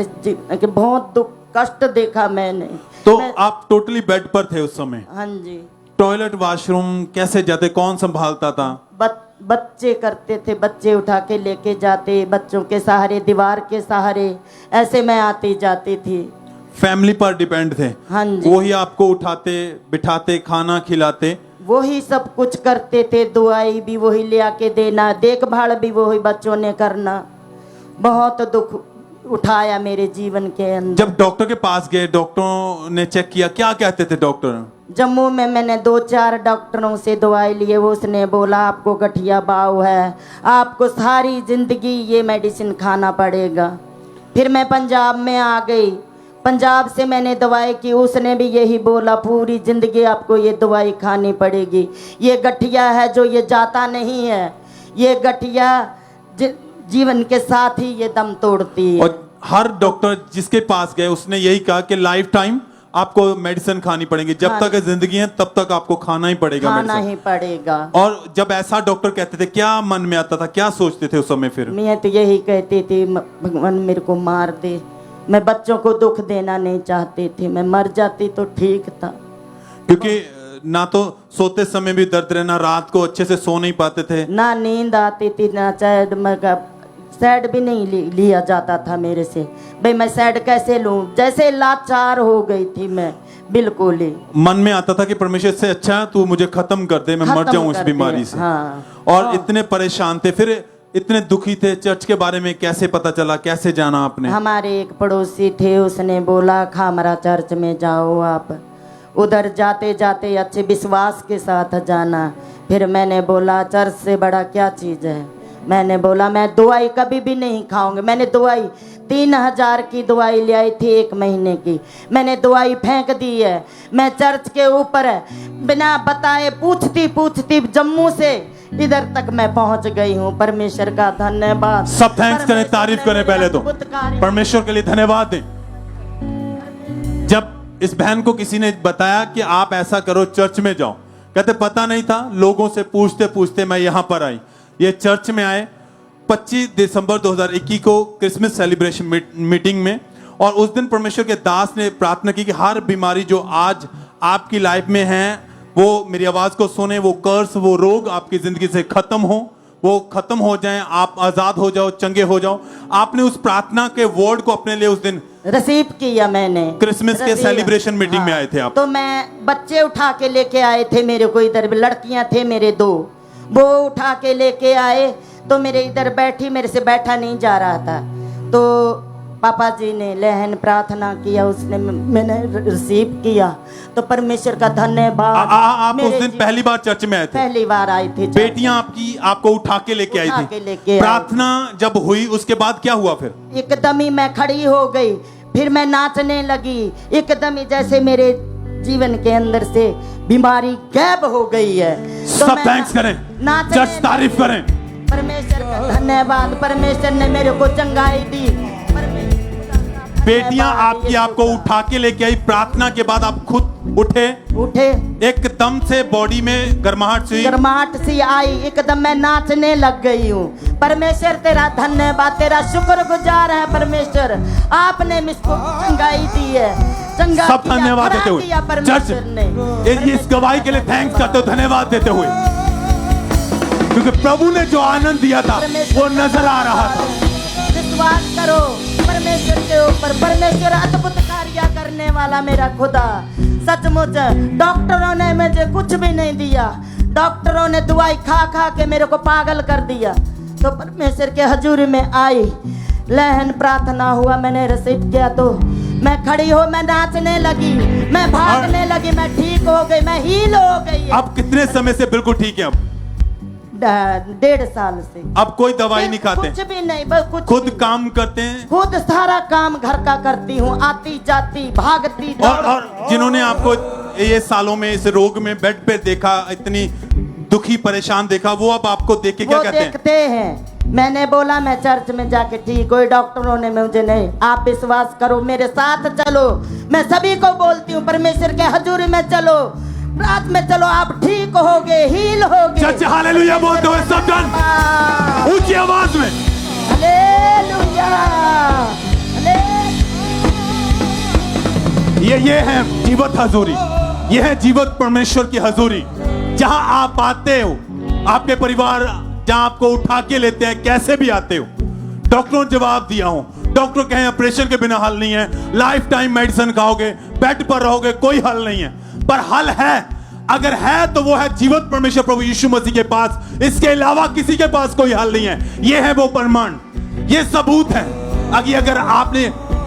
Speaker 21: बहुत दुख कष्ट देखा मैंने।
Speaker 5: तो आप टोटली बेड पर थे उस समय?
Speaker 21: हाँ जी।
Speaker 5: टॉयलेट वॉशरूम कैसे जाते, कौन संभालता था?
Speaker 21: बच्चे करते थे, बच्चे उठा के लेके जाते, बच्चों के सहारे, दीवार के सहारे ऐसे मैं आती जाती थी।
Speaker 5: फैमिली पर डिपेंड थे?
Speaker 21: हाँ जी।
Speaker 5: वही आपको उठाते बिठाते खाना खिलाते?
Speaker 21: वही सब कुछ करते थे। दवाई भी वही ले आके देना, देखभाल भी वही बच्चों ने करना। बहुत दुख उठाया मेरे जीवन के अंदर।
Speaker 5: जब डॉक्टर के पास गए, डॉक्टरों ने चेक किया, क्या कहते थे डॉक्टर?
Speaker 21: जम्मू में मैंने 2-4 डॉक्टरों से दवाई लिए। उसने बोला आपको गठिया बाव है, आपको सारी जिंदगी ये मेडिसिन खाना पड़ेगा। फिर मैं पंजाब में आ गई, पंजाब से मैंने दवाई की। उसने भी यही बोला पूरी जिंदगी आपको ये दवाई खानी पड़ेगी। ये गठिया है जो ये जाता नहीं है, ये गठिया जीवन के साथ ही ये दम तोड़ती है।
Speaker 5: और हर डॉक्टर जिसके पास गए उसने यही कहा कि लाइफ टाइम आपको मेडिसिन खानी पड़ेगी, जब तक जिंदगी है तब तक आपको खाना ही पड़ेगा,
Speaker 21: खाना ही पड़ेगा।
Speaker 5: और जब ऐसा डॉक्टर कहते थे क्या मन में आता था, क्या सोचते थे उस समय? फिर
Speaker 21: मैं तो यही कहती थी भगवान मेरे को मार दे, मैं बच्चों को दुख देना नहीं चाहती थी, मैं मर जाती तो ठीक था।
Speaker 5: क्योंकि ना तो सोते समय भी दर्द रहना, रात को अच्छे से सो नहीं पाते थे,
Speaker 21: ना नींद आती थी, ना चाहे सैड भी नहीं लिया जाता था मेरे से। भाई मैं सैड कैसे लूं, जैसे लाचार हो गई थी मैं बिल्कुल ही।
Speaker 5: मन में आता था कि परमेश्वर से अच्छा तू मुझे खत्म कर दे, मैं मर जाऊं इस बीमारी से।
Speaker 21: हाँ।
Speaker 5: और इतने परेशान थे, फिर इतने दुखी थे। चर्च के बारे में कैसे पता चला, कैसे जाना आपने?
Speaker 21: हमारे एक पड़ोसी थे, उसने बोला खामरा चर्च में जाओ आप, उधर जाते जाते अच्छे विश्वास के साथ जाना। फिर मैंने बोला चर्च से बड़ा क्या चीज़ है। मैंने बोला मैं दवाई कभी भी नहीं खाऊंगी। मैंने दवाई 3000 की दवाई ले आई थी 1 महीने की, मैंने दवाई फेंक दी है। मैं चर्च के ऊपर बिना बताए पूछती जम्मू से इधर तक मैं पहुंच गई हूँ। परमेश्वर का धन्यवाद।
Speaker 5: सब थैंक्स करें, तारीफ करें पहले तो परमेश्वर के लिए धन्यवाद दें। जब इस बहन को किसी ने बताया कि आप ऐसा करो चर्च में जाओ, कहते पता नहीं था, लोगों से पूछते पूछते मैं यहां पर आई। ये चर्च में आए 25 दिसंबर 2021 को क्रिसमस सेलिब्रेशन मीटिंग में, और उस दिन परमेश्वर के दास ने प्रार्थना की कि हर बीमारी जो आज आपकी लाइफ में है वो मेरी आवाज को सुने, वो कर्स, वो रोग आपकी जिंदगी से खत्म हो, वो खत्म हो जाएं, आप आजाद हो जाओ, चंगे हो जाओ। आपने उस प्रार्थना के वर्ड को अपने लिए उस दिन
Speaker 21: रिसीव किया। मैंने
Speaker 5: क्रिसमस के सेलिब्रेशन मीटिंग में आए थे आप।
Speaker 21: तो मैं बच्चे उठा के लेके आए थे मेरे को, इधर लड़कियां थे मेरे 2, वो उठा के लेके आए तो मेरे इधर बैठी, मेरे से बैठा नहीं जा रहा था। तो पापा जी ने लहन प्रार्थना किया, उसने मैंने रिसीव किया। तो परमेश्वर का धन्यवाद।
Speaker 5: आप उस दिन पहली बार चर्च में आए थे?
Speaker 21: पहली बार आई थी।
Speaker 5: बेटियां आपकी आपको उठा के लेके आई थी। प्रार्थना जब हुई उसके बाद क्या हुआ फिर?
Speaker 21: एकदम ही मैं खड़ी हो गई, फिर मैं नाचने लगी। एकदम ही जैसे मेरे जीवन के अंदर से बीमारी गायब हो गई है। तो
Speaker 5: सब थैंक्स करें, चर्च तारीफ करें।
Speaker 21: परमेश्वर का धन्यवाद। परमेश्वर ने मेरे को चंगाई दी।
Speaker 5: बेटियां आपकी आपको उठा के लेके आई, प्रार्थना के बाद आप खुद उठे एकदम से बॉडी में गर्माहट
Speaker 21: सी आई, एकदम मैं नाचने लग गई हूँ। परमेश्वर तेरा धन्यवाद, तेरा शुक्रगुजार है परमेश्वर, आपने मुझको चंगाई दी है। चंगा
Speaker 5: सब धन्यवाद देते हुए
Speaker 21: परमेश्वर ने
Speaker 5: इस गवाही के लिए थैंक्स करते हो, धन्यवाद देते हुए, क्योंकि प्रभु ने जो आनंद दिया था वो नजर आ रहा था।
Speaker 21: विश्वास करो परमेश्वर के ऊपर। परमेश्वर अद्भुत कार्य करने वाला मेरा खुदा। सचमुच डॉक्टरों ने मुझे कुछ भी नहीं दिया, डॉक्टरों ने दवाई खा खा के मेरे को पागल कर दिया। तो परमेश्वर के हजूरी में आई, लहन प्रार्थना हुआ, मैंने रिसीव किया तो मैं खड़ी हो, मैं नाचने लगी, मैं भागने लगी, मैं ठीक हो गई, मैं हील हो गई।
Speaker 5: अब कितने समय से बिल्कुल ठीक है? अब
Speaker 21: 1.5 साल से।
Speaker 5: अब कोई दवाई नहीं खाते?
Speaker 21: कुछ भी नहीं, बस कुछ
Speaker 5: खुद काम करते हैं?
Speaker 21: खुद सारा काम घर का करती हूँ, आती जाती भागती।
Speaker 5: और जिन्होंने आपको ये सालों में इस रोग में बेड पे देखा, इतनी दुखी परेशान देखा, वो अब आपको देख के क्या कहते हैं?
Speaker 21: देखते हैं। मैंने बोला मैं चर्च में जाके ठीक, कोई डॉक्टरों ने मुझे नहीं, आप विश्वास करो, मेरे साथ चलो। मैं सभी को बोलती हूँ परमेश्वर के हजूरी में चलो, रात में चलो, आप ठीक होगे, हील होगे।
Speaker 5: चर्च हालेलुया बोलते हुए सब जन ऊंची आवाज में
Speaker 21: हालेलुया।
Speaker 5: ये है जीवत हजूरी, ये है जीवत परमेश्वर की हजूरी, जहां आप आते हो, आपके परिवार जहां आपको उठा के लेते हैं, कैसे भी आते हो। डॉक्टरों ने जवाब दिया हो, डॉक्टर कहें ऑपरेशन के बिना हल नहीं है, लाइफ टाइम मेडिसिन खाओगे, बेड पर रहोगे, कोई हल नहीं है। पर हल है, अगर है तो वो है जीवत परमेश्वर प्रभु यीशु मसीह के पास। इसके अलावा किसी के पास कोई हल नहीं है। ये है वो प्रमाण, ये सबूत है। अगर आपने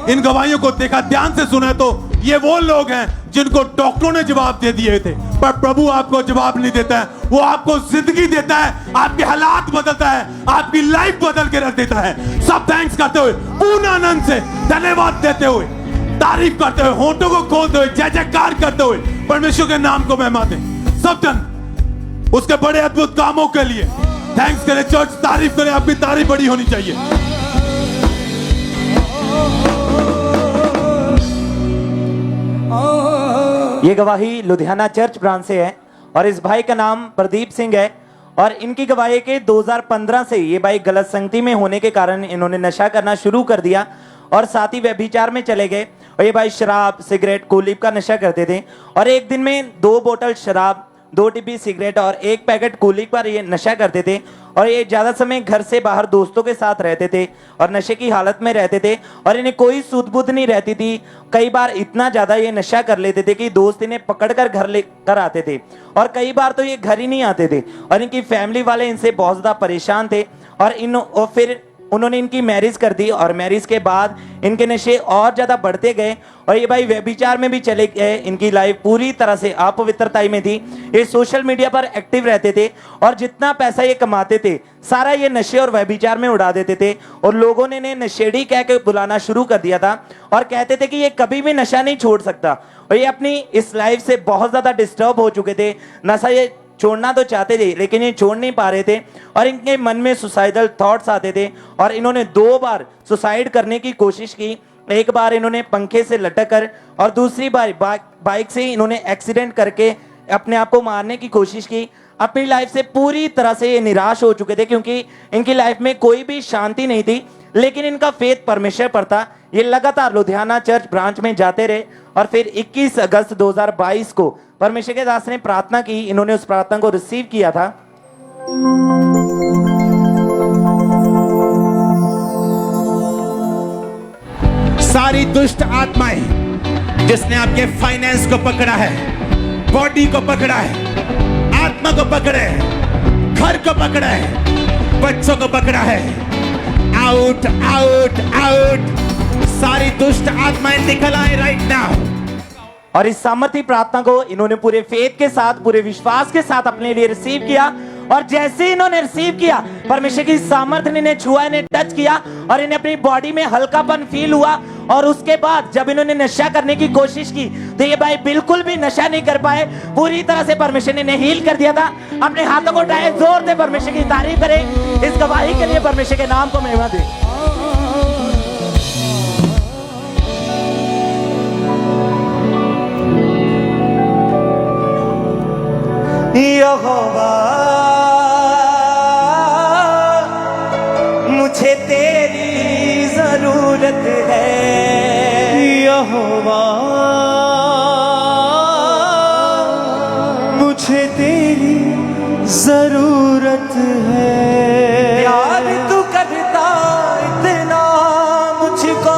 Speaker 5: इन गवाहियों को देखा, ध्यान से सुना, तो ये वो लोग हैं जिनको डॉक्टरों ने जवाब दे दिए थे, पर प्रभु आपको जवाब नहीं देता है, वो आपको जिंदगी देता है, आपके हालात बदलता है, आपकी लाइफ बदल के रख देता है। सब थैंक्स करते हुए, पूर्ण आनंद से धन्यवाद देते हुए, तारीफ करते हुए, होठों को खोलते हुए, जय जयकार करते हुए परमेश्वर के नाम को महिमा दें। सब जन उसके बड़े अद्भुत कामों के लिए थैंक्स करें। चर्च तारीफ करें, आपकी तारीफ बड़ी होनी चाहिए।
Speaker 13: ये गवाही लुधियाना चर्च ब्रांच से है और इस भाई का नाम प्रदीप सिंह है और इनकी गवाही के 2015 से ये भाई गलत संगति में होने के कारण इन्होंने नशा करना शुरू कर दिया और साथ ही व्यभिचार में चले गए। और ये भाई शराब, सिगरेट, कूलीप का नशा करते थे और एक दिन में 2 बोतल शराब, 2 डिब्बी सिगरेट और 1 पैकेट कूलीप पर ये नशा करते थे और ये ज़्यादा समय घर से बाहर दोस्तों के साथ रहते थे और नशे की हालत में रहते थे और इन्हें कोई सूद बूद नहीं रहती थी। कई बार इतना ज़्यादा ये नशा कर लेते थे कि दोस्त इन्हें पकड़कर घर लेकर आते थे और कई बार तो ये घर ही नहीं आते थे और इनकी फैमिली वाले इनसे बहुत ज़्यादा परेशान थे और फिर उन्होंने इनकी मैरिज कर दी और मैरिज के बाद इनके नशे और ज़्यादा बढ़ते गए और ये भाई व्यभिचार में भी चले गए। इनकी लाइफ पूरी तरह से अपवित्रताई में थी। ये सोशल मीडिया पर एक्टिव रहते थे और जितना पैसा ये कमाते थे सारा ये नशे और व्यभिचार में उड़ा देते थे और लोगों ने इन्हें नशेड़ी कह के बुलाना शुरू कर दिया था और कहते थे कि ये कभी भी नशा नहीं छोड़ सकता और ये अपनी इस लाइफ से बहुत ज़्यादा डिस्टर्ब हो चुके थे। नशा ये छोड़ना तो चाहते थे लेकिन ये छोड़ नहीं पा रहे थे और इनके मन में सुसाइडल थॉट्स आते थे और इन्होंने 2 बार सुसाइड करने की कोशिश की। एक बार इन्होंने पंखे से लटक कर और दूसरी बार बाइक से इन्होंने एक्सीडेंट करके अपने आप को मारने की कोशिश की। अपनी लाइफ से पूरी तरह से ये निराश हो चुके थे क्योंकि इनकी लाइफ में कोई भी शांति नहीं थी, लेकिन इनका फेथ परमेश्वर पर था। ये लगातार लुधियाना चर्च ब्रांच में जाते रहे और फिर 21 अगस्त 2022 को परमेश्वर के दास ने प्रार्थना की। इन्होंने उस प्रार्थना को रिसीव किया था।
Speaker 3: सारी दुष्ट आत्माएं जिसने आपके फाइनेंस को पकड़ा है, बॉडी को पकड़ा है, आत्मा को पकड़ा है, घर को पकड़ा है, बच्चों को पकड़ा है, आउट आउट आउट। सारी दुष्ट आत्माएं निकल आए राइट नाउ।
Speaker 13: और इस सामर्थ्य प्रार्थना को इन्होंने पूरे फेथ के साथ, पूरे विश्वास के साथ अपने लिए रिसीव किया और जैसे इन्होंने रिसीव किया परमेश्वर की सामर्थ्य ने इन्हें छुआ, इन्हें टच किया और इन्हें अपनी बॉडी में हल्कापन फील हुआ। और उसके बाद जब इन्होंने नशा करने की कोशिश की तो ये भाई बिल्कुल भी नशा नहीं कर पाए। पूरी तरह से परमेश्वर ने इन्हें हील कर दिया था। अपने हाथों को उठाए, जोर से परमेश्वर की तारीफ करें। इस गवाही के लिए परमेश्वर के नाम को महिमा दें।
Speaker 20: यहोवा मुझे तेरी जरूरत है, यहोवा मुझे तेरी जरूरत है। प्यार तू करता इतना मुझको,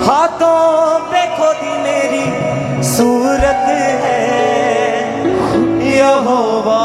Speaker 20: हाथों पे खोदी मेरी सूरत है, यहोवा